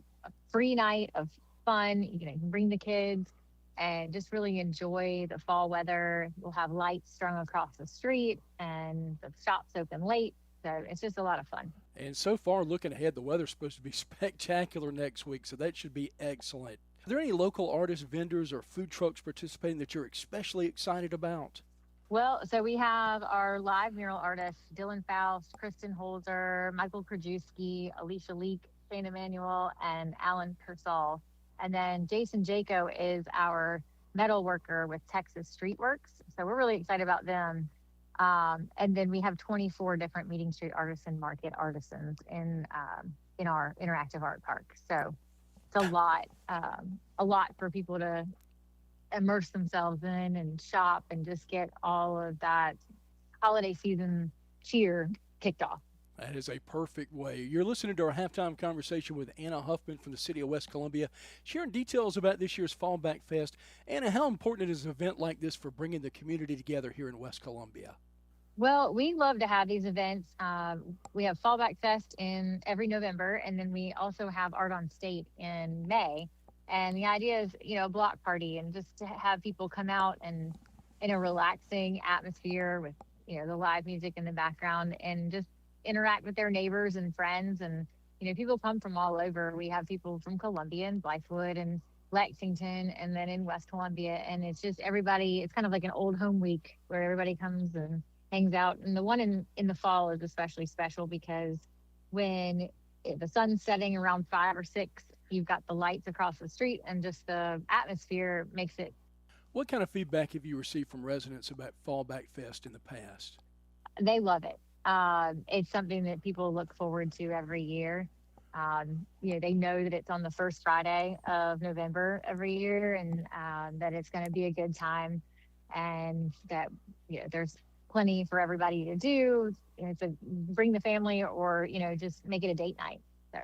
free night of fun. You can bring the kids and just really enjoy the fall weather. We'll have lights strung across the street, and the shops open late. So it's just a lot of fun. And so far, looking ahead, the weather's supposed to be spectacular next week, so that should be excellent. Are there any local artists, vendors, or food trucks participating that you're especially excited about? Well, so we have our live mural artists, Dylan Faust, Kristen Holzer, Michael Krajewski, Alicia Leek, Shane Emanuel, and Alan Kersall. And then Jason Jaco is our metal worker with Texas Street Works. So we're really excited about them. And then we have 24 different Meeting Street Artisan Market artisans in our Interactive Art Park. So it's a lot for people to immerse themselves in and shop and just get all of that holiday season cheer kicked off. That is a perfect way. You're listening to our halftime conversation with Anna Huffman from the City of West Columbia, sharing details about this year's Fallback Fest. Anna, how important is an event like this for bringing the community together here in West Columbia? Well, we love to have these events. We have Fallback Fest in every November, and then we also have Art on State in May. And the idea is, a block party, and just to have people come out and in a relaxing atmosphere with, the live music in the background, and just interact with their neighbors and friends. And, people come from all over. We have people from Columbia and Blythewood and Lexington, and then in West Columbia. And it's just everybody, it's kind of like an old home week where everybody comes and hangs out. And the one in the fall is especially special because when the sun's setting around 5 or 6, you've got the lights across the street, and just the atmosphere makes it. What kind of feedback have you received from residents about Fallback Fest in the past? They love it. It's something that people look forward to every year. They know that it's on the first Friday of November every year, and that it's going to be a good time, and that there's plenty for everybody to do. It's bring the family, or just make it a date night. So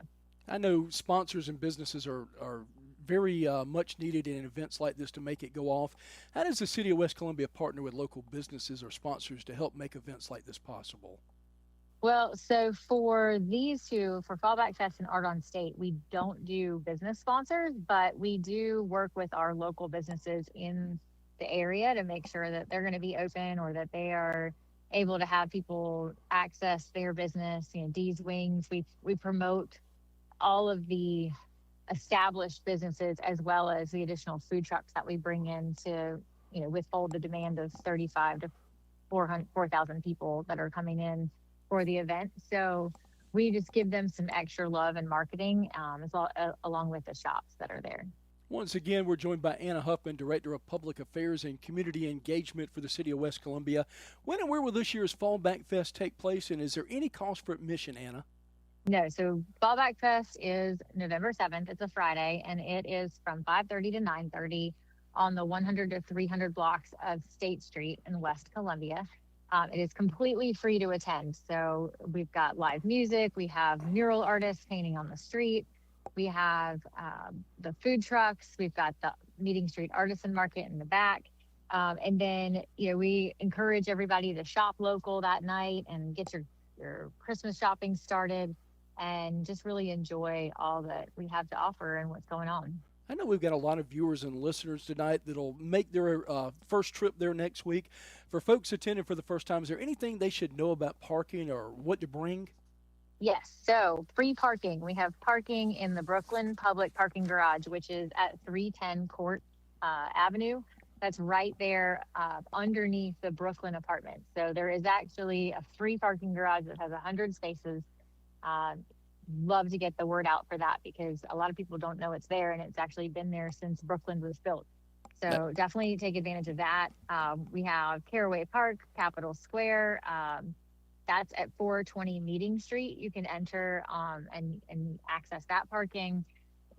I know sponsors and businesses are very much needed in events like this to make it go off. How does the City of West Columbia partner with local businesses or sponsors to help make events like this possible? Well, so for these two, for Fallback Fest and Art on State, we don't do business sponsors, but we do work with our local businesses in the area to make sure that they're going to be open or that they are able to have people access their business. You know, D's Wings, we promote all of the established businesses as well as the additional food trucks that we bring in to, you know, withhold the demand of 35 to 4,000 people that are coming in for the event. So we just give them some extra love and marketing as well, along with the shops that are there. Once again, we're joined by Anna Huffman, Director of Public Affairs and Community Engagement for the City of West Columbia. When and where will this year's Fallback Fest take place, and is there any cost for admission, Anna? No, so Fallback Fest is November 7th. It's a Friday, and it is from 5:30 to 9:30 on the 100 to 300 blocks of State Street in West Columbia. It is completely free to attend. So we've got live music. We have mural artists painting on the street. We have the food trucks. We've got the Meeting Street Artisan Market in the back. And then, you know, we encourage everybody to shop local that night and get your Christmas shopping started and just really enjoy all that we have to offer and what's going on. I know we've got a lot of viewers and listeners tonight that'll make their first trip there next week. For folks attending for the first time, is there anything they should know about parking or what to bring? Yes, so free parking. We have parking in the Brooklyn Public Parking Garage, which is at 310 Court Avenue. That's right there underneath the Brooklyn apartments. So there is actually a free parking garage that has 100 spaces. Love to get the word out for that because a lot of people don't know it's there, and it's actually been there since Brooklyn was built. So definitely take advantage of that. We have Caraway Park, Capitol Square. That's at 420 Meeting Street. You can enter and access that parking.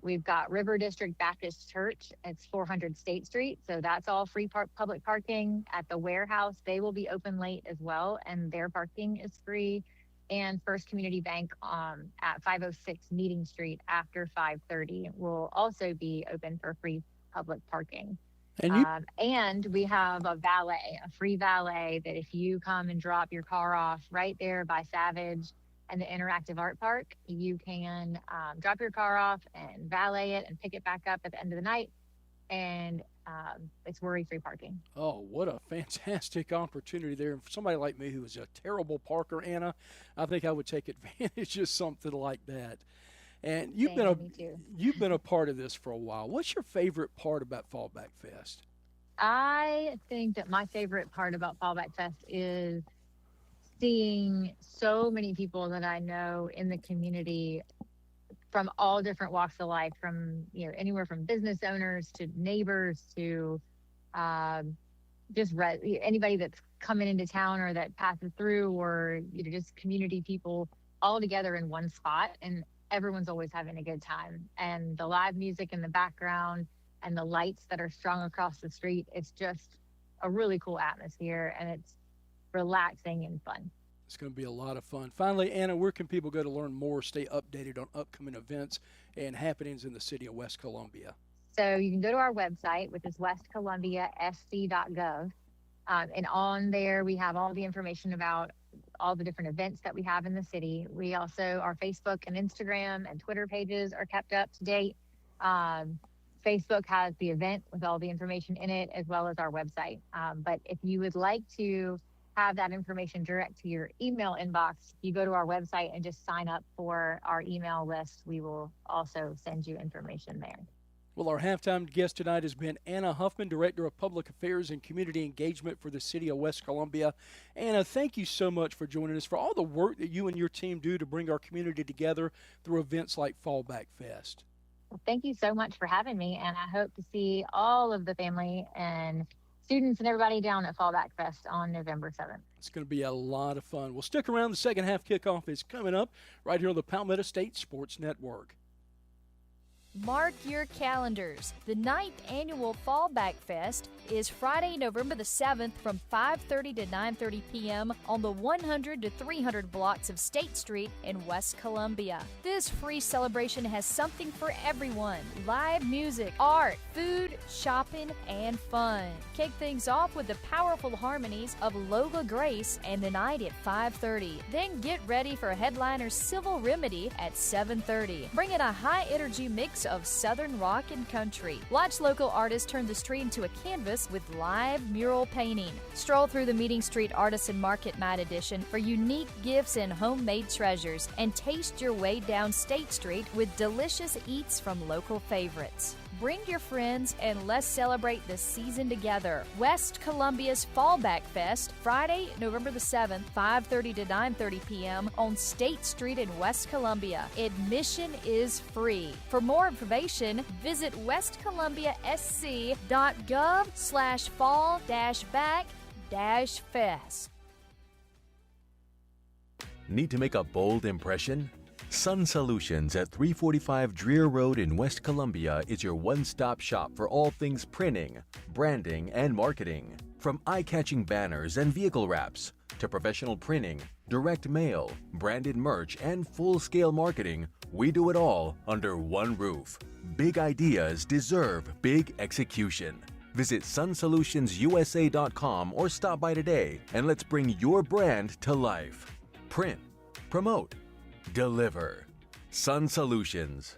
We've got River District Baptist Church. It's 400 State Street. So that's all free public parking. At the warehouse, they will be open late as well, and their parking is free. And First Community Bank at 506 Meeting Street after 5:30 will also be open for free public parking. And we have a free valet that if you come and drop your car off right there by Savage and the Interactive Art Park, you can drop your car off and valet it and pick it back up at the end of the night. And it's worry-free parking. Oh, what a fantastic opportunity there. And for somebody like me who is a terrible parker, Anna, I think I would take advantage of something like that. And you've been a part of this for a while. What's your favorite part about Fallback Fest? I think that my favorite part about Fallback Fest is seeing so many people that I know in the community from all different walks of life, from, you know, anywhere from business owners to neighbors to anybody that's coming into town or that passes through, or, you know, just community people all together in one spot, and everyone's always having a good time. And the live music in the background and the lights that are strung across the street, it's just a really cool atmosphere, and it's relaxing and fun. It's going to be a lot of fun. Finally, Anna, where can people go to learn more, stay updated on upcoming events and happenings in the City of West Columbia? So you can go to our website, which is westcolumbiasc.gov. And on there, we have all the information about all the different events that we have in the city. We also, our Facebook and Instagram and Twitter pages are kept up to date. Facebook has the event with all the information in it, as well as our website. But if you would like to have that information direct to your email inbox, you go to our website and just sign up for our email list. We will also send you information there. Well, our halftime guest tonight has been Anna Huffman, Director of Public Affairs and Community Engagement for the City of West Columbia. Anna, thank you so much for joining us, for all the work that you and your team do to bring our community together through events like Fallback Fest. Well, thank you so much for having me, and I hope to see all of the family and students and everybody down at Fallback Fest on November 7th. It's going to be a lot of fun. Well, stick around. The second half kickoff is coming up right here on the Palmetto State Sports Network. Mark your calendars. The 9th annual Fallback Fest is Friday, November the 7th from 5:30 to 9:30 p.m. on the 100 to 300 blocks of State Street in West Columbia. This free celebration has something for everyone. Live music, art, food, shopping, and fun. Kick things off with the powerful harmonies of Lola Grace and the night at 5:30. Then get ready for headliner Civil Remedy at 7:30. Bring in a high-energy mix of Southern rock and country. Watch local artists turn the street into a canvas with live mural painting. Stroll through the Meeting Street Artisan Market Night Edition for unique gifts and homemade treasures, and taste your way down State Street with delicious eats from local favorites. Bring your friends and let's celebrate the season together. West Columbia's Fallback Fest, Friday, November the 7th, 5:30 to 9:30 p.m. on State Street in West Columbia. Admission is free. For more information, visit westcolumbia.sc.gov/fall-back-fest. Need to make a bold impression? Sun Solutions at 345 Dreer Road in West Columbia is your one-stop shop for all things printing, branding, and marketing. From eye-catching banners and vehicle wraps to professional printing, direct mail, branded merch, and full-scale marketing, we do it all under one roof. Big ideas deserve big execution. Visit sunsolutionsUSA.com or stop by today and let's bring your brand to life. Print, promote, deliver. Sun Solutions.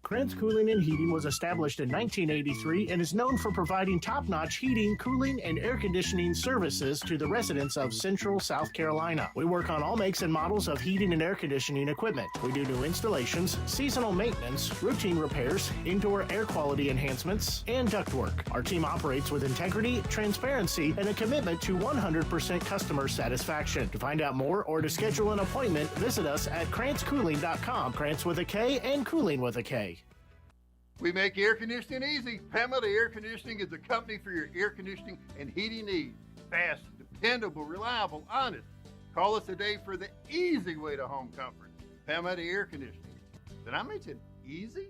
Krantz Cooling and Heating was established in 1983 and is known for providing top-notch heating, cooling, and air conditioning services to the residents of Central South Carolina. We work on all makes and models of heating and air conditioning equipment. We do new installations, seasonal maintenance, routine repairs, indoor air quality enhancements, and ductwork. Our team operates with integrity, transparency, and a commitment to 100% customer satisfaction. To find out more or to schedule an appointment, visit us at KrantzCooling.com. Krantz with a K and Cooling with a K. We make air conditioning easy. Pamela Air Conditioning is the company for your air conditioning and heating needs. Fast, dependable, reliable, honest. Call us today for the easy way to home comfort. Pamela Air Conditioning. Did I mention easy?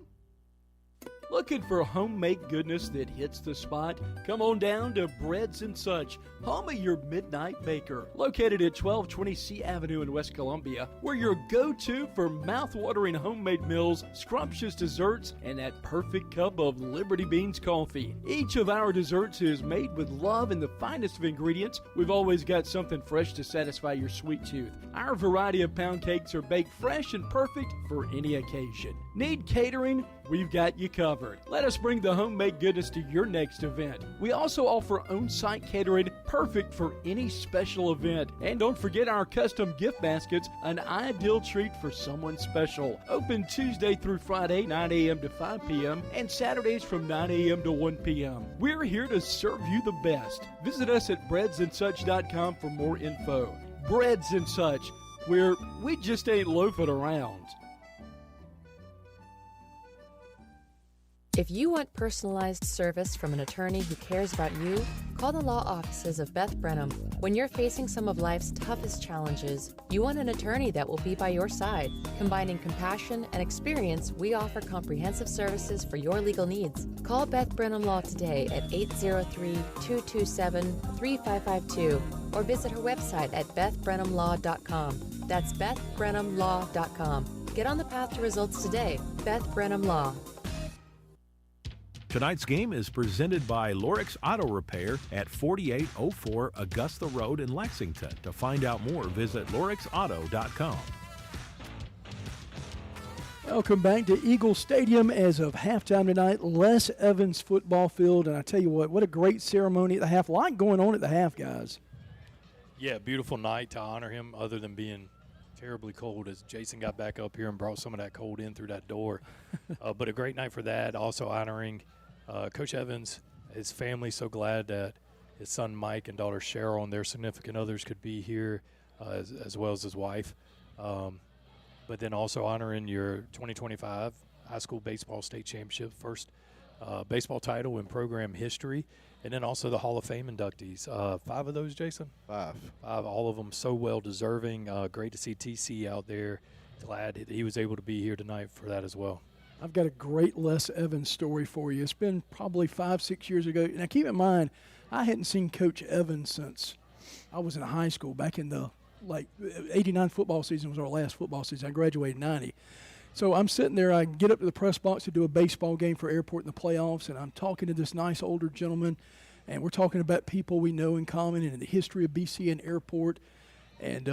Looking for homemade goodness that hits the spot? Come on down to Breads and Such, home of your midnight baker. Located at 1220 C Avenue in West Columbia, we're your go-to for mouth-watering homemade meals, scrumptious desserts, and that perfect cup of Liberty Beans coffee. Each of our desserts is made with love and the finest of ingredients. We've always got something fresh to satisfy your sweet tooth. Our variety of pound cakes are baked fresh and perfect for any occasion. Need catering? We've got you covered. Let us bring the homemade goodness to your next event. We also offer on-site catering, perfect for any special event. And don't forget our custom gift baskets, an ideal treat for someone special. Open Tuesday through Friday, 9 a.m. to 5 p.m. and Saturdays from 9 a.m. to 1 p.m. We're here to serve you the best. Visit us at breadsandsuch.com for more info. Breads and Such, where we just ain't loafing around. If you want personalized service from an attorney who cares about you, call the law offices of Beth Brenham. When you're facing some of life's toughest challenges, you want an attorney that will be by your side. Combining compassion and experience, we offer comprehensive services for your legal needs. Call Beth Brenham Law today at 803-227-3552 or visit her website at bethbrenhamlaw.com. That's bethbrenhamlaw.com. Get on the path to results today. Beth Brenham Law. Tonight's game is presented by Lorix Auto Repair at 4804 Augusta Road in Lexington. To find out more, visit lorixauto.com. Welcome back to Eagle Stadium as of halftime tonight, Les Evans football field. And I tell you what a great ceremony at the half. A lot going on at the half, guys. Yeah, beautiful night to honor him other than being terribly cold as Jason got back up here and brought some of that cold in through that door. But a great night for that. Also honoring Coach Evans, his family, so glad that his son Mike and daughter Cheryl and their significant others could be here, as well as his wife. But then also honoring your 2025 high school baseball state championship, first baseball title in program history, and then also the Hall of Fame inductees. 5 of those, Jason? 5. All of them so well deserving. Great to see TC out there. Glad that he was able to be here tonight for that as well. I've got a great Les Evans story for you. It's been probably 5-6 years ago. Now, keep in mind, I hadn't seen Coach Evans since I was in high school. Back in the 89 football season was our last football season. I graduated in 90. So I'm sitting there. I get up to the press box to do a baseball game for Airport in the playoffs, and I'm talking to this nice older gentleman, and we're talking about people we know in common and in the history of BC and Airport, and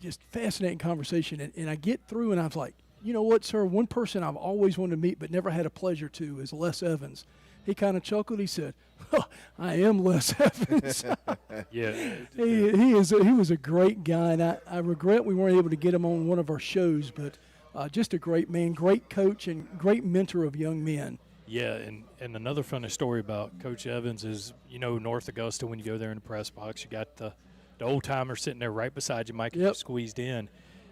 just fascinating conversation. And I get through, and I was like, you know what, sir, one person I've always wanted to meet but never had a pleasure to is Les Evans. He kind of chuckled. He said, I am Les Evans. Yeah. He was a great guy, and I regret we weren't able to get him on one of our shows, but just a great man, great coach, and great mentor of young men. Yeah, and another funny story about Coach Evans is, North Augusta, when you go there in the press box, you got the old-timer sitting there right beside you, Mike, yep. Squeezed in.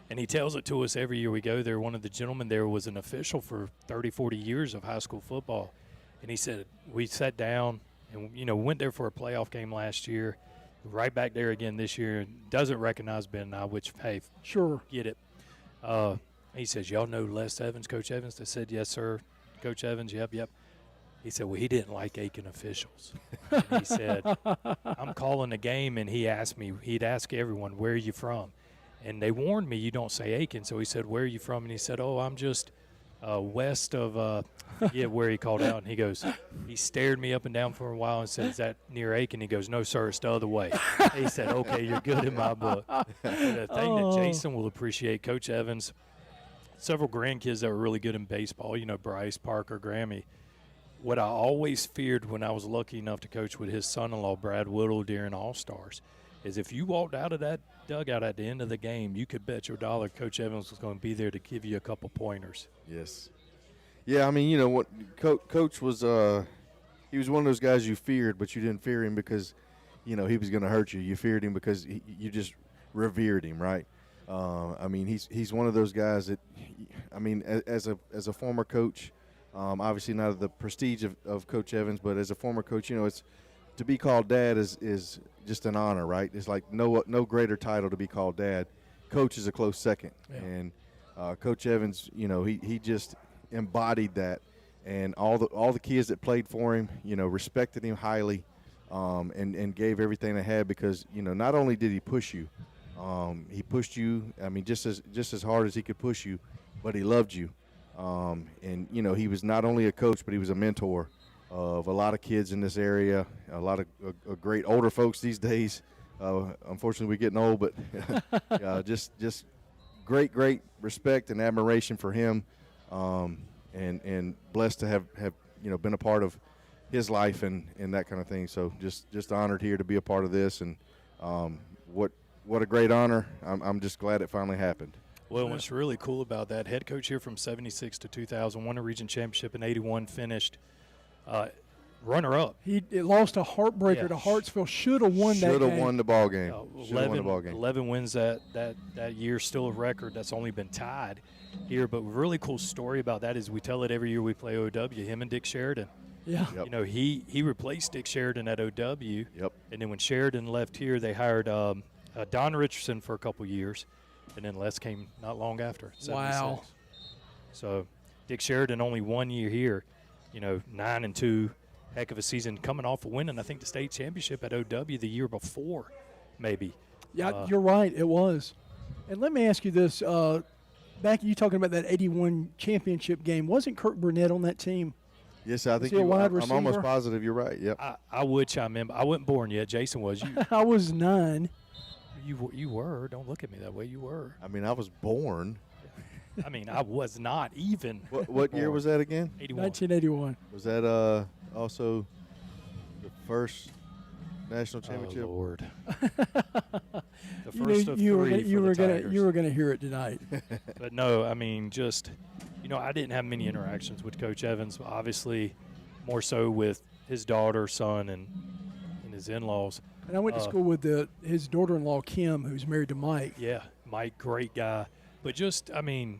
And he tells it to us every year we go there. One of the gentlemen there was an official for 30, 40 years of high school football. And he said, we sat down and, went there for a playoff game last year, right back there again this year. Doesn't recognize Ben and I, which, hey, sure, get it. He says, y'all know Les Evans, Coach Evans? They said, yes, sir. Coach Evans, yep. He said, well, he didn't like Aiken officials. And he said, I'm calling a game, and he'd ask everyone, where are you from? And they warned me, you don't say Aiken. So he said, where are you from? And he said, I'm just west of, where he called out. And he goes, he stared me up and down for a while and said, is that near Aiken? He goes, no, sir, it's the other way. He said, okay, you're good in my book. But the thing that Jason will appreciate, Coach Evans, several grandkids that were really good in baseball, Bryce, Parker, Grammy. What I always feared when I was lucky enough to coach with his son-in-law, Brad Whittle, during All-Stars, is if you walked out of that dugout at the end of the game, you could bet your dollar Coach Evans was going to be there to give you a couple pointers. Yes. Yeah, I mean, what Coach was he was one of those guys you feared, but you didn't fear him because, he was going to hurt you. You feared him because you just revered him, right? I mean, he's one of those guys that, I mean, as a former coach, obviously not of the prestige of Coach Evans, but as a former coach, it's to be called dad is just an honor, right? It's like no greater title to be called dad. Coach is a close second, yeah. And Coach Evans, he just embodied that, and all the kids that played for him, respected him highly, and gave everything they had because not only did he push you, he pushed you. I mean, just as hard as he could push you, but he loved you, and he was not only a coach, but he was a mentor of a lot of kids in this area, a lot of great older folks these days. Unfortunately, we're getting old, but just great respect and admiration for him, and blessed to have been a part of his life and that kind of thing. So just honored here to be a part of this, and what a great honor. I'm just glad it finally happened. Well, what's really cool about that, head coach here from 76 to 2000, won a region championship in 81, finished runner-up. He lost a heartbreaker to Hartsville. Should have won that game. Should have won the ball game. 11 wins that year, still a record that's only been tied here. But a really cool story about that is we tell it every year we play OW, him and Dick Sheridan. Yeah. Yep. He replaced Dick Sheridan at OW. Yep. And then when Sheridan left here, they hired Don Richardson for a couple years. And then Les came not long after. 76. Wow. So Dick Sheridan only 1 year here, 9-2, heck of a season, coming off of winning, I think, the state championship at OW the year before, maybe. Yeah, you're right. It was. And let me ask you this. Back you talking about that 81 championship game, wasn't Kirk Burnett on that team? Yes, I think I'm almost positive you're right. Yep. I would chime in, but I wasn't born yet. Jason was. I was 9. You were. Don't look at me that way. You were. I mean, I was born. I mean, I was not even. What year was that again? 81. 1981. Was that also the first national championship? Oh, Lord. The first of three for the Tigers. You were gonna hear it tonight. But no, I mean, just I didn't have many interactions with Coach Evans. Obviously, more so with his daughter, son, and his in-laws. And I went to school with his daughter-in-law, Kim, who's married to Mike. Yeah, Mike, great guy. But just, I mean,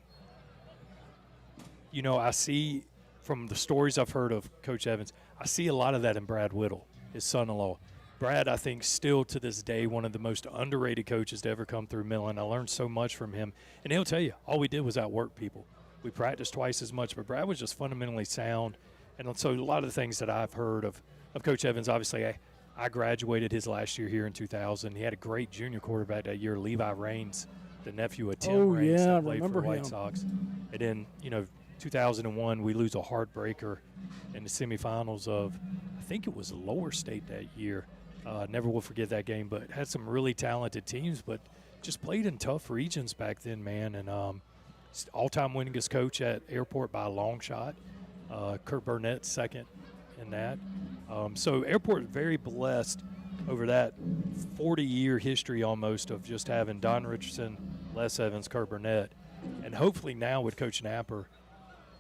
I see from the stories I've heard of Coach Evans, I see a lot of that in Brad Whittle, his son-in-law. Brad, I think, still to this day, one of the most underrated coaches to ever come through Millen. I learned so much from him. And he'll tell you, all we did was outwork people. We practiced twice as much, but Brad was just fundamentally sound. And so a lot of the things that I've heard of Coach Evans, obviously I graduated his last year here in 2000. He had a great junior quarterback that year, Levi Raines, the nephew of Tim Raines that played for the White Sox. And then, 2001, we lose a heartbreaker in the semifinals of, I think it was Lower State that year. Never will forget that game, but had some really talented teams, but just played in tough regions back then, man. And all-time winningest coach at Airport by a long shot. Kurt Burnett second in that. So Airport very blessed over that 40-year history almost of just having Don Richardson, Les Evans, Kurt Burnett. And hopefully now with Coach Napper,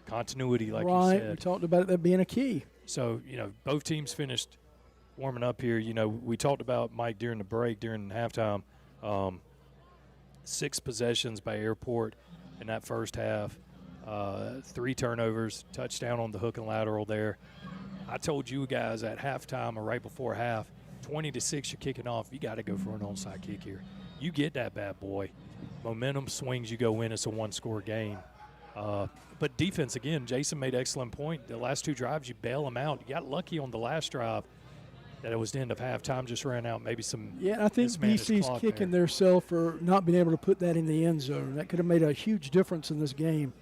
continuity, like you said. We talked about that being a key. So, both teams finished warming up here. We talked about, Mike, during the break, during halftime, 6 possessions by Airport in that first half, 3 turnovers, touchdown on the hook and lateral there. I told you guys at halftime or right before half, 20-6, you're kicking off. You got to go for an onside kick here. You get that bad boy. Momentum swings, you go in. It's a one-score game. But defense, again, Jason made an excellent point. The last 2 drives, you bail them out. You got lucky on the last drive that it was the end of halftime, just ran out maybe some. Yeah, I think BC's kicking theirself for not being able to put that in the end zone. That could have made a huge difference in this game.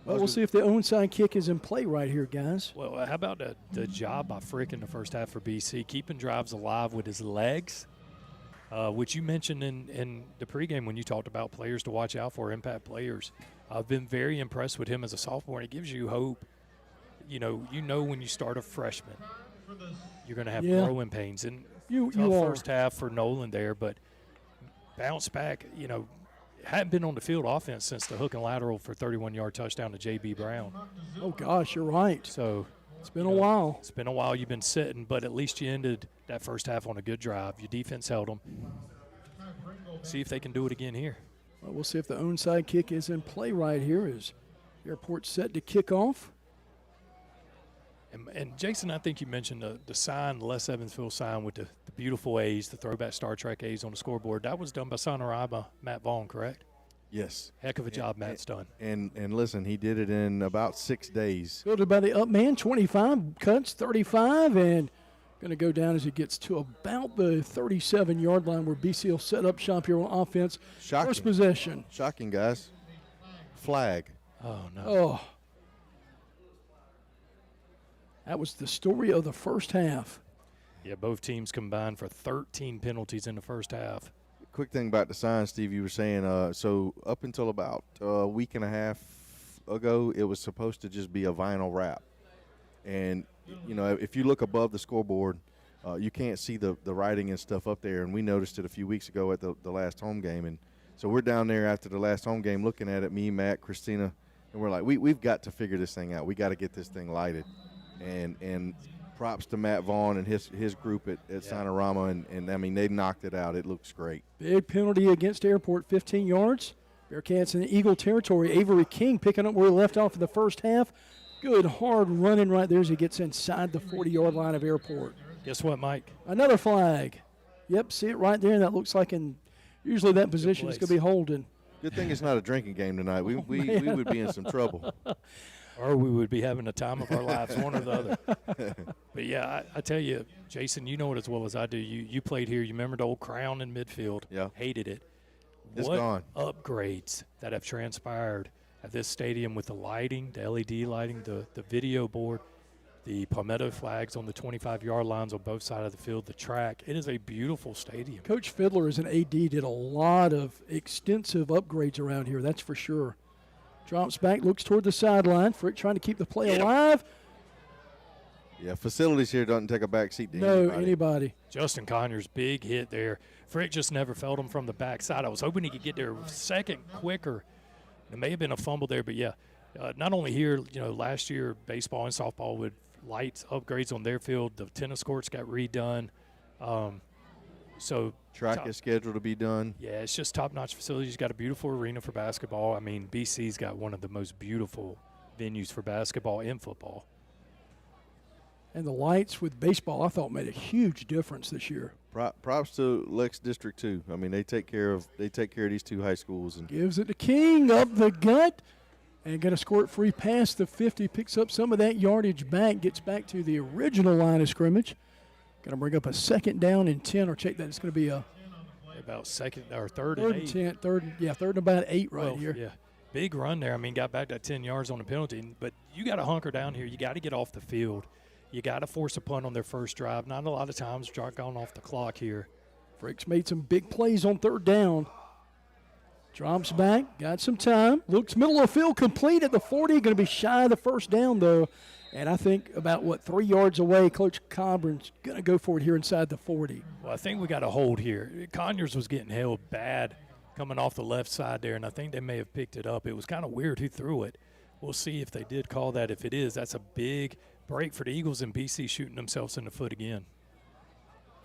But we'll see if the onside kick is in play right here, guys. Well, how about the job by Frick in the first half for BC, keeping drives alive with his legs, which you mentioned in the pregame when you talked about players to watch out for, impact players. I've been very impressed with him as a sophomore, and it gives you hope. When you start a freshman, you're going to have growing pains. And you first half for Nolan there, but bounce back, hadn't been on the field offense since the hook and lateral for 31-yard touchdown to J.B. Brown. Oh, gosh, you're right. So it's been a while. It's been a while you've been sitting, but at least you ended that first half on a good drive. Your defense held them. See if they can do it again here. Well, we'll see if the onside kick is in play right here as Airport set to kick off. And Jason, I think you mentioned the sign, the Les Evansville sign with the beautiful A's, the throwback Star Trek A's on the scoreboard. That was done by Sonorama, Matt Vaughn, correct? Yes. Heck of a job Matt's done. And listen, he did it in about 6 days. Fielded by the up man, 25, cuts 35, and going to go down as it gets to about the 37-yard line where BC will set up shop here on offense. Shocking. First possession. Shocking, guys. Flag. Oh, no. Oh. That was the story of the first half. Yeah, both teams combined for 13 penalties in the first half. Quick thing about the sign, Steve, you were saying, so up until about a week and a half ago, it was supposed to just be a vinyl wrap. And, if you look above the scoreboard, you can't see the writing and stuff up there. And we noticed it a few weeks ago at the last home game. And so we're down there after the last home game looking at it, me, Matt, Christina, and we're like, we've got to figure this thing out. We got to get this thing lighted. And props to Matt Vaughn and his group at Sonorama, and I mean, they knocked it out. It looks great. Big penalty against Airport, 15 yards. Bearcats in the Eagle territory. Avery King picking up where he left off in the first half. Good hard running right there as he gets inside the 40-yard line of Airport. Guess what, Mike? Another flag. Yep, see it right there, and that looks like usually that position is going to be holding. Good thing it's not a drinking game tonight. We would be in some trouble. Or we would be having the time of our lives, one or the other. But, yeah, I tell you, Jason, you know it as well as I do. You played here. You remember the old crown in midfield. Yeah. Hated it. It's what gone. Upgrades that have transpired at this stadium with the lighting, the LED lighting, the video board, the palmetto flags on the 25-yard lines on both sides of the field, the track. It is a beautiful stadium. Coach Fiddler as an AD did a lot of extensive upgrades around here, that's for sure. Drops back, looks toward the sideline. Frick trying to keep the play alive. Yeah, facilities here doesn't take a back seat to anybody. Justin Conyers, big hit there. Frick just never felt him from the backside. I was hoping he could get there a second quicker. It may have been a fumble there, but, yeah, not only here, last year baseball and softball with lights upgrades on their field. The tennis courts got redone. Track is scheduled to be done. Yeah, it's just top-notch facilities. Got a beautiful arena for basketball. I mean, BC's got one of the most beautiful venues for basketball and football. And the lights with baseball, I thought, made a huge difference this year. Props to Lex District 2. I mean, they take care of these two high schools. And gives it to King up the gut. And going to squirt free past the 50, picks up some of that yardage back, gets back to the original line of scrimmage. Going to bring up a 2nd down and 10, or check that. It's going to be a about second or third and and 8. 10, third and about 8 right here. Yeah, big run there. I mean, got back that 10 yards on the penalty. But you got to hunker down here. You got to get off the field. You got to force a punt on their first drive. Not a lot of times gone off the clock here. Frick's made some big plays on 3rd down. Drops back, got some time. Looks middle of the field, complete at the 40. Going to be shy of the 1st down, though. And I think about, 3 yards away, Coach Coburn's going to go for it here inside the 40. Well, I think we got a hold here. Conyers was getting held bad coming off the left side there, and I think they may have picked it up. It was kind of weird who threw it. We'll see if they did call that. If it is, that's a big break for the Eagles, and BC shooting themselves in the foot again.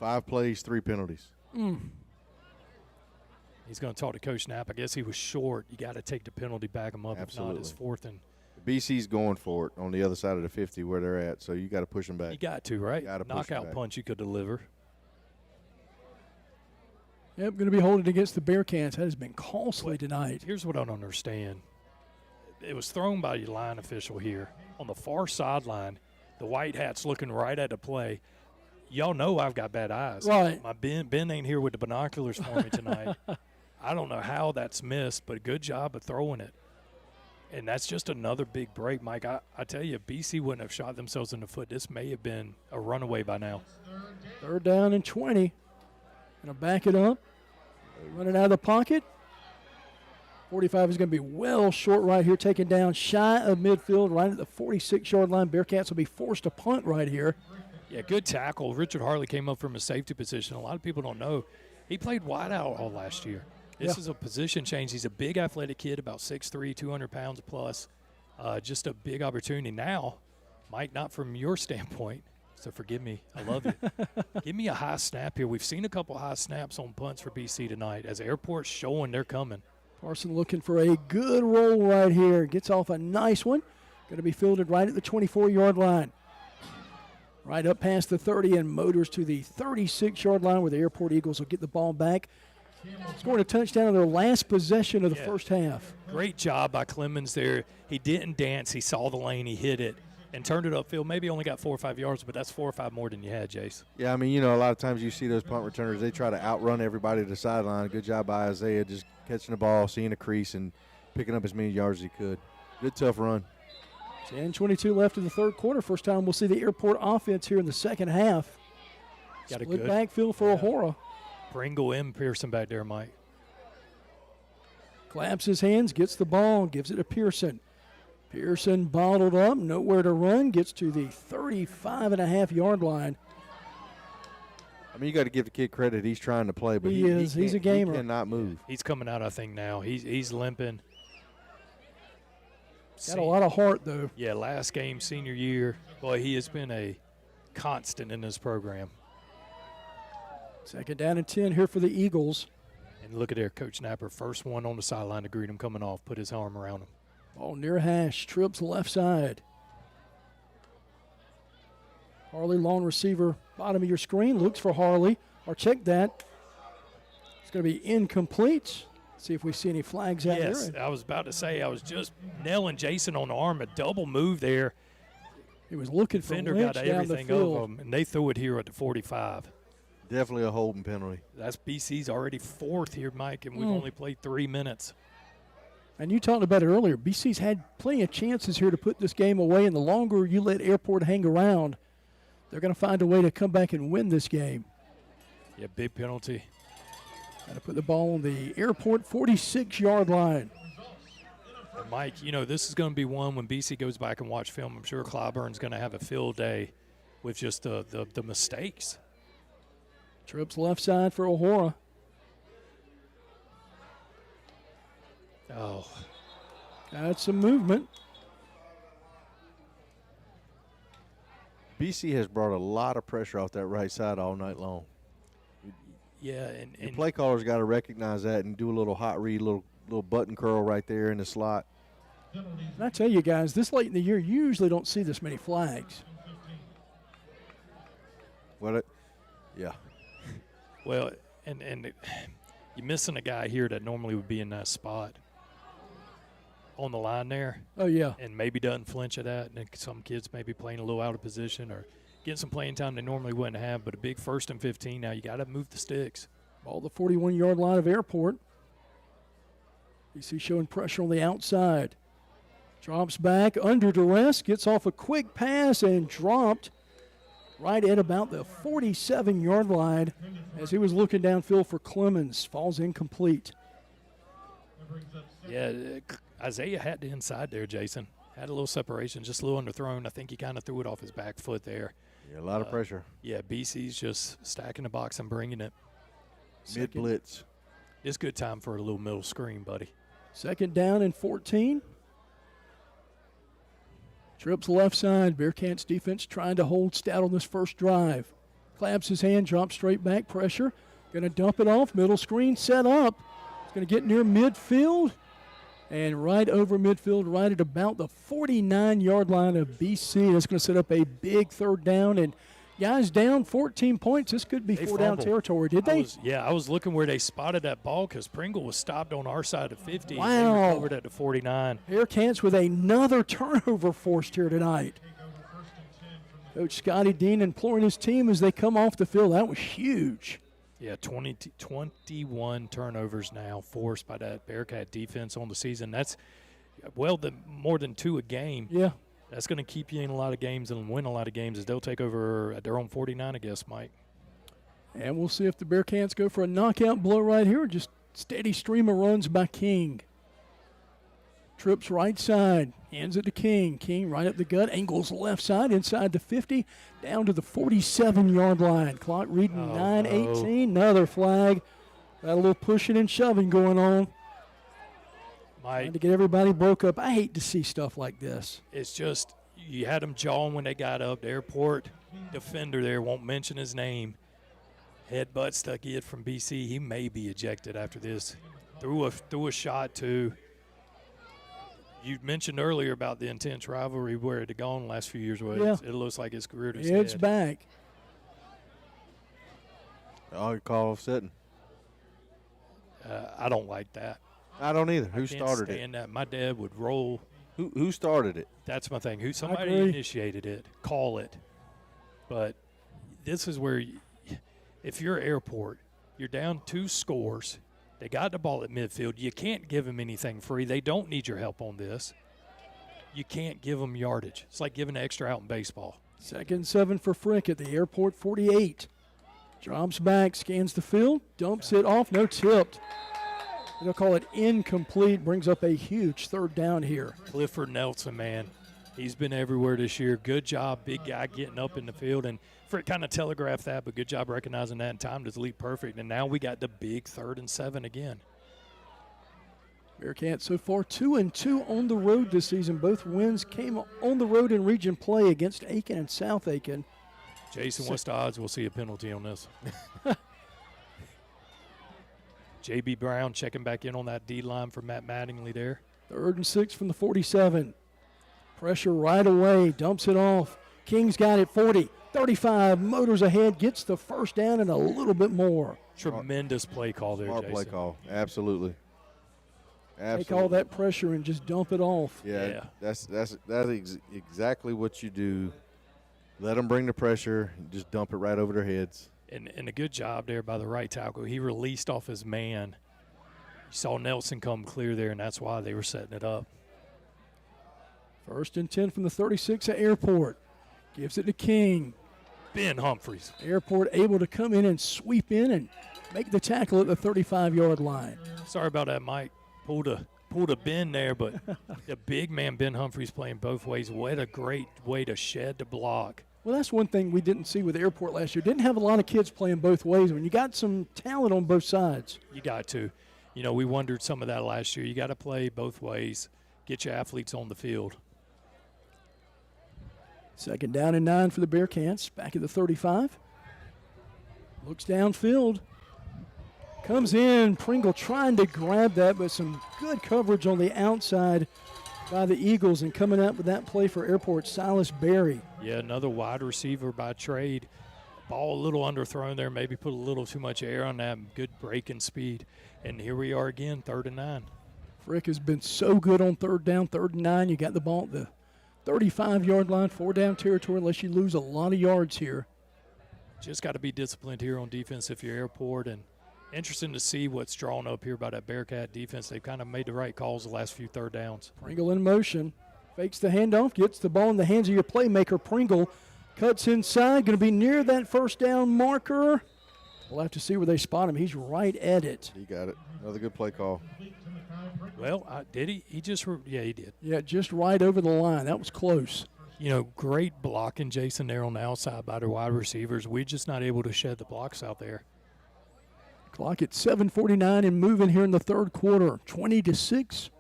5 plays, 3 penalties. He's going to talk to Coach Knapp. I guess he was short. You got to take the penalty, back him up. Absolutely. If not, it's 4th and BC's going for it on the other side of the 50 where they're at, so you got to push them back. You got to, right? Got to push knockout them back. punch you could deliver. Yep, going to be holding against the Bearcats. That has been costly tonight. Here's what I don't understand. It was thrown by your line official here on the far sideline. The white hat's looking right at the play. Y'all know I've got bad eyes. Right. My Ben ain't here with the binoculars for me tonight. I don't know how that's missed, but good job of throwing it. And that's just another big break, Mike. I tell you, if BC wouldn't have shot themselves in the foot, this may have been a runaway by now. 3rd down and 20. Going to back it up. Running out of the pocket. 45 is going to be well short right here, taken down shy of midfield, right at the 46-yard line. Bearcats will be forced to punt right here. Yeah, good tackle. Richard Harley came up from a safety position. A lot of people don't know. He played wideout all last year. This is a position change. He's a big athletic kid, about 6'3", 200 pounds plus. Just a big opportunity. Now, Mike, not from your standpoint, so forgive me. I love you. Give me a high snap here. We've seen a couple high snaps on punts for BC tonight as Airport's showing they're coming. Parson looking for a good roll right here. Gets off a nice one. Going to be fielded right at the 24-yard line. Right up past the 30 and motors to the 36-yard line where the Airport Eagles will get the ball back. Scoring a touchdown on their last possession of the first half. Great job by Clemens there. He didn't dance. He saw the lane. He hit it and turned it upfield. Maybe only got 4 or 5 yards, but that's 4 or 5 more than you had, Jace. Yeah, I mean, a lot of times you see those punt returners, they try to outrun everybody to the sideline. Good job by Isaiah just catching the ball, seeing a crease, and picking up as many yards as he could. Good, tough run. 10:22 left in the 3rd quarter. First time we'll see the Airport offense here in the 2nd half. Got a Split good backfield for O'Hara. Pringle and Pearson back there, Mike. Claps his hands, gets the ball, gives it to Pearson. Pearson bottled up, nowhere to run, gets to the 35.5-yard line. I mean, you got to give the kid credit. He's trying to play, but he's a gamer. He cannot move. He's coming out, I think, now. He's limping. Got a lot of heart, though. Yeah, last game, senior year. Boy, he has been a constant in this program. 2nd down and 10 here for the Eagles. And look at there, Coach Napper, first one on the sideline to greet him coming off, put his arm around him. Ball near hash, trips left side. Harley, long receiver, bottom of your screen, looks for Harley, or check that. It's going to be incomplete. See if we see any flags out there. Yes, I was about to say, I was just nailing Jason on the arm, a double move there. He was looking for Defender Lynch got down everything the field. over him, and they threw it here at the 45. Definitely a holding penalty. That's BC's already 4th here, Mike, and we've only played 3 minutes. And you talked about it earlier. BC's had plenty of chances here to put this game away, and the longer you let Airport hang around, they're going to find a way to come back and win this game. Yeah, big penalty. Got to put the ball on the Airport 46-yard line. And Mike, this is going to be one when BC goes back and watch film. I'm sure Clyburn's going to have a field day with just the mistakes. Trips left side for O'Hara. Oh. Got some movement. BC has brought a lot of pressure off that right side all night long. Yeah, the play caller's got to recognize that and do a little hot read, little button curl right there in the slot. And I tell you guys, this late in the year, you usually don't see this many flags. Yeah. Well, and you're missing a guy here that normally would be in that spot. on the line there. Oh, yeah. And maybe doesn't flinch at that. And then some kids may be playing a little out of position or getting some playing time they normally wouldn't have. But a big 1st and 15 now, you got to move the sticks. Ball the 41-yard line of Airport. BC showing pressure on the outside. Drops back under duress, gets off a quick pass and dropped right at about the 47-yard line as he was looking downfield for Clemens. Falls incomplete. Yeah, Isaiah had the inside there, Jason. Had a little separation, just a little underthrown. I think he kind of threw it off his back foot there. Yeah, a lot of pressure. Yeah, BC's just stacking the box and bringing it. Mid-blitz. It's good time for a little middle screen, buddy. 2nd down and 14. Trips left side. Bearcats defense trying to hold stout on this first drive. Claps his hand, drops straight back, pressure. Going to dump it off. Middle screen set up. It's going to get near midfield. And right over midfield, right at about the 49-yard line of BC. That's going to set up a big 3rd down. And guys down 14 points. This could be 4-down territory. Did they? I was looking where they spotted that ball because Pringle was stopped on our side of 50. Wow. And they recovered at the 49. Bearcats with another turnover forced here tonight. Coach Scotty Dean imploring his team as they come off the field. That was huge. Yeah, 21 turnovers now forced by that Bearcat defense on the season. That's, more than 2 a game. Yeah. That's going to keep you in a lot of games and win a lot of games as they'll take over at their own 49, I guess, Mike. And we'll see if the Bearcats go for a knockout blow right here. Just steady stream of runs by King. Trips right side, hands it to King. King right up the gut, angles left side, inside the 50, down to the 47-yard line. Clock reading 9:18, another flag. Got a little pushing and shoving going on. Trying to get everybody broke up. I hate to see stuff like this. It's just, you had them jawing when they got up. The Airport defender there, won't mention his name. Headbutt stuck it from BC. He may be ejected after this. Threw a shot too. You mentioned earlier about the intense rivalry where it had gone the last few years. Well, it looks like it's reared its head. It's back. Oh, call offsetting. I don't like that. I don't either. Who started it? That. My dad would roll. Who started it? That's my thing. Somebody initiated it. Call it. But this is where, if you're Airport, you're down 2 scores. They got the ball at midfield. You can't give them anything free. They don't need your help on this. You can't give them yardage. It's like giving extra out in baseball. 2nd and 7 for Frick at the Airport 48. Drops back, scans the field, dumps it off, no tipped. They'll call it incomplete, brings up a huge 3rd down here. Clifford Nelson, man, he's been everywhere this year. Good job, big guy getting up in the field. And Frick kind of telegraphed that, but good job recognizing that and timed his lead perfect. And now we got the big 3rd and 7 again. Bearcats so far 2-2 on the road this season. Both wins came on the road in region play against Aiken and South Aiken. Jason, what's the odds we'll see a penalty on this? J.B. Brown checking back in on that D-line for Matt Mattingly there. 3rd and 6 from the 47. Pressure right away, dumps it off. King's got it 40, 35, motors ahead, gets the 1st down and a little bit more. Tremendous play call there, Smart Jason. play call, absolutely. Take all that pressure and just dump it off. Yeah. That's exactly what you do. Let them bring the pressure, just dump it right over their heads. And a good job there by the right tackle. He released off his man. You saw Nelson come clear there, and that's why they were setting it up. 1st and 10 from the 36 at Airport. Gives it to King. Ben Humphreys. Airport able to come in and sweep in and make the tackle at the 35-yard line. Sorry about that, Mike. Pulled a bend there, but the big man Ben Humphreys playing both ways. What a great way to shed the block. Well, that's one thing we didn't see with Airport last year. Didn't have a lot of kids playing both ways. When you got some talent on both sides. You got to. We wondered some of that last year. You got to play both ways. Get your athletes on the field. 2nd down and 9 for the Bearcats. Back at the 35. Looks downfield. Comes in. Pringle trying to grab that, but some good coverage on the outside by the Eagles, and coming up with that play for Airport, Silas Berry. Yeah, another wide receiver by trade. Ball a little underthrown there, maybe put a little too much air on that. Good breaking speed. And here we are again, 3rd and 9. Frick has been so good on third down, 3rd and 9. You got the ball at the 35-yard line, 4-down territory unless you lose a lot of yards here. Just got to be disciplined here on defense if you're Airport, and interesting to see what's drawn up here by that Bearcat defense. They've kind of made the right calls the last few 3rd downs. Pringle in motion, fakes the handoff, gets the ball in the hands of your playmaker. Pringle cuts inside, going to be near that 1st down marker. We'll have to see where they spot him. He's right at it. He got it. Another good play call. Well, did he? He just, yeah, he did. Yeah, just right over the line. That was close. You know, great blocking, Jason, there on the outside by the wide receivers. We're just not able to shed the blocks out there. Clock at 7:49 and moving here in the 3rd quarter. 20-6.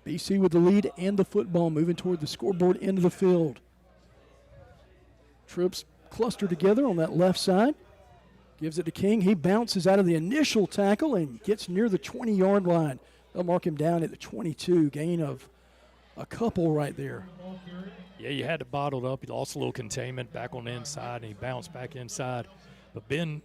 BC with the lead and the football moving toward the scoreboard end of the field. Trips cluster together on that left side. Gives it to King. He bounces out of the initial tackle and gets near the 20-yard line. They'll mark him down at the 22. Gain of a couple right there. Yeah, you had it bottled up. He lost a little containment back on the inside, and he bounced back inside. But Ben,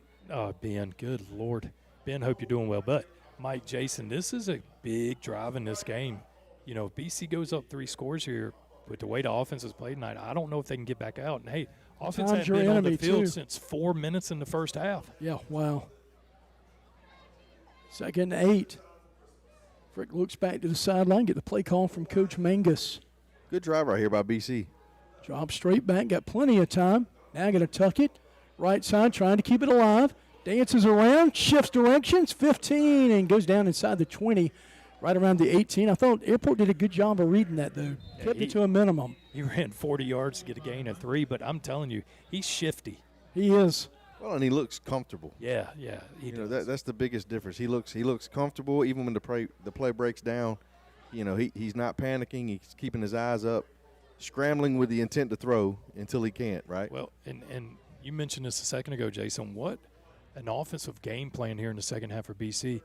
good Lord. Ben, hope you're doing well. But, Mike, Jason, this is a big drive in this game. You know, if BC goes up 3 scores here with the way the offense has played tonight, I don't know if they can get back out. And, hey, offense hasn't been on the field since 4 minutes in the first half. Yeah, wow. 2nd and 8. Frick looks back to the sideline, get the play call from Coach Mangus. Good drive right here by BC. Drop straight back, got plenty of time. Now going to tuck it. Right side, trying to keep it alive. Dances around, shifts directions, 15, and goes down inside the 20, right around the 18. I thought Airport did a good job of reading that, though. Yeah, Kept it to a minimum. He ran 40 yards to get a gain of 3, but I'm telling you, he's shifty. He is. Well, and he looks comfortable. Yeah. That's the biggest difference. He looks comfortable even when the play breaks down. You know, he's not panicking. He's keeping his eyes up, scrambling with the intent to throw until he can't, right? Well, and you mentioned this a second ago, Jason. What an offensive game plan here in the second half for BC.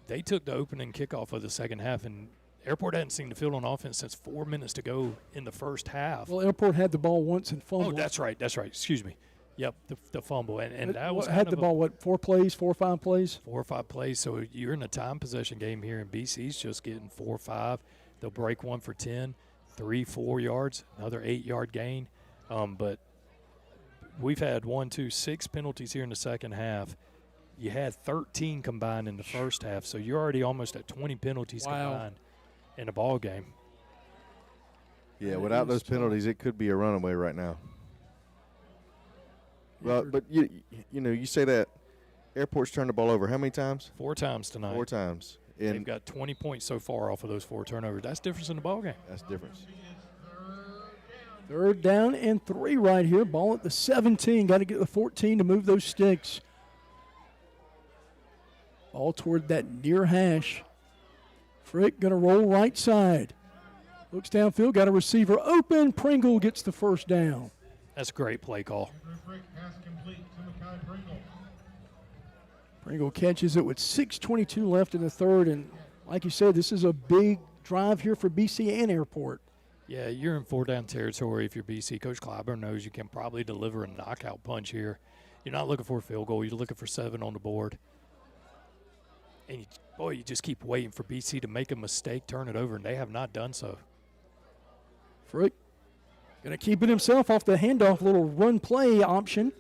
They took the opening kickoff of the second half, and Airport hadn't seen the field on offense since 4 minutes to go in the first half. Well, Airport had the ball once and fumbled. Oh, that's right. Excuse me. Yep, the fumble. And that was had the ball, 4 plays, 4 or 5 plays? 4 or 5 plays. So you're in a time possession game here, and BC's just getting 4 or 5. They'll break one for 10, 3, 4 yards, another 8-yard gain. But we've had 6 penalties here in the second half. You had 13 combined in the first half, so you're already almost at 20 penalties combined in a ball game. Yeah, without those penalties, it could be a runaway right now. Well, but you know, you say that Airport's turned the ball over how many times? 4 times tonight. 4 times. And they've got 20 points so far off of those 4 turnovers. That's difference in the ball game. That's difference. 3rd down and 3 right here. Ball at the 17. Got to get the 14 to move those sticks. All toward that near hash. Frick going to roll right side. Looks downfield. Got a receiver open. Pringle gets the 1st down. That's a great play call. Pringle catches it with 6:22 left in the 3rd. And like you said, this is a big drive here for BC and Airport. Yeah, you're in 4-down territory if you're BC. Coach Clyburn knows you can probably deliver a knockout punch here. You're not looking for a field goal. You're looking for 7 on the board. And, you just keep waiting for BC to make a mistake, turn it over, and they have not done so. Frick going to keep it himself off the handoff, little run play option.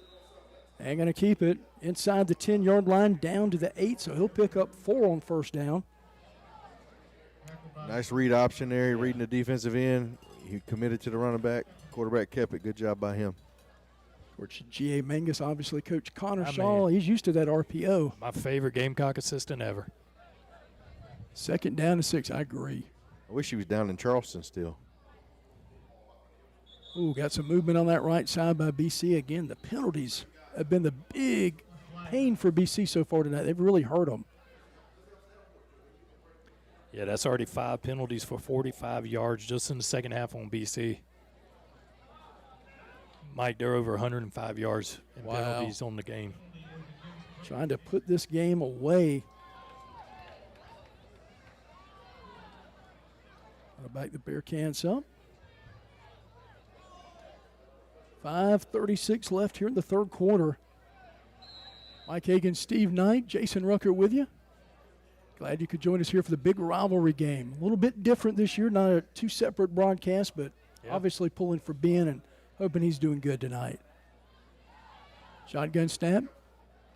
And going to keep it inside the 10-yard line down to the 8, so he'll pick up 4 on 1st down. Nice read option there, reading the defensive end. He committed to the running back. Quarterback kept it. Good job by him. Coach G.A. Mangus, obviously Coach Connor Shaw. He's used to that RPO. My favorite Gamecock assistant ever. 2nd down to 6. I agree. I wish he was down in Charleston still. Ooh, got some movement on that right side by BC. Again, the penalties have been the big pain for BC so far tonight. They've really hurt them. Yeah, that's already 5 penalties for 45 yards just in the second half on BC. Mike, they're over 105 yards in penalties on the game. Trying to put this game away. I'll back the Bearcats up. 5:36 left here in the 3rd quarter. Mike Hagan, Steve Knight, Jason Rucker with you. Glad you could join us here for the big rivalry game. A little bit different this year, not two separate broadcasts, but obviously pulling for Ben and hoping he's doing good tonight. Shotgun snap,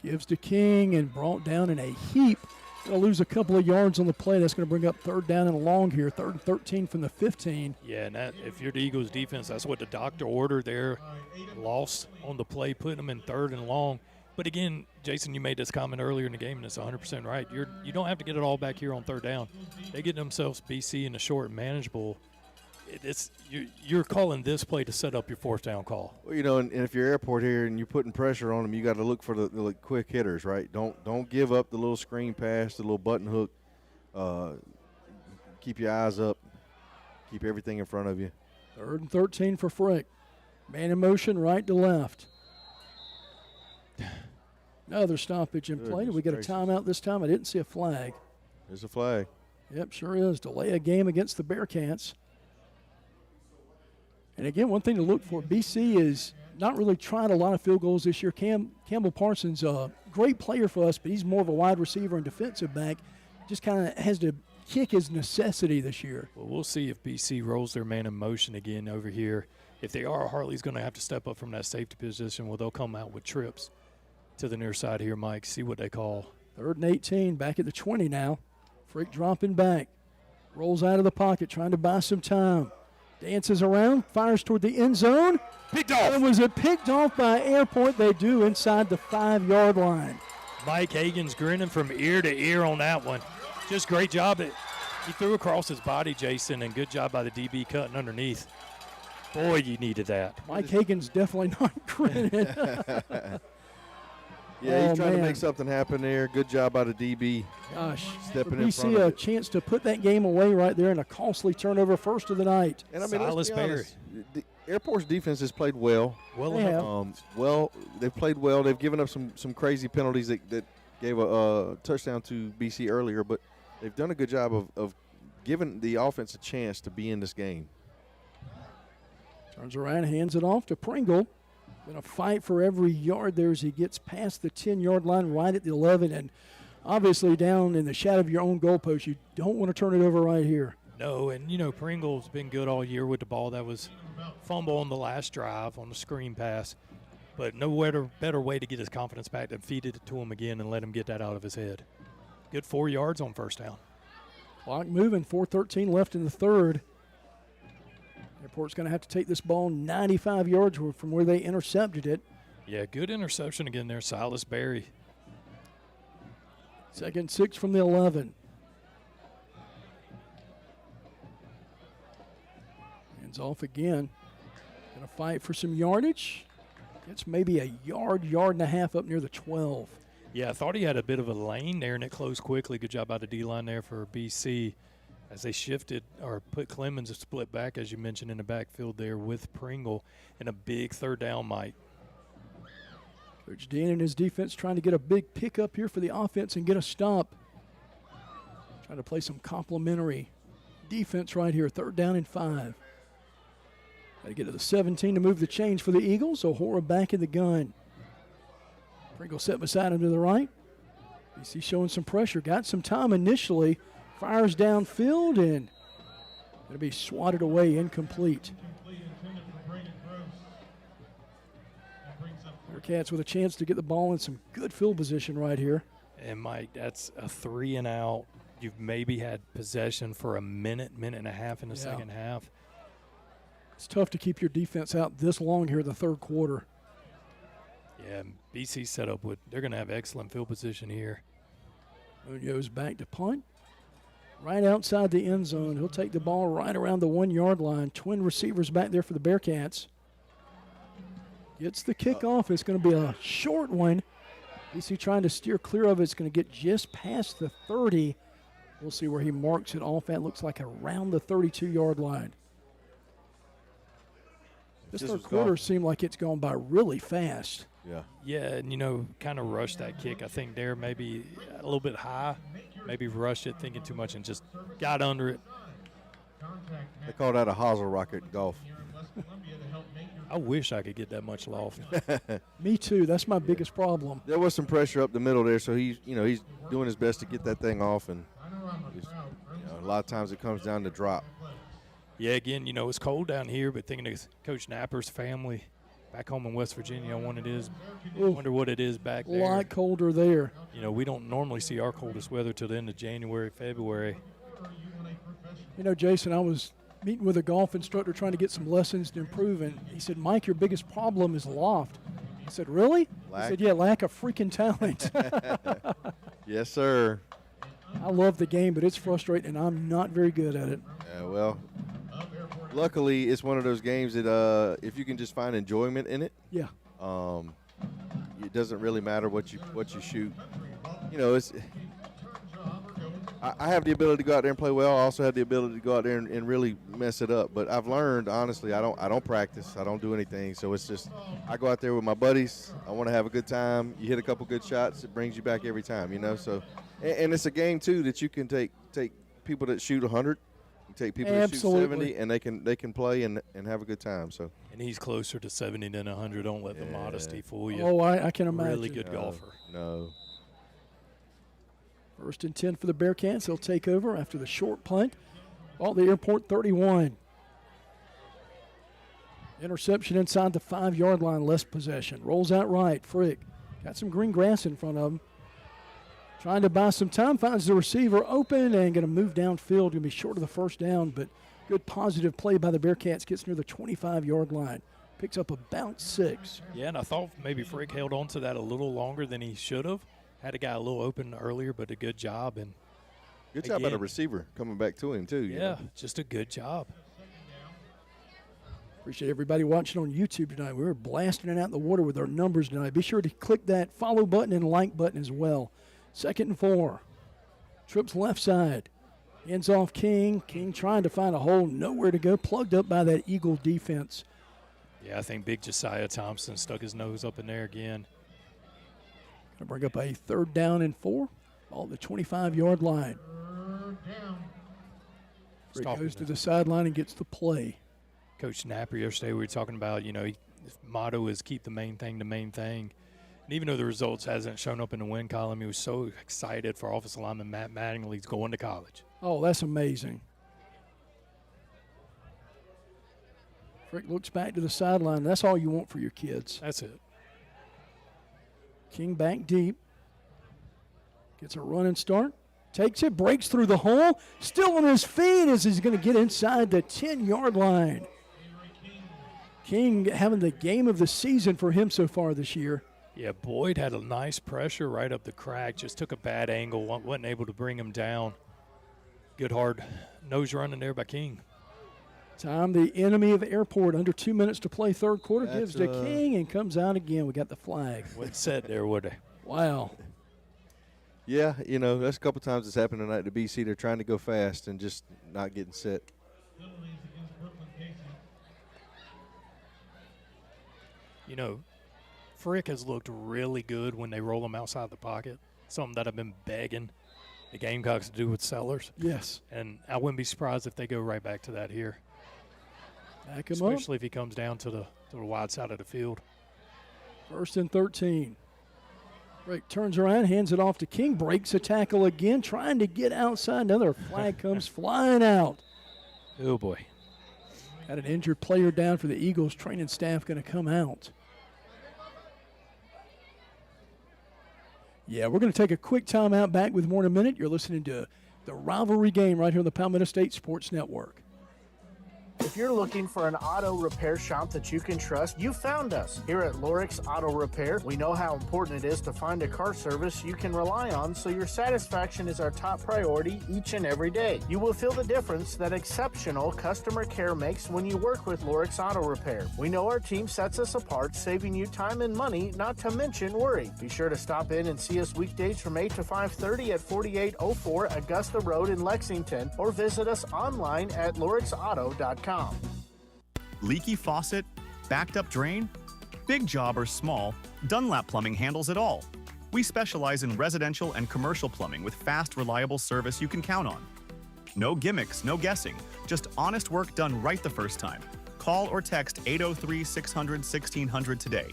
gives to King and brought down in a heap. Going to lose a couple of yards on the play. That's going to bring up 3rd down and long here, 3rd and 13 from the 15. Yeah, and if you're the Eagles defense, that's what the doctor ordered there. Loss on the play, putting them in 3rd and long. But again, Jason, you made this comment earlier in the game, and it's 100% right. You don't have to get it all back here on 3rd down. They get themselves BC in the short and manageable. You're calling this play to set up your 4th down call. Well, and if you're airport here and you're putting pressure on them, you got to look for the quick hitters, right? Don't give up the little screen pass, the little button hook. Keep your eyes up. Keep everything in front of you. 3rd and 13 for Frick. Man in motion, right to left. Another stoppage in play. We get a timeout this time. I didn't see a flag. There's a flag. Yep, sure is. Delay a game against the Bearcats. And again, one thing to look for, BC is not really trying a lot of field goals this year. Campbell Parsons, a great player for us, but he's more of a wide receiver and defensive back. Just kind of has to kick his necessity this year. Well, we'll see if BC rolls their man in motion again over here. If they are, Hartley's going to have to step up from that safety position where they'll come out with trips to the near side here, Mike. See what they call. 3rd and 18, back at the 20 now. Frick dropping back. Rolls out of the pocket, trying to buy some time. Dances around, fires toward the end zone. Picked off. And was it picked off by Airport? They do inside the 5-yard line. Mike Hagan's grinning from ear to ear on that one. Just great job. He threw across his body, Jason, and good job by the DB cutting underneath. Boy, you needed that. Mike Hagan's definitely not grinning. Yeah, he's trying to make something happen there. Good job by the DB. Gosh, stepping we in front see of a it. chance to put that game away right there, and a costly turnover, first of the night. And I mean, let's be honest, the Airport's defense has played well. They've played well. They've given up some crazy penalties that gave a touchdown to BC earlier, but they've done a good job of giving the offense a chance to be in this game. Turns around, hands it off to Pringle. Going to fight for every yard there as he gets past the 10-yard line, right at the 11, and obviously down in the shadow of your own goalpost. You don't want to turn it over right here. No, and Pringle's been good all year with the ball. That was fumble on the last drive on the screen pass, but no better way to get his confidence back than feed it to him again and let him get that out of his head. Good 4 yards on 1st down. Clock moving, 4:13 left in the 3rd. Airport's going to have to take this ball 95 yards from where they intercepted it. Yeah, good interception again there, Silas Berry. 2nd and 6 from the 11. Hands off again. Going to fight for some yardage. It's maybe a yard and a half up near the 12. Yeah, I thought he had a bit of a lane there, and it closed quickly. Good job by the D-line there for BC. As they shifted or put Clemens a split back, as you mentioned, in the backfield there with Pringle, and a big 3rd down, Mike. Coach Dean and his defense trying to get a big pickup here for the offense and get a stop. Trying to play some complimentary defense right here. 3rd down and 5. Got to get to the 17 to move the chains for the Eagles. O'Hara back in the gun. Pringle set beside him to the right. BC showing some pressure. Got some time initially. Fires downfield and going to be swatted away, incomplete. Bearcats with a chance to get the ball in some good field position right here. And, Mike, that's a 3 and out. You've maybe had possession for a minute and a half in the second half. It's tough to keep your defense out this long here in the 3rd quarter. Yeah, BC set up they're going to have excellent field position here. Munoz back to punt. Right outside the end zone. He'll take the ball right around the 1-yard line. Twin receivers back there for the Bearcats. Gets the kickoff. It's going to be a short one. BC trying to steer clear of it. It's going to get just past the 30. We'll see where he marks it off at. Looks like around the 32-yard line. This 3rd quarter seemed like it's gone by really fast. Yeah, and, kind of rushed that kick. I think there maybe a little bit high. Maybe rushed it, thinking too much, and just got under it. They call that a hosel rocket golf. I wish I could get that much loft. Me too. That's my biggest problem. There was some pressure up the middle there, so he's doing his best to get that thing off, and a lot of times it comes down to drop. Yeah, again, it's cold down here, but thinking of Coach Napper's family back home in West Virginia, I wonder what it is back there. A lot colder there. We don't normally see our coldest weather till the end of January, February. Jason, I was meeting with a golf instructor trying to get some lessons to improve, and he said, Mike, your biggest problem is loft. I said, really? He said, yeah, lack of freaking talent. Yes, sir. I love the game, but it's frustrating, and I'm not very good at it. Yeah, well, luckily it's one of those games that if you can just find enjoyment in it, yeah, it doesn't really matter what you shoot. I have the ability to go out there and play well. I also have the ability to go out there and really mess it up. But I've learned, honestly, I don't practice. I don't do anything. So it's just I go out there with my buddies. I want to have a good time. You hit a couple good shots, it brings you back every time, So, and it's a game too that you can take people that shoot 100, take people that shoot 70, and they can play and have a good time. So. And he's closer to 70 than 100. Don't let the modesty fool you. Oh, I can imagine. Really good golfer. No. First and 10 for the Bearcats. They'll take over after the short punt. Ball the Airport 31. Interception inside the 5-yard line, less possession. Rolls out right. Frick got some green grass in front of him. Trying to buy some time, finds the receiver open and going to move downfield. Going to be short of the first down, but good positive play by the Bearcats. Gets near the 25-yard line. Picks up about 6. Yeah, and I thought maybe Frick held on to that a little longer than he should have. Had a guy a little open earlier, but a good job. And good job by the receiver coming back to him, too. Yeah, just a good job. Appreciate everybody watching on YouTube tonight. We were blasting it out in the water with our numbers tonight. Be sure to click that follow button and like button as well. 2nd and 4. Trips left side. Ends off King. King trying to find a hole, nowhere to go. Plugged up by that Eagle defense. Yeah, I think big Josiah Thompson stuck his nose up in there again. Going to bring up a 3rd down and 4. Ball at the 25-yard line. He goes to the sideline and gets the play. Coach Napper yesterday, we were talking about, his motto is keep the main thing the main thing. And even though the results hasn't shown up in the win column, he was so excited for offensive lineman Matt Mattingly's going to college. Oh, that's amazing. Frick looks back to the sideline. That's all you want for your kids. That's it. King back deep. Gets a running start. Takes it, breaks through the hole. Still on his feet as he's going to get inside the 10-yard line. King having the game of the season for him so far this year. Yeah, Boyd had a nice pressure right up the crack. Just took a bad angle. Wasn't able to bring him down. Good hard nose running there by King. Time, the enemy of Airport. Under 2 minutes to play third quarter. Gives to King and comes out again. We got the flag. Wouldn't set there, would they? Wow. Yeah, that's a couple times it's happened tonight to BC. They're trying to go fast and just not getting set. Frick has looked really good when they roll him outside the pocket. Something that I've been begging the Gamecocks to do with Sellers. Yes. And I wouldn't be surprised if they go right back to that here. Back him up. Especially if he comes down to the wide side of the field. 1st and 13. Frick turns around, hands it off to King, breaks a tackle again, trying to get outside. Another flag comes flying out. Oh, boy. Got an injured player down for the Eagles. Training staff going to come out. Yeah, we're going to take a quick timeout. Back with more in a minute. You're listening to the Rivalry Game right here on the Palmetto State Sports Network. If you're looking for an auto repair shop that you can trust, you found us. Here at Lorix Auto Repair, we know how important it is to find a car service you can rely on, so your satisfaction is our top priority each and every day. You will feel the difference that exceptional customer care makes when you work with Lorix Auto Repair. We know our team sets us apart, saving you time and money, not to mention worry. Be sure to stop in and see us weekdays from 8 to 5:30 at 4804 Augusta Road in Lexington, or visit us online at lorixauto.com. Leaky faucet? Backed up drain? Big job or small, Dunlap Plumbing handles it all. We specialize in residential and commercial plumbing with fast, reliable service you can count on. No gimmicks, no guessing, just honest work done right the first time. Call or text 803-600-1600 today.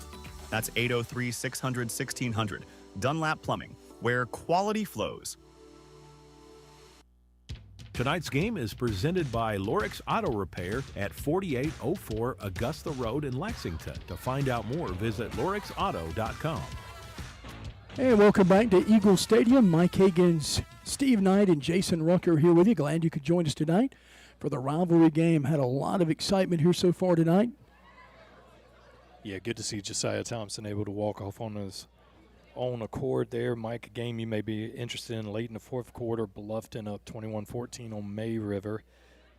That's 803-600-1600. Dunlap Plumbing, where quality flows. Tonight's game is presented by Lorix Auto Repair at 4804 Augusta Road in Lexington. To find out more, visit lorixauto.com. And welcome back to Eagle Stadium. Mike Higgins, Steve Knight, and Jason Rucker here with you. Glad you could join us tonight for the rivalry game. Had a lot of excitement here so far tonight. Yeah, good to see Josiah Thompson able to walk off on his own accord there. Mike, a game you may be interested in late in the fourth quarter. Bluffton up 21-14 on May River.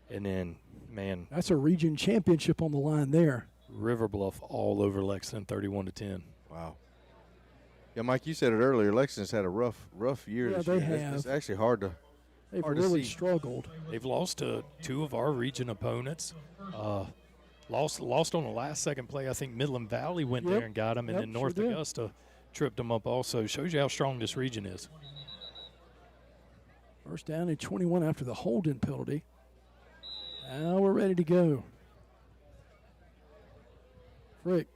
And then, man. That's a region championship on the line there. River Bluff all over Lexington, 31-10. Wow. Yeah, Mike, you said it earlier. Lexington's had a rough year this year. They have. It's actually hard to They've hard really to see. struggled. They've lost to two of our region opponents. Lost on the last second play. I think Midland Valley went there and got them, and then North Augusta tripped them up also. Shows you how strong this region is. First down and 21 after the holding penalty. Now we're ready to go. Frick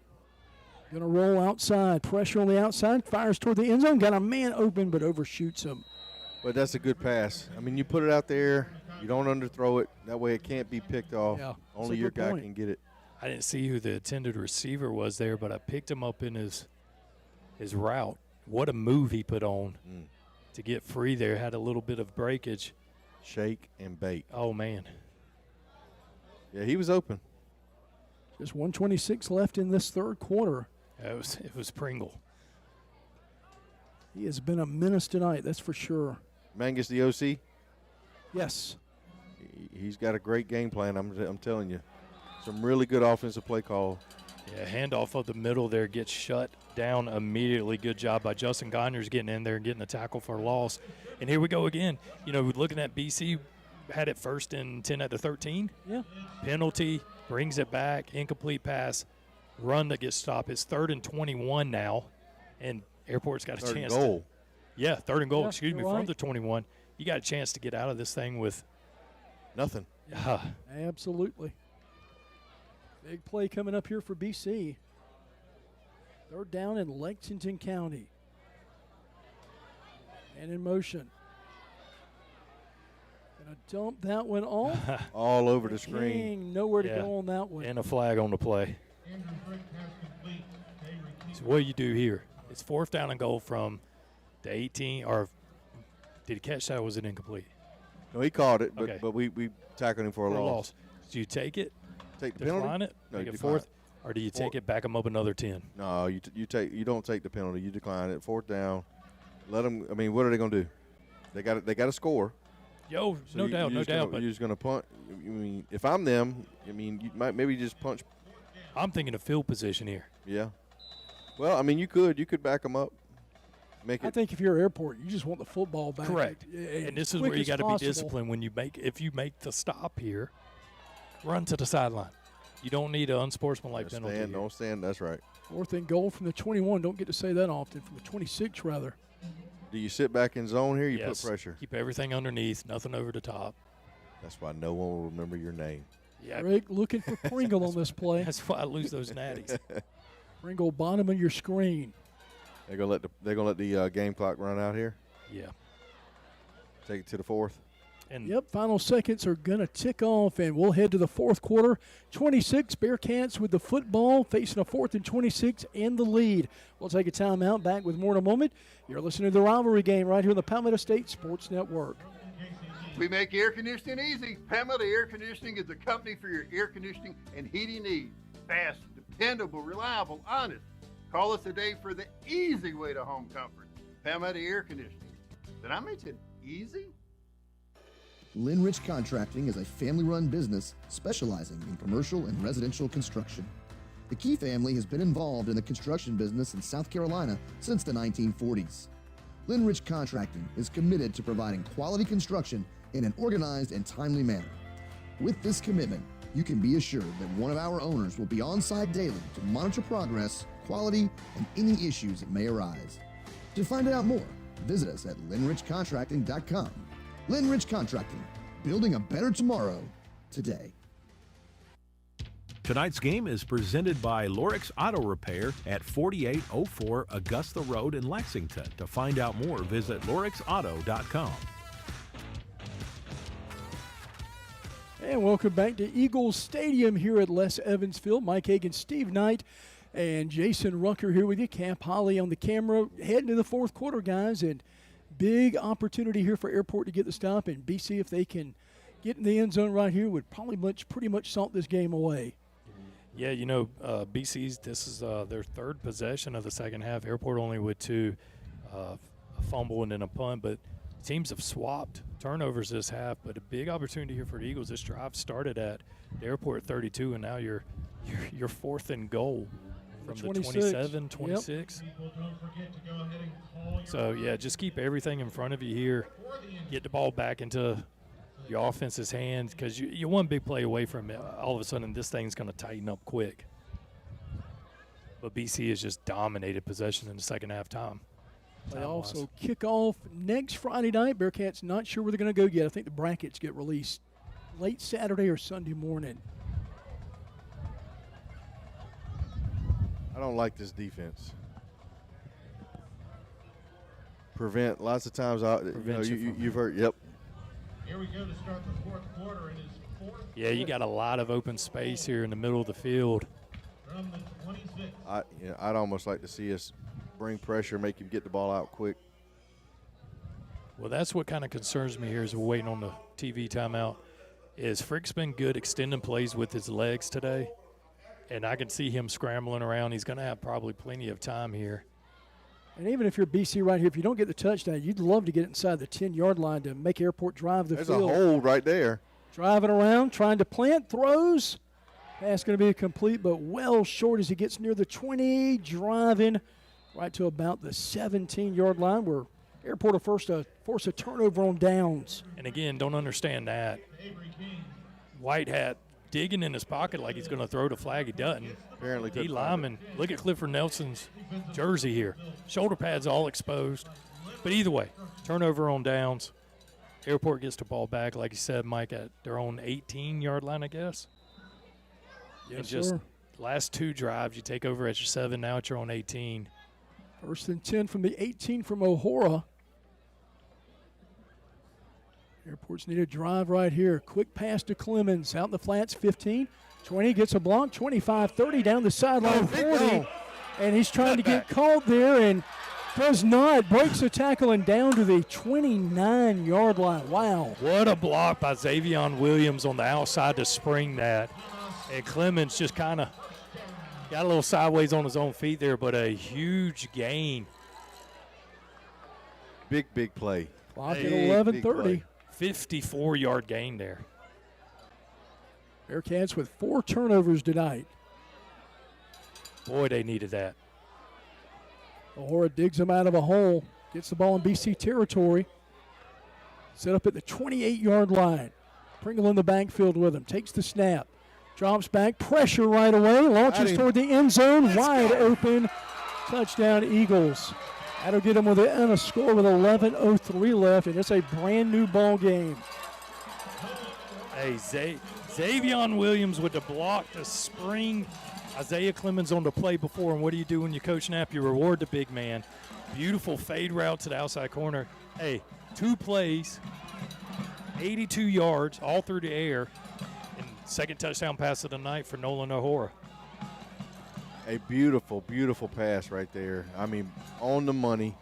going to roll outside. Pressure on the outside. Fires toward the end zone. Got a man open, but overshoots him. But that's a good pass. I mean, you put it out there. You don't underthrow it. That way it can't be picked off. Yeah, only your guy can get it. I didn't see who the intended receiver was there, but I picked him up in his route. What a move he put on to get free there. Had a little bit of breakage. Shake and bake. Oh, man. Yeah, he was open. Just 1:26 left in this third quarter. It was Pringle. He has been a menace tonight, that's for sure. Mangus, the OC? Yes. He's got a great game plan, I'm telling you. Some really good offensive play call. Yeah, handoff of the middle there gets shut down immediately. Good job by Justin Gonyers getting in there and getting a tackle for a loss. And here we go again. You know, looking at BC, had it 1st and 10 at the 13. Yeah. Penalty, brings it back, incomplete pass, run that gets stopped. It's 3rd and 21 now, and Airport's got a Third chance. and goal. Third and goal, Yeah, excuse me, you're from right. the 21. You got a chance to get out of this thing with nothing. Absolutely. Big play coming up here for BC. 3rd down in Lexington County. And in motion. Gonna dump that one off. All over the screen. King, nowhere to go on that one. And a flag on the play. So what do you do here? It's 4th down and goal from the 18, or did he catch that or was it incomplete? No, he caught it, but, Okay. but we tackled him for a loss. Do you take it? Take the decline penalty? it? No, Make you it decline 4th? Or do you take it, back him up another 10? No, you don't take the penalty. You decline it. 4th down. Let them. I mean, what are they going to do? They got to score. Yo, So no doubt. You're just going to punt. I mean, if I'm them, I mean, you might maybe just punch. I'm thinking of field position here. Yeah. Well, I mean, you could back them up. Make it. I think if you're Airport, you just want the football back. Correct. as And this is quick where you as got to be possible. disciplined when if you make the stop here, run to the sideline. You don't need an unsportsmanlike penalty. Don't stand. That's right. 4th and goal from the 21. Don't get to say that often. From the 26, rather. Do you sit back in zone here? You Yes. put pressure. Keep everything underneath, nothing over the top. That's why no one will remember your name. Yeah. Rick looking for Pringle on this play. That's why I lose those natties. Pringle, bottom of your screen. They're gonna let the game clock run out here. Yeah. Take it to the 4th. And Yep, final seconds are going to tick off, and we'll head to the fourth quarter. 26, Bearcats with the football, facing a 4th and 26 and the lead. We'll take a timeout, back with more in a moment. You're listening to the rivalry game right here on the Palmetto State Sports Network. We make air conditioning easy. Palmetto Air Conditioning is the company for your air conditioning and heating needs. Fast, dependable, reliable, honest. Call us today for the easy way to home comfort. Palmetto Air Conditioning. Did I mention easy? Lynn Rich Contracting is a family-run business specializing in commercial and residential construction. The Key family has been involved in the construction business in South Carolina since the 1940s. Lynn Rich Contracting is committed to providing quality construction in an organized and timely manner. With this commitment, you can be assured that one of our owners will be on site daily to monitor progress, quality, and any issues that may arise. To find out more, visit us at linrichcontracting.com. Lynn Rich Contracting, building a better tomorrow today. Tonight's game is presented by Lorix Auto Repair at 4804 Augusta Road in Lexington. To find out more, visit lorixauto.com. And welcome back to Eagles Stadium here at Les Evans Field. Mike Hagan, Steve Knight, and Jason Rucker here with you. Camp Holly on the camera. Heading to the fourth quarter, guys, and big opportunity here for Airport to get the stop. And BC, if they can get in the end zone right here, would probably pretty much salt this game away. Yeah, you know, BC's, this is their third possession of the second half. Airport only with 2, a fumble and then a punt, but teams have swapped turnovers this half, but a big opportunity here for the Eagles. This drive started at the Airport 32, and now you're 4th and goal from the 27, 26. Yep. So, yeah, just keep everything in front of you here. Get the ball back into your offense's hands because you're one big play away from it. All of a sudden, this thing's going to tighten up quick. But BC has just dominated possession in the second half time. They also kick off next Friday night. Bearcats not sure where they're going to go yet. I think the brackets get released late Saturday or Sunday morning. I don't like this defense. Prevent lots of times. You've heard. Yep. Here we go to start the fourth quarter. It is fourth. Yeah, you got a lot of open space here in the middle of the field. From the 26. I'd almost like to see us bring pressure, make him get the ball out quick. Well, that's what kind of concerns me here as we're waiting on the TV timeout is Frick's been good extending plays with his legs today, and I can see him scrambling around. He's going to have probably plenty of time here. And even if you're BC right here, if you don't get the touchdown, you'd love to get inside the 10-yard line to make Airport drive the field. There's a hold right there. Driving around, trying to plant, throws. Pass going to be complete, but well short as he gets near the 20, driving right to about the 17-yard line where Airport will force a turnover on downs. And again, don't understand that. White hat digging in his pocket like he's going to throw the flag. He doesn't. Apparently D lineman. Look at Clifford Nelson's jersey here. Shoulder pads all exposed. But either way, turnover on downs. Airport gets the ball back, like you said, Mike, at their own 18-yard line, I guess. Yes, and just sir. last 2 drives, you take over at your 7. Now at your own 18. First and 10 from the 18 from O'Hara. Airports need a drive right here. Quick pass to Clemens. Out in the flats, 15. 20 gets a block. 25, 30 down the sideline, 40. And he's trying to get called there and does not. Breaks the tackle and down to the 29-yard line. Wow. What a block by Xavion Williams on the outside to spring that. And Clemens just kind of got a little sideways on his own feet there, but a huge gain. Big play. Clock at 11:30. 54-yard gain there. Bearcats with 4 turnovers tonight. Boy, they needed that. O'Hara digs him out of a hole. Gets the ball in BC territory. Set up at the 28-yard line. Pringle in the backfield with him. Takes the snap. Drops back. Pressure right away. Launches toward the end zone. Wide open. Touchdown Eagles. That'll get them within a score with 11:03 left, and it's a brand new ball game. Hey, Xavion Williams with the block to spring Isaiah Clemens on the play before. And what do you do when you coach snap? You reward the big man. Beautiful fade route to the outside corner. Hey, 2 plays, 82 yards, all through the air. And second touchdown pass of the night for Nolan O'Hara. A beautiful pass right there. I mean, on the money.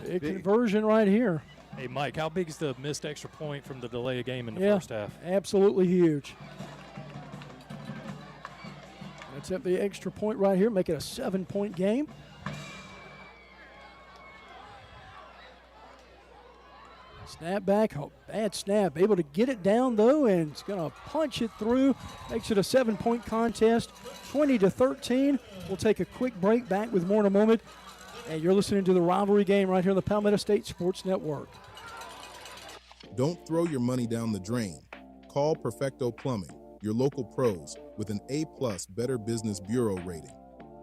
Big conversion right here. Hey, Mike, how big is the missed extra point from the delay of game in the first half? Absolutely huge. That's at the extra point right here, make it a 7-point game. Snap back, bad snap. Able to get it down, though, and it's going to punch it through. Makes it a 7-point contest, 20-13. We'll take a quick break, back with more in a moment. And you're listening to the rivalry game right here on the Palmetto State Sports Network. Don't throw your money down the drain. Call Perfecto Plumbing, your local pros, with an A+ Better Business Bureau rating.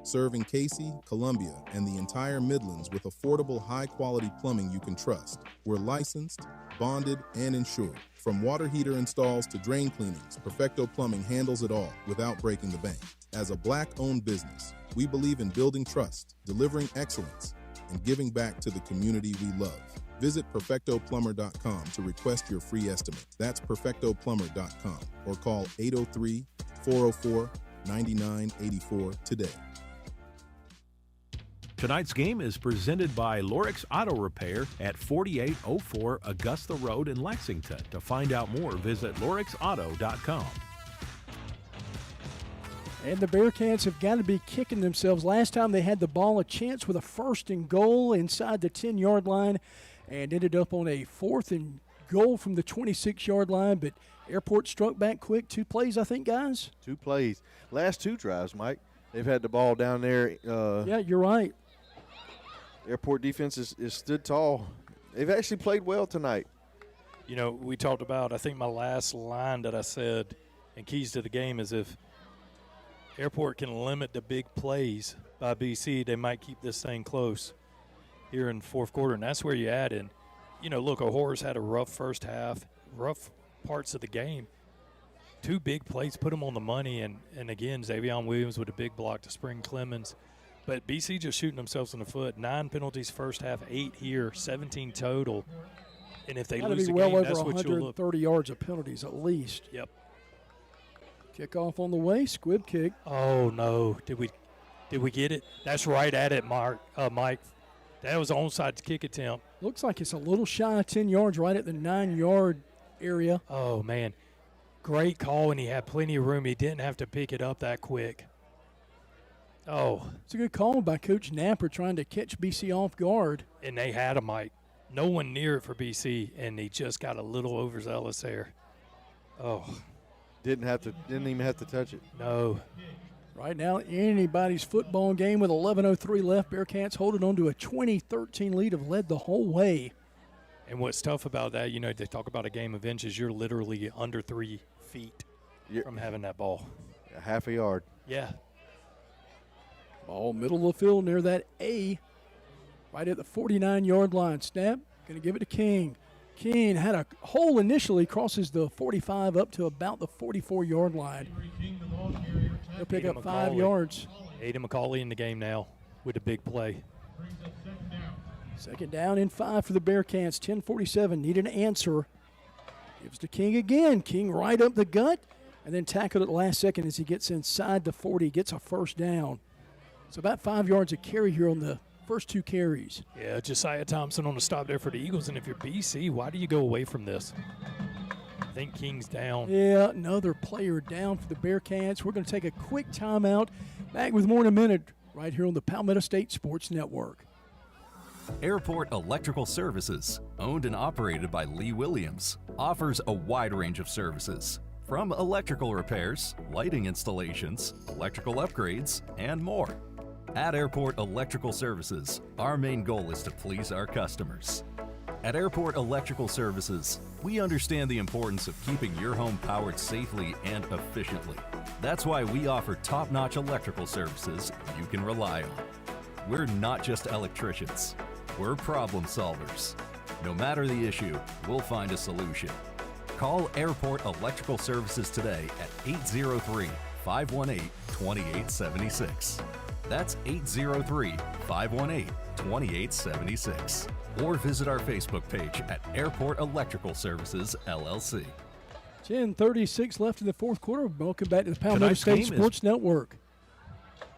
Serving Cayce, Columbia, and the entire Midlands with affordable, high-quality plumbing you can trust. We're licensed, bonded, and insured. From water heater installs to drain cleanings, Perfecto Plumbing handles it all without breaking the bank. As a Black-owned business, we believe in building trust, delivering excellence, and giving back to the community we love. Visit PerfectoPlumber.com to request your free estimate. That's PerfectoPlumber.com or call 803-404-9984 today. Tonight's game is presented by Lorix Auto Repair at 4804 Augusta Road in Lexington. To find out more, visit lorixauto.com. And the Bearcats have got to be kicking themselves. Last time they had the ball, a chance with a 1st and goal inside the 10-yard line and ended up on a 4th and goal from the 26-yard line. But Airport struck back quick. 2 plays, I think, guys? 2 plays. Last 2 drives, Mike, they've had the ball down there. Yeah, you're right. Airport defense is stood tall. They've actually played well tonight. You know, we talked about, I think my last line that I said and keys to the game is if Airport can limit the big plays by BC, they might keep this thing close here in the 4th quarter, and that's where you add in. You know, look, O'Hora's had a rough first half, rough parts of the game. 2 big plays put them on the money, and again, Xavion Williams with a big block to Spring Clemens. But BC just shooting themselves in the foot. 9 penalties first half, 8 here, 17 total. And if they lose the well game, over that's what you'll look. 130 yards of penalties at least. Yep. Kickoff on the way, squib kick. Oh no! Did we get it? That's right at it, Mike. That was an onside kick attempt. Looks like it's a little shy of 10 yards, right at the 9-yard area. Oh man, great call, and he had plenty of room. He didn't have to pick it up that quick. Oh, it's a good call by Coach Napper trying to catch BC off guard. And they had him, Mike. No one near it for BC, and he just got a little overzealous there. Oh. Didn't even have to touch it. No. Right now, anybody's football game with 11:03 left. Bearcats holding on to a 20-13 lead, have led the whole way. And what's tough about that, you know, they talk about a game of inches. You're literally under 3 feet from having that ball. A half a yard. Yeah. Ball middle of the field near that A, right at the 49-yard line. Snap, going to give it to King. King had a hole initially, crosses the 45 up to about the 44-yard line. He'll pick up 5 yards. Aiden McCauley in the game now with a big play. Second down and 5 for the Bearcats. 10:47, need an answer. Gives to King again. King right up the gut, and then tackled at the last second as he gets inside the 40, gets a 1st down. So about 5 yards a carry here on the first 2 carries. Yeah, Josiah Thompson on the stop there for the Eagles. And if you're BC, why do you go away from this? I think King's down. Yeah, another player down for the Bearcats. We're going to take a quick timeout. Back with more in a minute right here on the Palmetto State Sports Network. Airport Electrical Services, owned and operated by Lee Williams, offers a wide range of services. From electrical repairs, lighting installations, electrical upgrades, and more. At Airport Electrical Services, our main goal is to please our customers. At Airport Electrical Services, we understand the importance of keeping your home powered safely and efficiently. That's why we offer top-notch electrical services you can rely on. We're not just electricians, we're problem solvers. No matter the issue, we'll find a solution. Call Airport Electrical Services today at 803-518-2876. That's 803-518-2876. Or visit our Facebook page at Airport Electrical Services, LLC. 10:36 left in the 4th quarter. Welcome back to the Palmetto State Sports Network.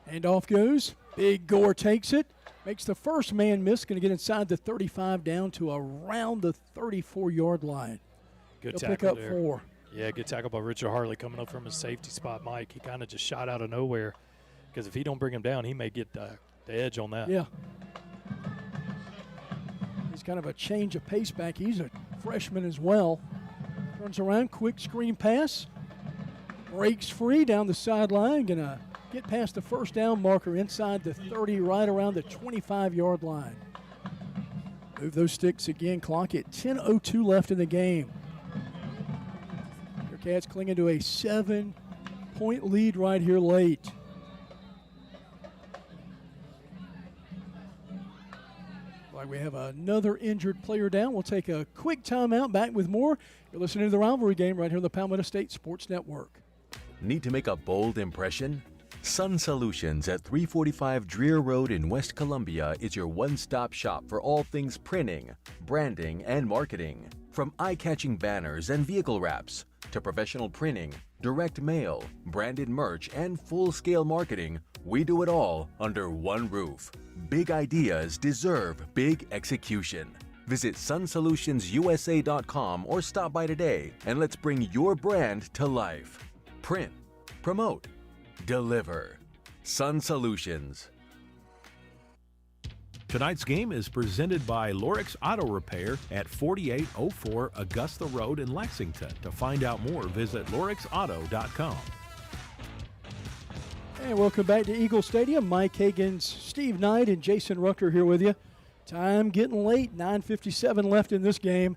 And off goes. Big Gore takes it. Makes the first man miss. Going to get inside the 35 down to around the 34-yard line. Good He'll tackle pick up there. 4. Yeah, good tackle by Richard Harley coming up from his safety spot, Mike. He kind of just shot out of nowhere because if he don't bring him down, he may get the edge on that. Yeah. He's kind of a change of pace back. He's a freshman as well. Turns around, quick screen pass. Breaks free down the sideline. Going to get past the first down marker inside the 30, right around the 25-yard line. Move those sticks again. Clock at 10:02 left in the game. Bearcats clinging to a 7-point lead right here late. Like we have another injured player down. We'll take a quick timeout. Back with more. You're listening to the Rivalry Game right here on the Palmetto State Sports Network. Need to make a bold impression? Sun Solutions at 345 Dreer Road in West Columbia is your one-stop shop for all things printing, branding, and marketing. From eye-catching banners and vehicle wraps to professional printing, direct mail, branded merch, and full-scale marketing, we do it all under one roof. Big ideas deserve big execution. Visit sunsolutionsUSA.com or stop by today and let's bring your brand to life. Print, promote, deliver. Sun Solutions. Tonight's game is presented by Lorix Auto Repair at 4804 Augusta Road in Lexington. To find out more, visit lorixauto.com. And welcome back to Eagle Stadium. Mike Hagan's, Steve Knight, and Jason Rucker here with you. Time getting late, 9:57 left in this game.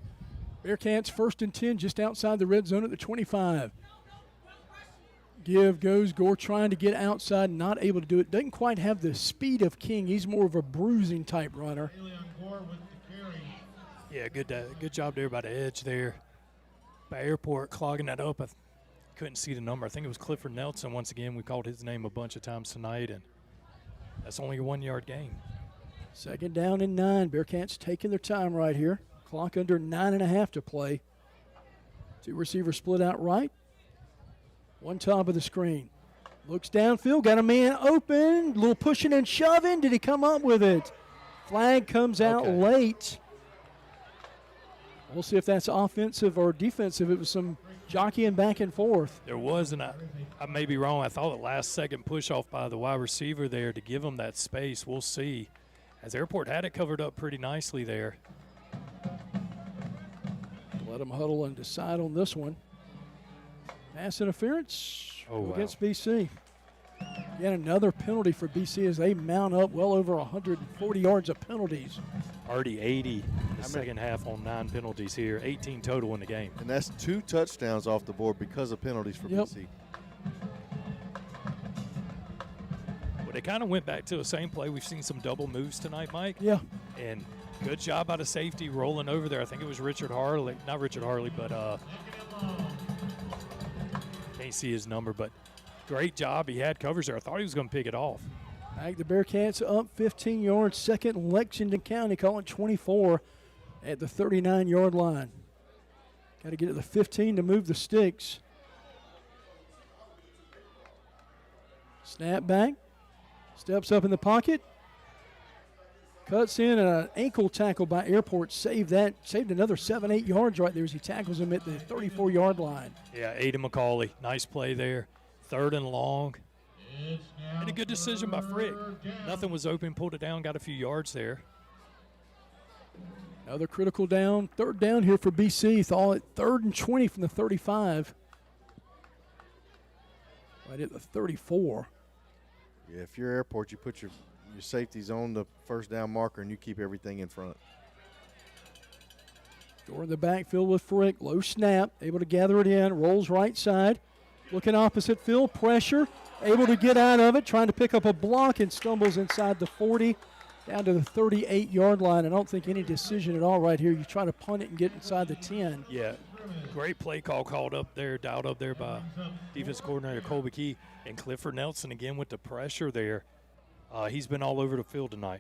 Bearcats 1st and 10 just outside the red zone at the 25. Give goes Gore trying to get outside, not able to do it. Doesn't quite have the speed of King. He's more of a bruising type runner. Yeah, good job there by the edge there. By Airport clogging that up. I couldn't see the number. I think it was Clifford Nelson. Once again, we called his name a bunch of times tonight, and that's only a 1-yard gain. 2nd down and 9. Bearcats taking their time right here. Clock under 9.5 to play. 2 receivers split out right. One top of the screen. Looks downfield, got a man open. Little pushing and shoving. Did he come up with it? Flag comes out late. We'll see if that's offensive or defensive. It was some jockeying back and forth. There was, and I may be wrong. I thought the last second push off by the wide receiver there to give him that space. We'll see. As Airport had it covered up pretty nicely there. Let them huddle and decide on this one. Pass interference against BC. Yet another penalty for BC as they mount up well over 140 yards of penalties. Already 80 in the second half on 9 penalties here, 18 total in the game. And that's 2 touchdowns off the board because of penalties for BC. Well, they kind of went back to the same play. We've seen some double moves tonight, Mike. Yeah. And good job by the safety rolling over there. I think it was Richard Harley. Not Richard Harley, but can't see his number, but great job. He had covers there. I thought he was going to pick it off. Back the Bearcats up 15 yards. Second Lexington County calling 24 at the 39-yard line. Got to get to the 15 to move the sticks. Snap back. Steps up in the pocket. Cuts in, and an ankle tackle by Airport saved another 7-8 yards right there as he tackles him at the 34-yard line. Yeah, Aiden McCauley, nice play there. 3rd and long. And a good decision by Frick. Nothing was open, pulled it down, got a few yards there. Another critical down, 3rd down here for BC. Thought it 3rd and 20 from the 35. Right at the 34. Yeah, if you're Airport, you put your safeties on the 1st down marker and you keep everything in front. Door in the backfield with Frick. Low snap, able to gather it in, rolls right side. Looking opposite field, pressure, able to get out of it, trying to pick up a block and stumbles inside the 40, down to the 38-yard line. I don't think any decision at all right here. You try to punt it and get inside the 10. Yeah, great play call dialed up there by defense coordinator Colby Key. And Clifford Nelson again with the pressure there. He's been all over the field tonight.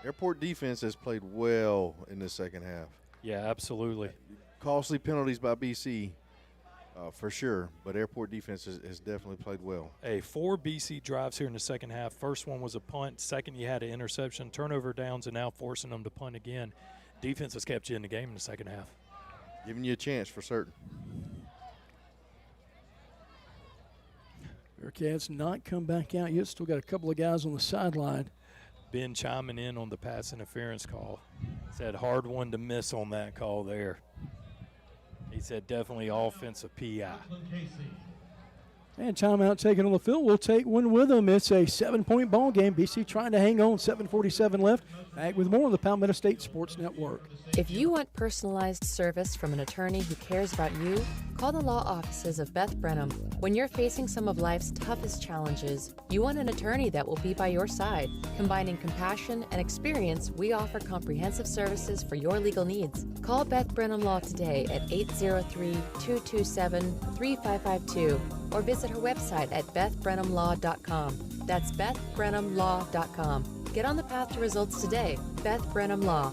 Airport defense has played well in the second half. Yeah, absolutely. Costly penalties by BC. For sure, but Airport defense has definitely played well. 4 BC drives here in the second half. First one was a punt. Second, you had an interception, turnover downs, and now forcing them to punt again. Defense has kept you in the game in the second half. Giving you a chance for certain. Bearcats not come back out yet. Still got a couple of guys on the sideline. Ben chiming in on the pass interference call. Said hard one to miss on that call there. He said definitely offensive PI. And timeout taken on the field. We'll take one with them. It's a 7-point ball game. BC trying to hang on. 7:47 left. Back with more on the Palmetto State Sports Network. If you want personalized service from an attorney who cares about you, call the law offices of Beth Brenham. When you're facing some of life's toughest challenges, you want an attorney that will be by your side. Combining compassion and experience, we offer comprehensive services for your legal needs. Call Beth Brenham Law today at 803-227-3552. or visit her website at bethbrenhamlaw.com. That's bethbrenhamlaw.com. Get on the path to results today. Beth Brenham Law.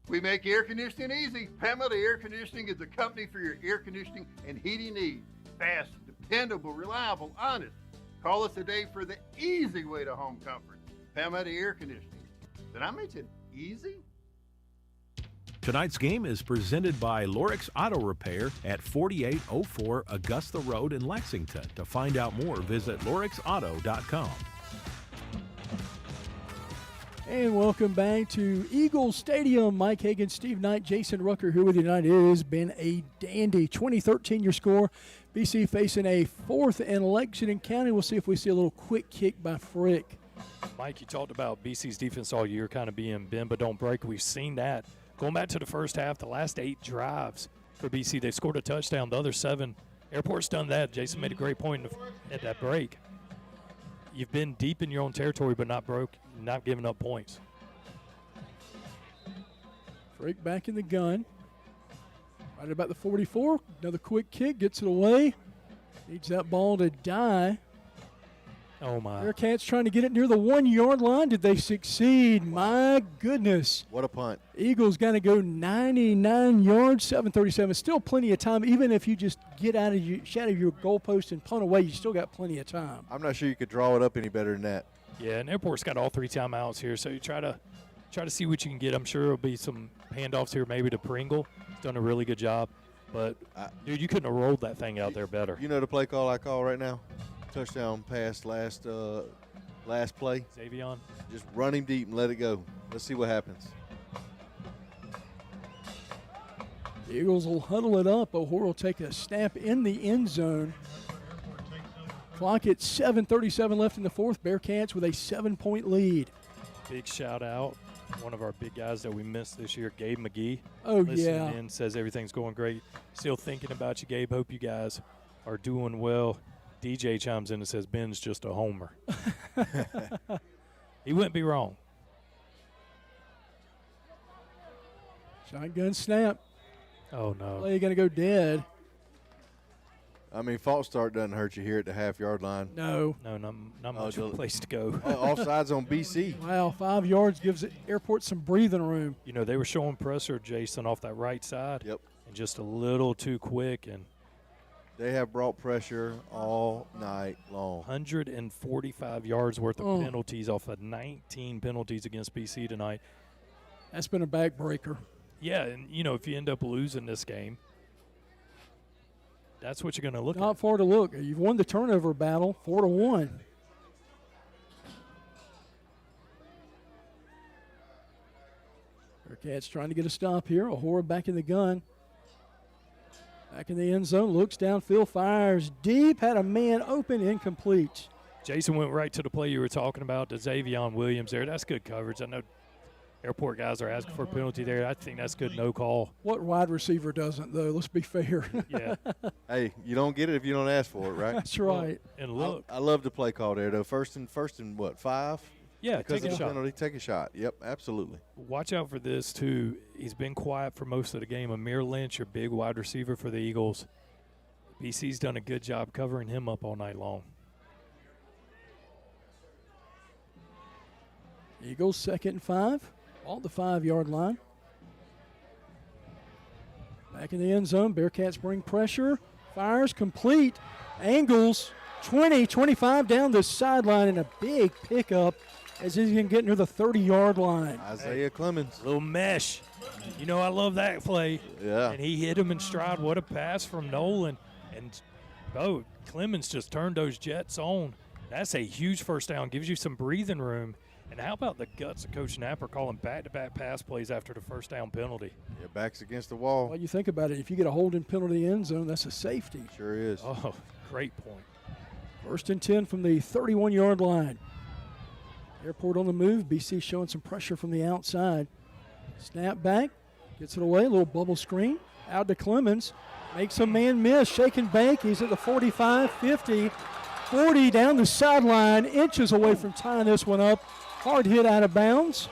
We make air conditioning easy. Pamela Air Conditioning is the company for your air conditioning and heating needs. Fast, dependable, reliable, honest. Call us today for the easy way to home comfort. Pamela Air Conditioning. Did I mention easy? Tonight's game is presented by Lorix Auto Repair at 4804 Augusta Road in Lexington. To find out more, visit lorixauto.com. And welcome back to Eagles Stadium. Mike Hagan, Steve Knight, Jason Rucker here with you tonight. It has been a dandy 2013 your score. BC facing a 4th in Lexington County. We'll see if we see a little quick kick by Frick. Mike, you talked about BC's defense all year kind of being bend but don't break. We've seen that. Going back to the first half, the last 8 drives for BC, they scored a touchdown. The other 7, Airport's done that. Jason made a great point at that break. You've been deep in your own territory but not giving up points. Frick back in the gun. Right about the 44. Another quick kick, gets it away. Needs that ball to die. Oh, my. Bearcats trying to get it near the 1-yard line. Did they succeed? My goodness. What a punt. Eagles got to go 99 yards, 7:37. Still plenty of time. Even if you just get out of your shadow of your goalpost and punt away, you still got plenty of time. I'm not sure you could draw it up any better than that. Yeah, and Airport's got all 3 timeouts here, so you try to see what you can get. I'm sure there'll be some handoffs here maybe to Pringle. He's done a really good job. But, dude, you couldn't have rolled that thing out there better. You know the play call I call right now? Touchdown pass last play. Xavion. Just run him deep and let it go. Let's see what happens. The Eagles will huddle it up. O'Hore will take a snap in the end zone. Clock at 7:37 left in the 4th. Bearcats with a 7-point lead. Big shout out. One of our big guys that we missed this year, Gabe McGee. Oh, listening yeah. in, says everything's going great. Still thinking about you, Gabe. Hope you guys are doing well. DJ chimes in and says Ben's just a homer. He wouldn't be wrong. Shotgun snap. Oh, no. Play going to go dead. I mean, false start doesn't hurt you here at the half-yard line. No. No, not much of a place to go. Offsides on BC. Wow, 5 yards gives the Airport some breathing room. You know, they were showing pressure, Jason, off that right side. Yep. And just a little too quick. And they have brought pressure all night long. 145 yards worth of penalties off of 19 penalties against BC tonight. That's been a backbreaker. Yeah, and, you know, if you end up losing this game, that's what you're going to look at. Not far to look. You've won the turnover battle, 4-1. Bearcats trying to get a stop here. O'Hore back in the gun. Back in the end zone, looks downfield, fires deep, had a man open, incomplete. Jason went right to the play you were talking about, to Xavion Williams there. That's good coverage. I know Airport guys are asking for a penalty there. I think that's good no call. What wide receiver doesn't, though? Let's be fair. Yeah. Hey, you don't get it if you don't ask for it, right? That's right. And look. I love the play call there, though. First and what, 5? Yeah, because take a shot. Penalty, take a shot. Yep, absolutely. Watch out for this, too. He's been quiet for most of the game. Amir Lynch, your big wide receiver for the Eagles. BC's done a good job covering him up all night long. Eagles 2nd and 5. All the 5-yard line. Back in the end zone, Bearcats bring pressure. Fires complete. Angles 20, 25 down the sideline, and a big pickup as he's going to get near the 30-yard line. Isaiah Clemens. Little mesh. You know, I love that play. Yeah. And he hit him in stride. What a pass from Nolan. And, Clemens just turned those Jets on. That's a huge first down. Gives you some breathing room. And how about the guts of Coach Napper calling back-to-back pass plays after the first down penalty? Yeah, backs against the wall. Well, you think about it. If you get a holding penalty in the end zone, that's a safety. Sure is. Oh, great point. 1st and 10 from the 31-yard line. Airport on the move. BC showing some pressure from the outside. Snap back. Gets it away. A little bubble screen. Out to Clemens. Makes a man miss. Shake and bake. He's at the 45, 50, 40 down the sideline. Inches away from tying this one up. Hard hit out of bounds.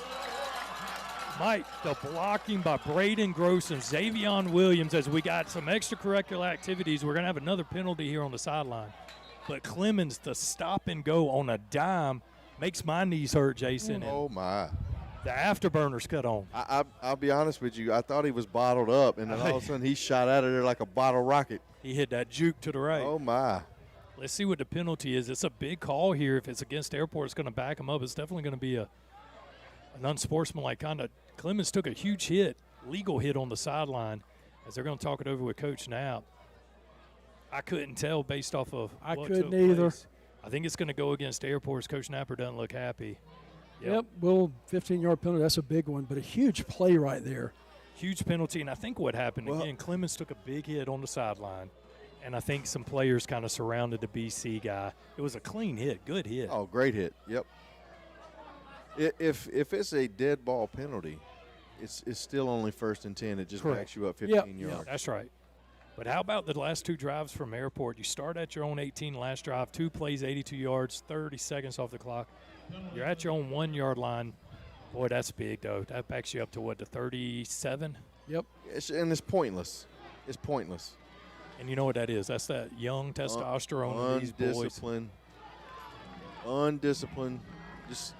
Mike, the blocking by Braden Gross and Xavion Williams as we got some extracurricular activities. We're going to have another penalty here on the sideline. But Clemens, the stop and go on a dime, makes my knees hurt, Jason. Oh, my. The afterburners cut on. I'll be honest with you. I thought he was bottled up, and then all of a sudden he shot out of there like a bottle rocket. He hit that juke to the right. Oh, my. Let's see what the penalty is. It's a big call here. If it's against Airport, it's going to back him up. It's definitely going to be an unsportsmanlike conduct. Clemens took a huge hit, legal hit on the sideline, as they're going to talk it over with Coach Knapp. I couldn't tell based off of I what couldn't took either. place. I think it's going to go against Airports. Coach Napper doesn't look happy. Yep, well, 15-yard penalty, that's a big one, but a huge play right there. Huge penalty, and I think what happened, again, Clemens took a big hit on the sideline, and I think some players kind of surrounded the BC guy. It was a clean hit, good hit. Oh, great hit, yep. If it's a dead ball penalty, it's still only 1st and 10. It just backs you up 15 yards. Yeah, that's right. But how about the last 2 drives from Airport? You start at your own 18 last drive, 2 plays, 82 yards, 30 seconds off the clock. You're at your own 1-yard line. Boy, that's big, though. That backs you up to, what, the 37? Yep. And it's pointless. It's pointless. And you know what that is? That's that young testosterone in these boys. Undisciplined. Just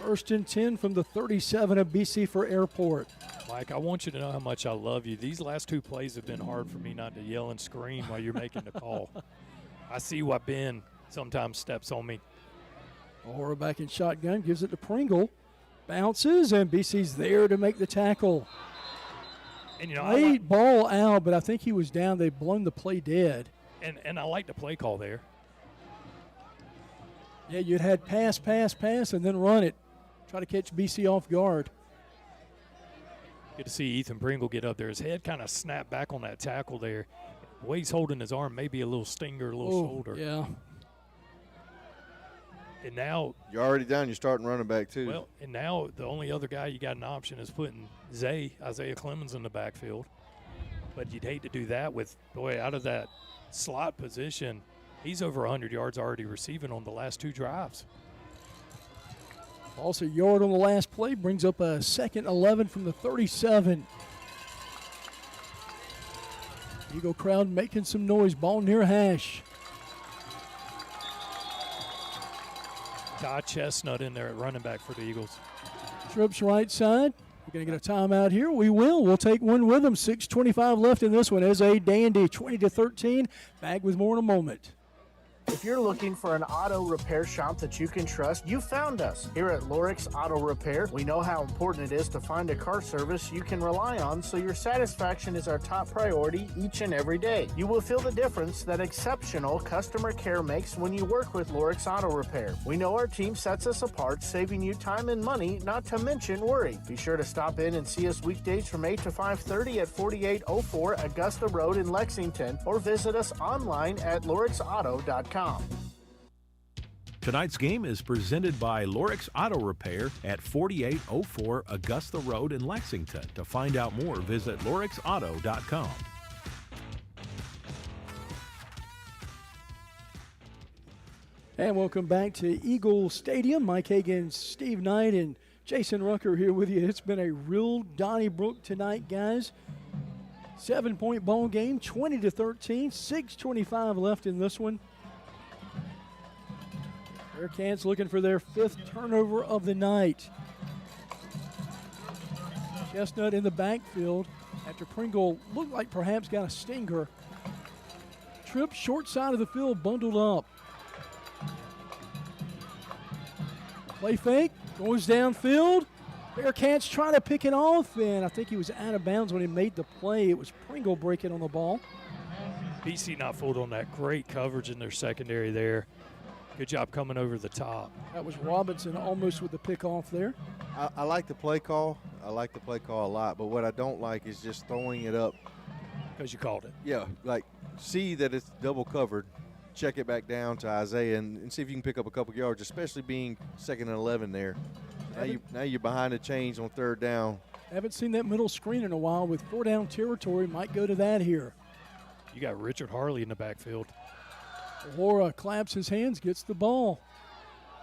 1st and 10 from the 37 of BC for Airport. Mike, I want you to know how much I love you. These last 2 plays have been hard for me not to yell and scream while you're making the call. I see why Ben sometimes steps on me. O'Hara back in shotgun, gives it to Pringle. Bounces, and BC's there to make the tackle. And, you know, Late ball out, but I think he was down. They've blown the play dead. And I like the play call there. Yeah, you'd had pass, and then run it. Try to catch BC off guard. Good to see Ethan Pringle get up there. His head kind of snapped back on that tackle there. The way he's holding his arm, maybe a little stinger, a little shoulder. Yeah. And now you're already down. You're starting running back too. Well, and now the only other guy you got an option is putting Isaiah Clemens in the backfield. But you'd hate to do that with, boy, out of that slot position, he's over 100 yards already receiving on the last 2 drives. Also, yard on the last play brings up a 2nd 11 from the 37. Eagle crowd making some noise. Ball near hash. Ty Chestnut in there at running back for the Eagles. Trips right side. We're going to get a timeout here. We will. We'll take one with them. 6:25 left in this one as a dandy. 20-13. Back with more in a moment. If you're looking for an auto repair shop that you can trust, you found us. Here at Lorix Auto Repair, we know how important it is to find a car service you can rely on, so your satisfaction is our top priority each and every day. You will feel the difference that exceptional customer care makes when you work with Lorix Auto Repair. We know our team sets us apart, saving you time and money, not to mention worry. Be sure to stop in and see us weekdays from 8 to 5:30 at 4804 Augusta Road in Lexington, or visit us online at lorixauto.com. Tonight's game is presented by Lorix Auto Repair at 4804 Augusta Road in Lexington. To find out more, visit lorixauto.com. And welcome back to Eagle Stadium. Mike Hagan, Steve Knight, and Jason Rucker here with you. It's been a real Donnybrook tonight, guys. 7-point ball game, 20-13, 6:25 left in this one. Bearcats looking for their 5th turnover of the night. Chestnut in the backfield after Pringle looked like perhaps got a stinger. Tripp short side of the field, bundled up. Play fake, goes downfield. Bearcats trying to pick it off, and I think he was out of bounds when he made the play. It was Pringle breaking on the ball. BC not fooled on that. Great coverage in their secondary there. Good job coming over the top. That was Robinson almost with the pick off there. I like the play call. I like the play call a lot, but what I don't like is just throwing it up. Because you called it. Yeah, like see that it's double covered, check it back down to Isaiah and see if you can pick up a couple yards, especially being 2nd and 11 there. Now you're behind the chains on 3rd down. Haven't seen that middle screen in a while with 4-down territory. Might go to that here. You got Richard Harley in the backfield. O'Hara claps his hands, gets the ball.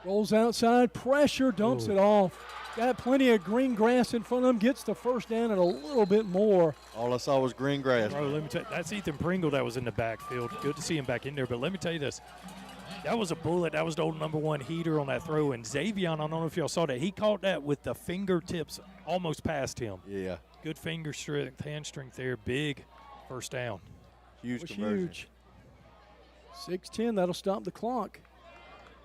Rolls outside, pressure, dumps it off. Got plenty of green grass in front of him, gets the first down and a little bit more. All I saw was green grass. Bro, let me tell you, that's Ethan Pringle that was in the backfield. Good to see him back in there. But let me tell you this. That was a bullet. That was the old #1 heater on that throw. And Xavion, I don't know if y'all saw that. He caught that with the fingertips almost past him. Yeah. Good finger strength, hand strength there. Big first down. Huge conversion. Huge. 6-10, that'll stop the clock.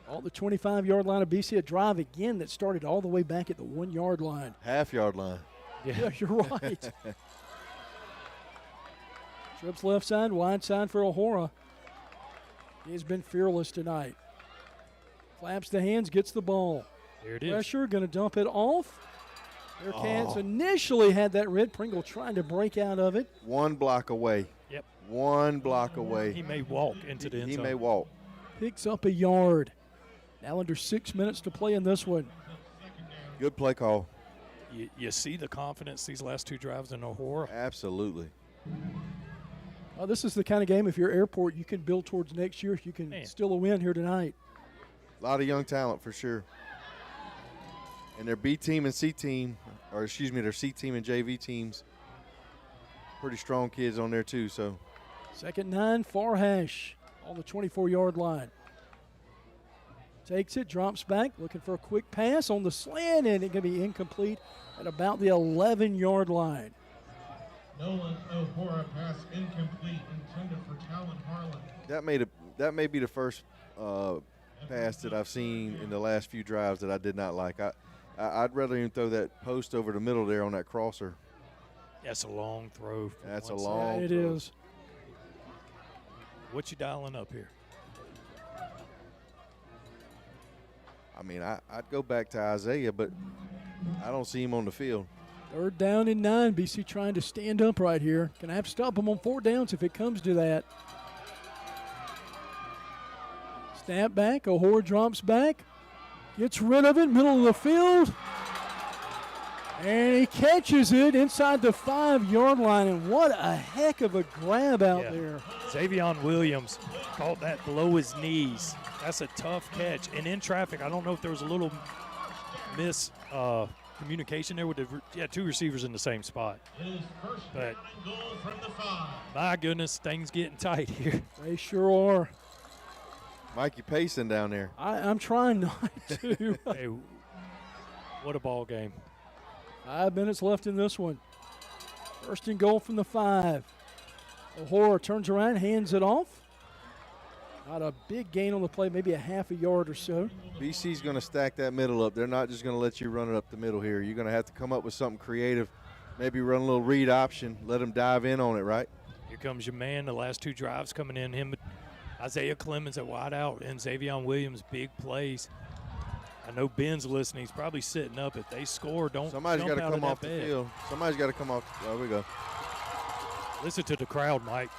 All the 25-yard line of BC, a drive again that started all the way back at the 1-yard line. Half-yard line. Yeah, you're right. Trips left side, wide side for O'Hora. He's been fearless tonight. Flaps the hands, gets the ball. There it is. Pressure, going to dump it off. Bearcats initially had that red. Pringle trying to break out of it. One block away. Yep. One block away. He may walk into the end zone. He may walk. Picks up a yard. Now under 6 minutes to play in this one. Good play call. You see the confidence these last two drives in O'Hora? Absolutely. This is the kind of game, if you're Airport, you can build towards next year. You can steal a win here tonight. A lot of young talent for sure. And their B team and C team, or excuse me, their C team and JV teams, pretty strong kids on there too. So, 2nd 9, Farhash on the 24-yard line. Takes it, drops back, looking for a quick pass on the slant, and it's going to be incomplete at about the 11-yard line. Nolan O'Hora pass incomplete, intended for Talon Harlan. That may be the first pass that I've seen in the last few drives that I did not like. I'd rather even throw that post over the middle there on that crosser. That's a long throw. That's a long It throw. is. What you dialing up here? I mean, I'd go back to Isaiah, but I don't see him on the field. 3rd down and 9. BC trying to stand up right here. Gonna have to stop them on 4 downs if it comes to that. Snap back. O'Hora drops back. Gets rid of it. Middle of the field. And he catches it inside the 5-yard line. And what a heck of a grab out there. Xavion Williams caught that below his knees. That's a tough catch. And in traffic, I don't know if there was a little communication there with the two receivers in the same spot. But my goodness, things getting tight here. They sure are. Mikey pacing down there. I'm trying not to. Hey, what a ball game. 5 minutes left in this one. 1st and goal from the 5. O'Hora turns around, hands it off. Not a big gain on the play, maybe a half a yard or so. BC's going to stack that middle up. They're not just going to let you run it up the middle here. You're going to have to come up with something creative, maybe run a little read option, let them dive in on it, right? Here comes your man, the last two drives coming in. Him, Isaiah Clemens at wide out, and Xavion Williams, big plays. I know Ben's listening. He's probably sitting up. If they score, Somebody's got to come off the field. Somebody's got to come off. There we go. Listen to the crowd, Mike.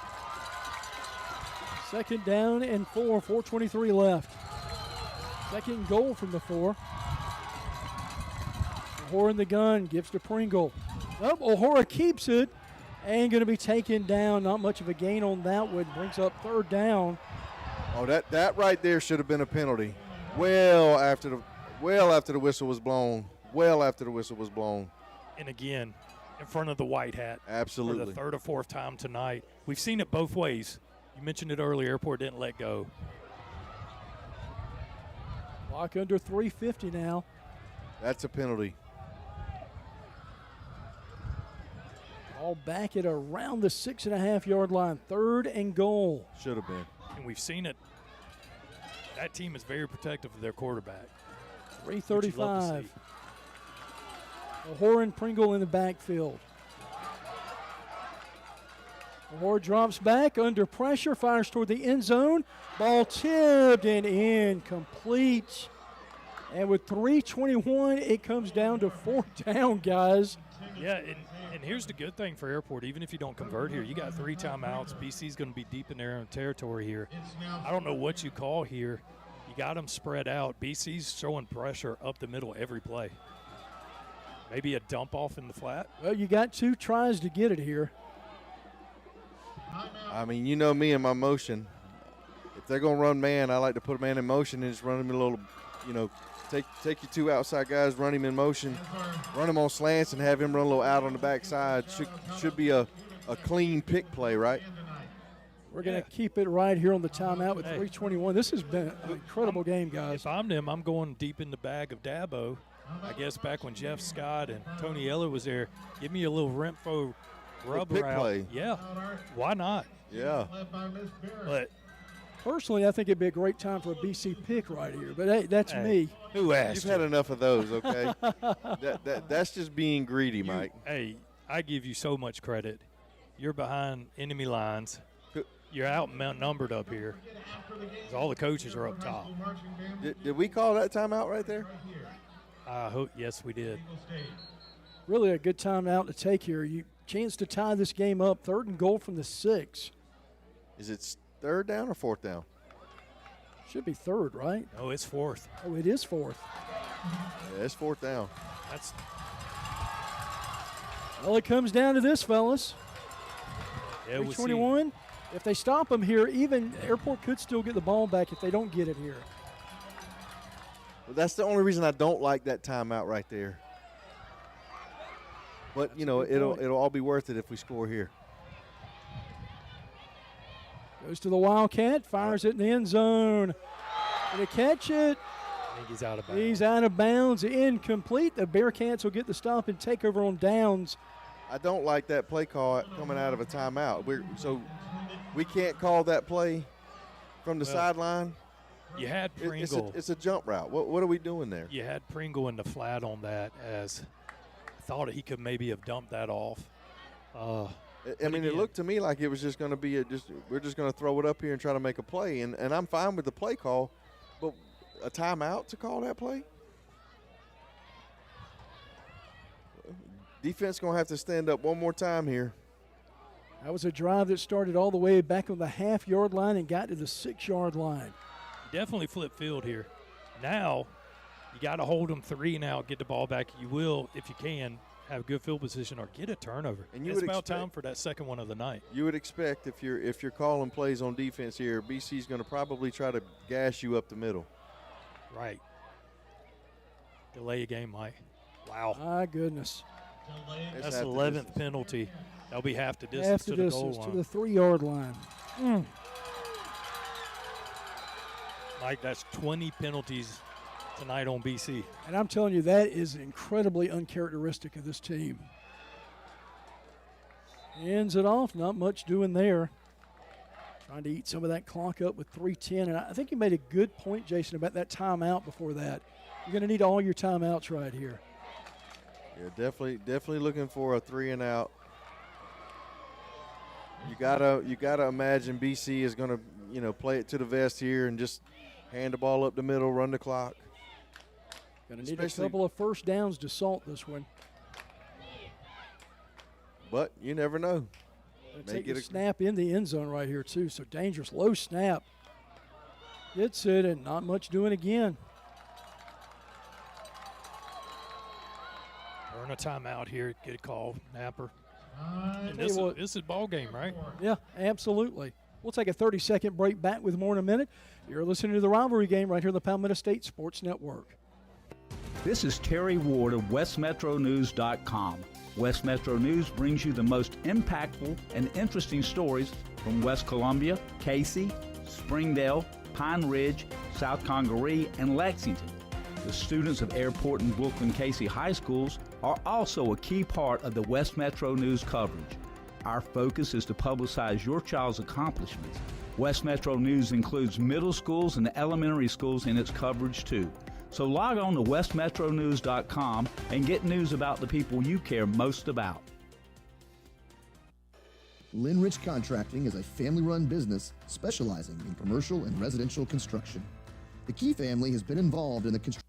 2nd down and 4, 4:23 left. 2nd goal from the 4. O'Hora in the gun, gives to Pringle. O'Hora keeps it and going to be taken down. Not much of a gain on that one. Brings up 3rd down. Oh, that right there should have been a penalty. Well after the whistle was blown. Well after the whistle was blown. And again, in front of the white hat. Absolutely. For the 3rd or 4th time tonight. We've seen it both ways. You mentioned it earlier, Airport didn't let go. Clock under 3:50 now. That's a penalty. All back at around the 6.5-yard line. 3rd and goal. Should have been. And we've seen it. That team is very protective of their quarterback. 3:35. O'Hora and Pringle in the backfield. O'Hora drops back under pressure, fires toward the end zone. Ball tipped and incomplete. And with 3:21, it comes down to 4th down, guys. Yeah, and here's the good thing for Airport. Even if you don't convert here, you got 3 timeouts. BC's going to be deep in their own territory here. I don't know what you call here. You got them spread out. BC's throwing pressure up the middle every play. Maybe a dump off in the flat. Well, you got 2 tries to get it here. I mean, you know me and my motion. If they're going to run man, I like to put a man in motion and just run him a little, Take your two outside guys, run him in motion, run him on slants, and have him run a little out on the backside. Should be a clean pick play, right? We're going to keep it right here on the timeout with 3:21. This has been an incredible game, guys. If I'm them, I'm going deep in the bag of Dabo. I guess back when Jeff Scott and Tony Eller was there, give me a little Renfro rub pick route. play. Yeah, why not? Yeah. But personally, I think it'd be a great time for a BC pick right here. But hey, that's me. Who asked? You've had enough of those, okay? That's just being greedy, Mike. Hey, I give you so much credit. You're behind enemy lines. You're outnumbered up here. All the coaches are up top. Did we call that timeout right there? I hope yes, we did. Really a good timeout to take here. You chance to tie this game up. 3rd and goal from the 6. Is it 3rd down or 4th down? Should be 3rd, right? No, it's 4th. Oh, it is 4th. Yeah, it's 4th down. That's. Well, it comes down to this, fellas. Yeah, 3:21. If they stop them here, even Airport could still get the ball back if they don't get it here. Well, that's the only reason I don't like that timeout right there. But, you know, it'll all be worth it if we score here. Goes to the Wildcat, fires it in the end zone. Did he catch it? I think he's out of bounds. He's out of bounds, incomplete. The Bearcats will get the stop and take over on downs. I don't like that play call coming out of a timeout. So we can't call that play from the sideline. You had Pringle. It's a jump route. What are we doing there? You had Pringle in the flat on that, as I thought he could maybe have dumped that off. I mean, it looked to me like it was just going to be we're just going to throw it up here and try to make a play, and I'm fine with the play call, but a timeout to call that play? Defense going to have to stand up one more time here. That was a drive that started all the way back on the half-yard line and got to the 6-yard line. Definitely flip field here. Now, you got to hold them 3 and out, get the ball back. You will, if you can, have good field position or get a turnover. And it's about time for that second one of the night. You would expect if you're calling plays on defense here, BC's going to probably try to gash you up the middle. Right. Delay a game, Mike. Wow. My goodness. That's the 11th penalty. That'll be half the distance to the goal line. To the 3-yard line. Mike, that's 20 penalties tonight on BC. And I'm telling you, that is incredibly uncharacteristic of this team. Ends it off, not much doing there. Trying to eat some of that clock up with 3:10. And I think you made a good point, Jason, about that timeout before that. You're going to need all your timeouts right here. Yeah, definitely looking for a 3 and out. You gotta imagine BC is going to play it to the vest here and just hand the ball up the middle, run the clock. Going to need a couple of first downs to salt this one. But you never know. Take a snap in the end zone right here too. So dangerous, low snap. Gets it and not much doing again. Earn a timeout here. Get a call, Napper. And this is ball game, right? Yeah, absolutely. We'll take a 30-second break. Back with more in a minute. You're listening to the Rivalry Game right here on the Palmetto State Sports Network. This is Terry Ward of WestMetroNews.com. West Metro News brings you the most impactful and interesting stories from West Columbia, Cayce, Springdale, Pine Ridge, South Congaree, and Lexington. The students of Airport and Brookland-Cayce high schools are also a key part of the West Metro News coverage. Our focus is to publicize your child's accomplishments. West Metro News includes middle schools and elementary schools in its coverage too. So log on to westmetronews.com and get news about the people you care most about. Lynn Rich Contracting is a family-run business specializing in commercial and residential construction. The Key family has been involved in the construction.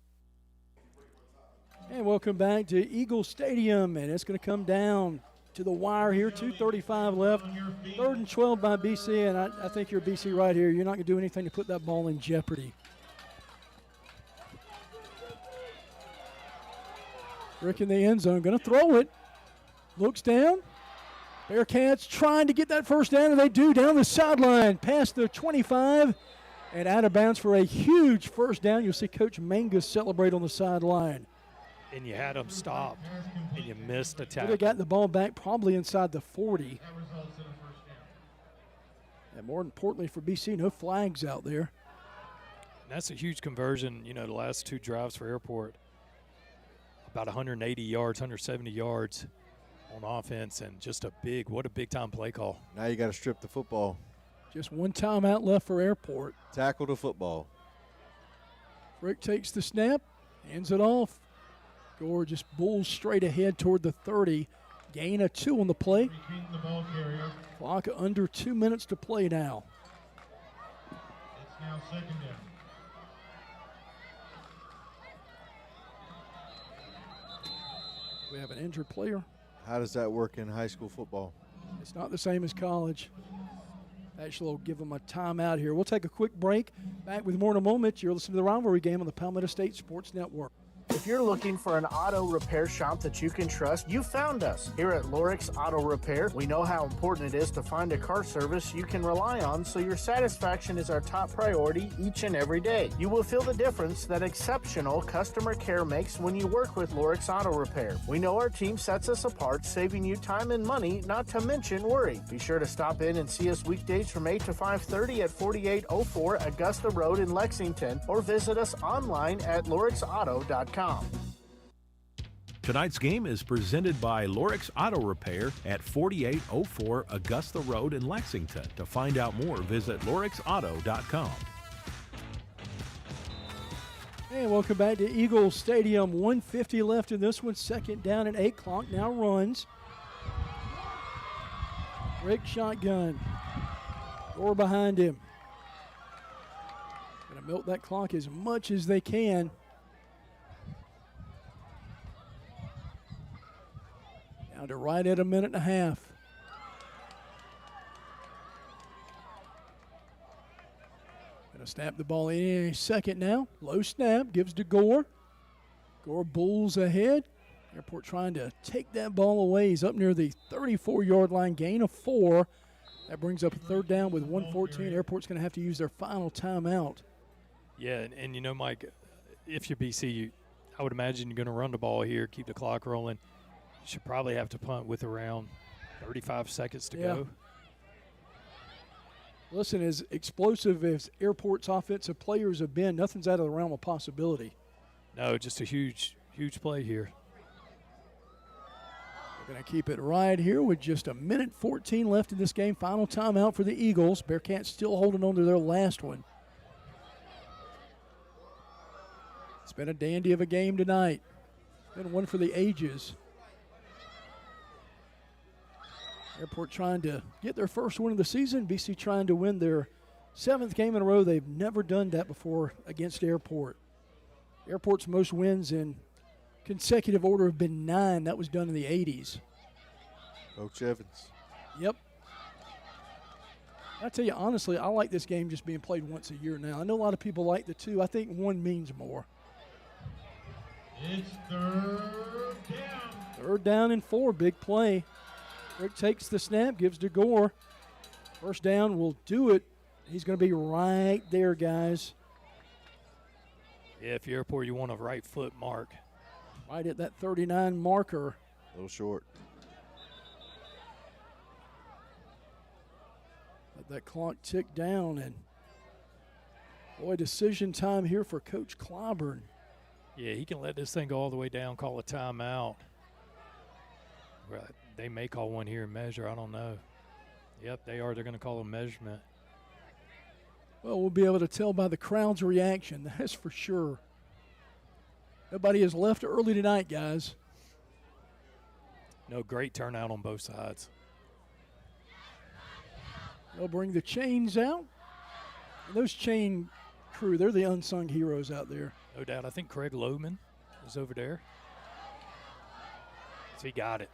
And welcome back to Eagle Stadium, and it's going to come down to the wire here. 2:35 left. 3rd and 12 by BC, and I think you're BC right here. You're not going to do anything to put that ball in jeopardy. Rick in the end zone, going to throw it. Looks down. Bearcats trying to get that first down, and they do down the sideline, past the 25, And out of bounds for a huge first down. You'll see Coach Mangus celebrate on the sideline. And you had them stopped, and you missed a Would tackle. have gotten the ball back probably inside the 40. And more importantly for BC, no flags out there. And that's a huge conversion. You know, the last two drives for Airport, about 180 yards, 170 yards on offense, and just what a big-time play call. Now you got to strip the football. Just one timeout left for Airport. Tackle the football. Rick takes the snap, hands it off. Gore just bulls straight ahead toward the 30. Gain of 2 on the play. The ball carrier. Clock under 2 minutes to play now. It's now second down. We have an injured player. How does that work in high school football? It's not the same as college. Actually, we'll give them a timeout here. We'll take a quick break. Back with more in a moment. You're listening to the Rivalry Game on the Palmetto State Sports Network. If you're looking for an auto repair shop that you can trust, you found us. Here at Lorix Auto Repair, we know how important it is to find a car service you can rely on, so your satisfaction is our top priority each and every day. You will feel the difference that exceptional customer care makes when you work with Lorix Auto Repair. We know our team sets us apart, saving you time and money, not to mention worry. Be sure to stop in and see us weekdays from 8 to 5:30 at 4804 Augusta Road in Lexington, or visit us online at lorixauto.com. Tonight's game is presented by Lorix Auto Repair at 4804 Augusta Road in Lexington. To find out more, visit lorixauto.com. And welcome back to Eagles Stadium. 1:50 left in this one. Second down and 8. Clock now runs. Rick shotgun. Gore behind him. Going to milk that clock as much as they can. Down to right at a minute and a half. Going to snap the ball in any second now. Low snap, gives to Gore. Gore bulls ahead. Airport trying to take that ball away. He's up near the 34-yard line, gain of 4. That brings up a third down with 1:14. Airport's going to have to use their final timeout. Yeah, and you know, Mike, if you're BC, I would imagine you're going to run the ball here, keep the clock rolling. You should probably have to punt with around 35 seconds to go. Listen, as explosive as Airport's offensive players have been, nothing's out of the realm of possibility. No, just a huge play here. We're going to keep it right here with just a minute 14 left in this game. Final timeout for the Eagles. Bearcats still holding on to their last one. It's been a dandy of a game tonight. It's been one for the ages. Airport trying to get their first win of the season. BC trying to win their 7th game in a row. They've never done that before against Airport. Airport's most wins in consecutive order have been 9. That was done in the 80s. Coach Evans. Yep. I tell you, honestly, I like this game just being played once a year now. I know a lot of people like the 2. I think 1 means more. It's third down. Third down and 4. Big play. Rick takes the snap, gives to Gore. First down will do it. He's going to be right there, guys. Yeah, if you're Airport, you want a right foot mark. Right at that 39 marker. A little short. Let that clock tick down, and boy, decision time here for Coach Clyburn. Yeah, he can let this thing go all the way down, call a timeout. Right. They may call one here and measure. I don't know. Yep, they are. They're going to call a measurement. Well, we'll be able to tell by the crowd's reaction, that's for sure. Nobody has left early tonight, guys. No, great turnout on both sides. They'll bring the chains out. And those chain crew, they're the unsung heroes out there. No doubt. I think Craig Lohman is over there. So he got it.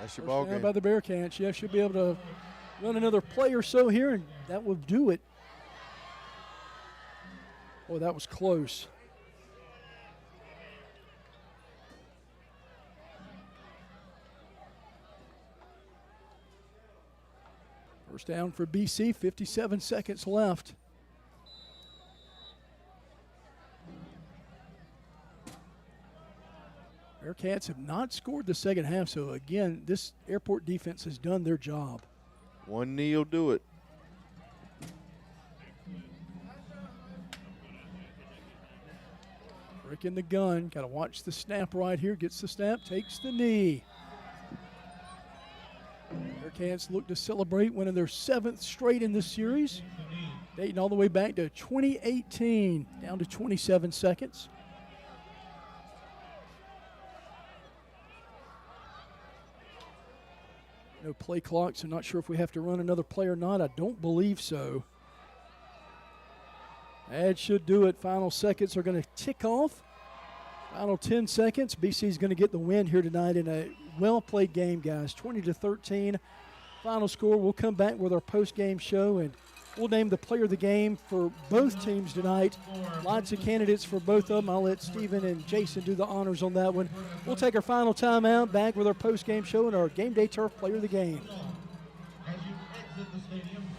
That's your First ball down game. by the Bearcats. Yeah, should be able to run another play or so here, and that will do it. Boy, that was close. First down for BC, 57 seconds left. Bearcats have not scored the second half, so again, this Airport defense has done their job. One knee will do it. Brick in the gun. Got to watch the snap right here. Gets the snap, takes the knee. Bearcats look to celebrate winning their 7th straight in this series. Dating all the way back to 2018, down to 27 seconds. No play clock, so not sure if we have to run another play or not. I don't believe so. That should do it. Final seconds are going to tick off. Final 10 seconds. BC is going to get the win here tonight in a well-played game, guys. 20-13. Final score. We'll come back with our post-game show, and we'll name the player of the game for both teams tonight. Lots of candidates for both of them. I'll let Steven and Jason do the honors on that one. We'll take our final timeout, back with our post-game show and our Game Day Turf player of the game.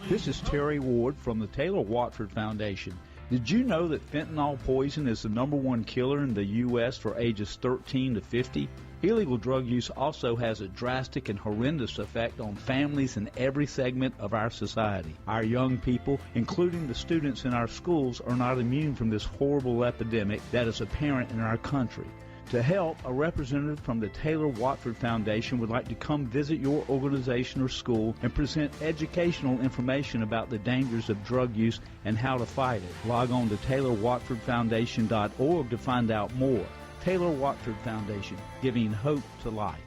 This is Terry Ward from the Taylor Watford Foundation. Did you know that fentanyl poison is the #1 killer in the U.S. for ages 13 to 50? Illegal drug use also has a drastic and horrendous effect on families in every segment of our society. Our young people, including the students in our schools, are not immune from this horrible epidemic that is apparent in our country. To help, a representative from the Taylor Watford Foundation would like to come visit your organization or school and present educational information about the dangers of drug use and how to fight it. Log on to TaylorWatfordFoundation.org to find out more. Taylor Watford Foundation, giving hope to life.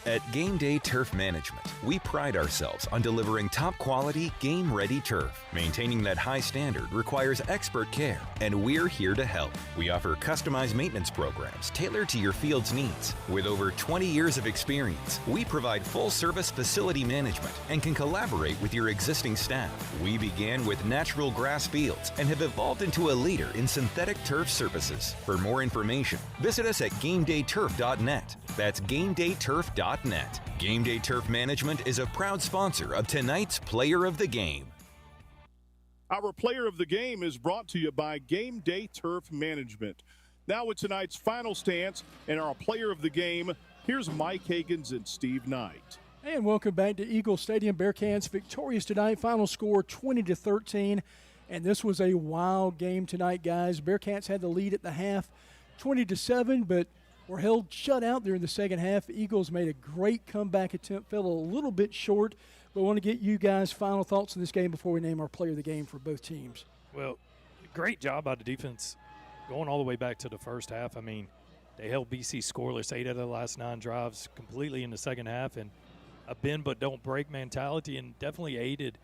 At Game Day Turf Management, we pride ourselves on delivering top-quality, game-ready turf. Maintaining that high standard requires expert care, and we're here to help. We offer customized maintenance programs tailored to your field's needs. With over 20 years of experience, we provide full-service facility management and can collaborate with your existing staff. We began with natural grass fields and have evolved into a leader in synthetic turf services. For more information, visit us at GameDayTurf.net. That's GameDayTurf.net. Game Day Turf Management is a proud sponsor of tonight's Player of the Game. Our Player of the Game is brought to you by Game Day Turf Management. Now with tonight's final stance and our Player of the Game, here's Mike Higgins and Steve Knight. And welcome back to Eagle Stadium. Bearcats victorious tonight. Final score 20-13. And this was a wild game tonight, guys. Bearcats had the lead at the half, 20-7, but were held shut out there in the second half. Eagles made a great comeback attempt, fell a little bit short, but I want to get you guys' final thoughts on this game before we name our player of the game for both teams. Well, great job by the defense going all the way back to the first half. I mean, they held BC scoreless 8 out of the last 9 drives completely in the second half, and a bend but don't break mentality, and definitely aided,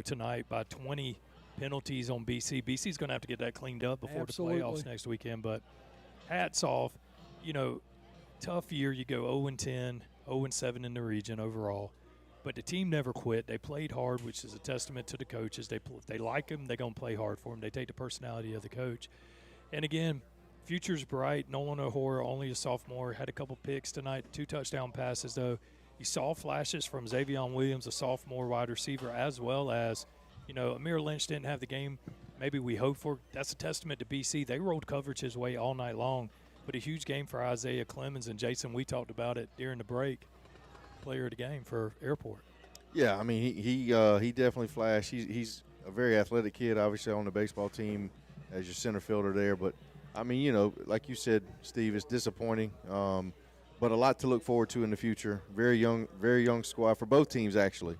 tonight by 20 penalties on BC. BC's going to have to get that cleaned up before Absolutely. the playoffs next weekend, but hats off. Tough year. You go 0-10, 0-7 in the region overall. But the team never quit. They played hard, which is a testament to the coaches. If they like him, they're going to play hard for him. They take the personality of the coach. And, again, future's bright. Nolan O'Hora, only a sophomore, had a couple picks tonight, 2 touchdown passes, though. You saw flashes from Xavion Williams, a sophomore wide receiver, as well as, Amir Lynch didn't have the game maybe we hoped for. That's a testament to BC. They rolled coverage his way all night long. But a huge game for Isaiah Clemens and Jason. We talked about it during the break. Player of the game for Airport. Yeah, I mean he definitely flashed. He's a very athletic kid, obviously on the baseball team as your center fielder there. But I mean, like you said, Steve, it's disappointing, but a lot to look forward to in the future. Very young squad for both teams actually.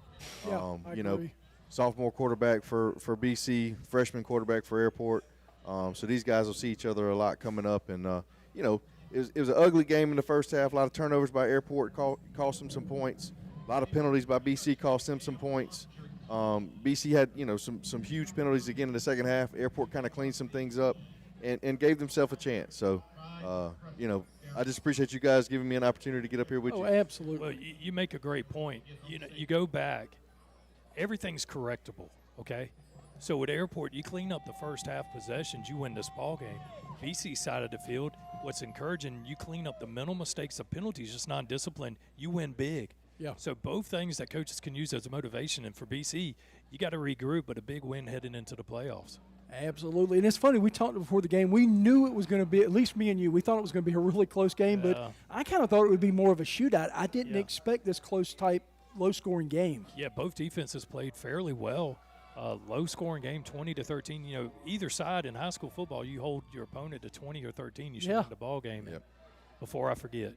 Yeah, I agree. Sophomore quarterback for BC, freshman quarterback for Airport. So these guys will see each other a lot coming up, and it was an ugly game in the first half. A lot of turnovers by Airport cost them some points. A lot of penalties by BC cost them some points. BC had some huge penalties again in the second half. Airport kind of cleaned some things up and gave themselves a chance. So I just appreciate you guys giving me an opportunity to get up here with you. Oh, absolutely. Well, you make a great point. You go back, everything's correctable. Okay. So with Airport, you clean up the first half possessions, you win this ball game. BC side of the field, what's encouraging, you clean up the mental mistakes of penalties, just non-discipline, you win big. Yeah. So both things that coaches can use as a motivation. And for BC, you got to regroup, but a big win heading into the playoffs. Absolutely. And it's funny, we talked before the game. We knew it was going to be, at least me and you, we thought it was going to be a really close game, but I kind of thought it would be more of a shootout. I didn't expect this close type, low-scoring game. Yeah, both defenses played fairly well. Low-scoring game, 20-13. You know, either side in high school football, you hold your opponent to 20 or 13, you should win the ball game. Yep. Before I forget,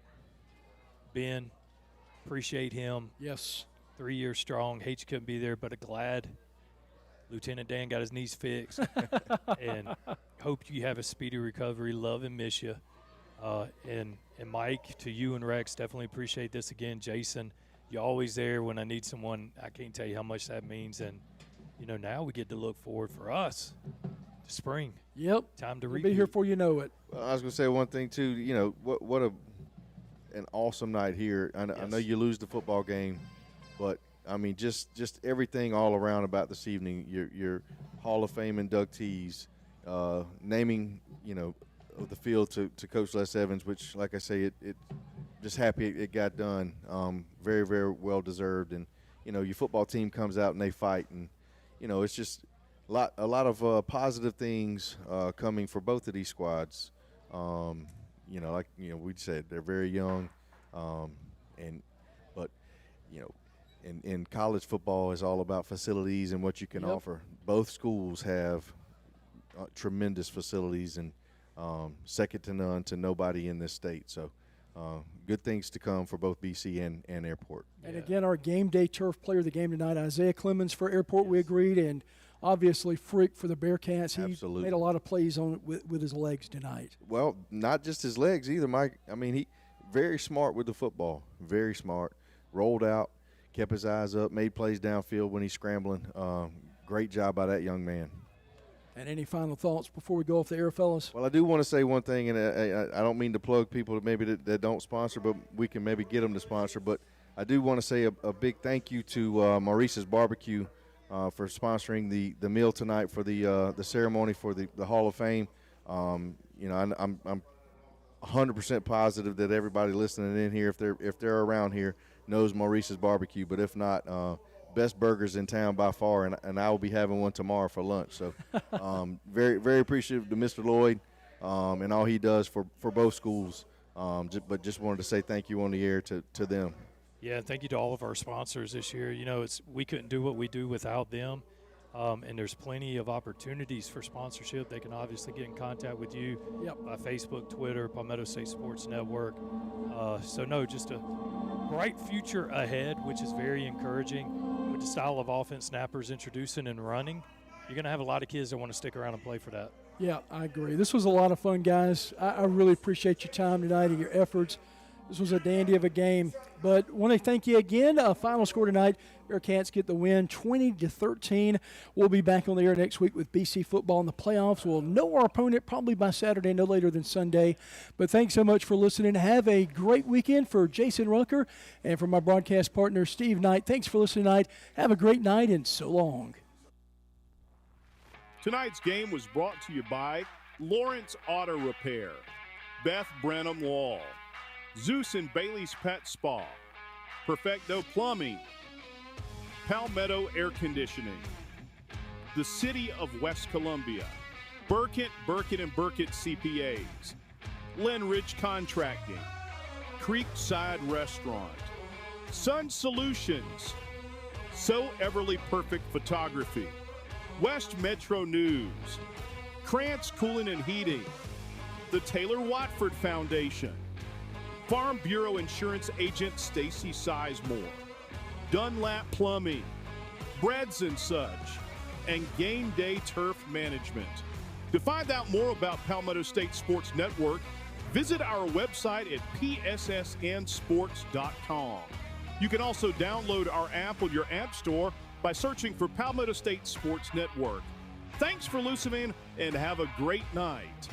Ben, appreciate him. Yes. 3 years strong. Hate you couldn't be there, but glad Lieutenant Dan got his knees fixed. And hope you have a speedy recovery. Love and miss you. And Mike, to you and Rex, definitely appreciate this again. Jason, you're always there when I need someone. I can't tell you how much that means. And, you know, now we get to look forward for us to spring. Yep. Time to We'll be here before you know it. Well, I was going to say one thing, too. You know, what an awesome night here. I know you lose the football game, but, I mean, just everything all around about this evening. Your Hall of Fame inductees, naming, you know, of the field to Coach Les Evans, which, like I say, it just happy it got done. Very, very well deserved. And, you know, your football team comes out and they fight. And, you know, it's just a lot of positive things coming for both of these squads. You know, like, you know, we said, they're very young. But, you know, in college football is all about facilities and what you can offer. Both schools have tremendous facilities and second to none to nobody in this state. So good things to come for both BC and Airport. And again, our game day turf player of the game tonight, Isaiah Clemens for Airport, we agreed, and obviously Frick for the Bearcats. He made a lot of plays on it with his legs tonight. Well, not just his legs either, Mike. I mean, he very smart with the football, very smart. Rolled out, kept his eyes up, made plays downfield when he's scrambling. Great job by that young man. And any final thoughts before we go off the air, fellas? Well, I do want to say one thing, and I don't mean to plug people that don't sponsor, but we can maybe get them to sponsor. But I do want to say a big thank you to Maurice's Barbecue for sponsoring the meal tonight for the ceremony for the Hall of Fame. You know, I'm 100% positive that everybody listening in here, if they're around here, knows Maurice's Barbecue. But if not, best burgers in town by far, and I will be having one tomorrow for lunch. So very, very appreciative to Mr. Lloyd and all he does for both schools. But just wanted to say thank you on the air to them. Yeah, and thank you to all of our sponsors this year. You know, we couldn't do what we do without them, and there's plenty of opportunities for sponsorship. They can obviously get in contact with you by Facebook, Twitter, Palmetto State Sports Network. So, no, just a bright future ahead, which is very encouraging. With the style of offense snappers introducing and running, you're going to have a lot of kids that want to stick around and play for that. Yeah, I agree. This was a lot of fun, guys. I really appreciate your time tonight and your efforts. This was a dandy of a game. But I want to thank you again. Final score tonight, Bearcats get the win 20-13. We'll be back on the air next week with BC football in the playoffs. We'll know our opponent probably by Saturday, no later than Sunday. But thanks so much for listening. Have a great weekend. For Jason Rucker and for my broadcast partner, Steve Knight, thanks for listening tonight. Have a great night and so long. Tonight's game was brought to you by Lawrence Auto Repair, Beth Branham Law, Zeus and Bailey's Pet Spa, Perfecto Plumbing, Palmetto Air Conditioning, the City of West Columbia, Burkett, and Burkett CPAs, Lynn Ridge Contracting, Creekside Restaurant, Sun Solutions, So Everly Perfect Photography, West Metro News, Krantz Cooling and Heating, the Taylor Watford Foundation, Farm Bureau Insurance Agent Stacy Sizemore, Dunlap Plumbing, Breads and Such, and Game Day Turf Management. To find out more about Palmetto State Sports Network, visit our website at pssnsports.com. You can also download our app on your app store by searching for Palmetto State Sports Network. Thanks for listening and have a great night.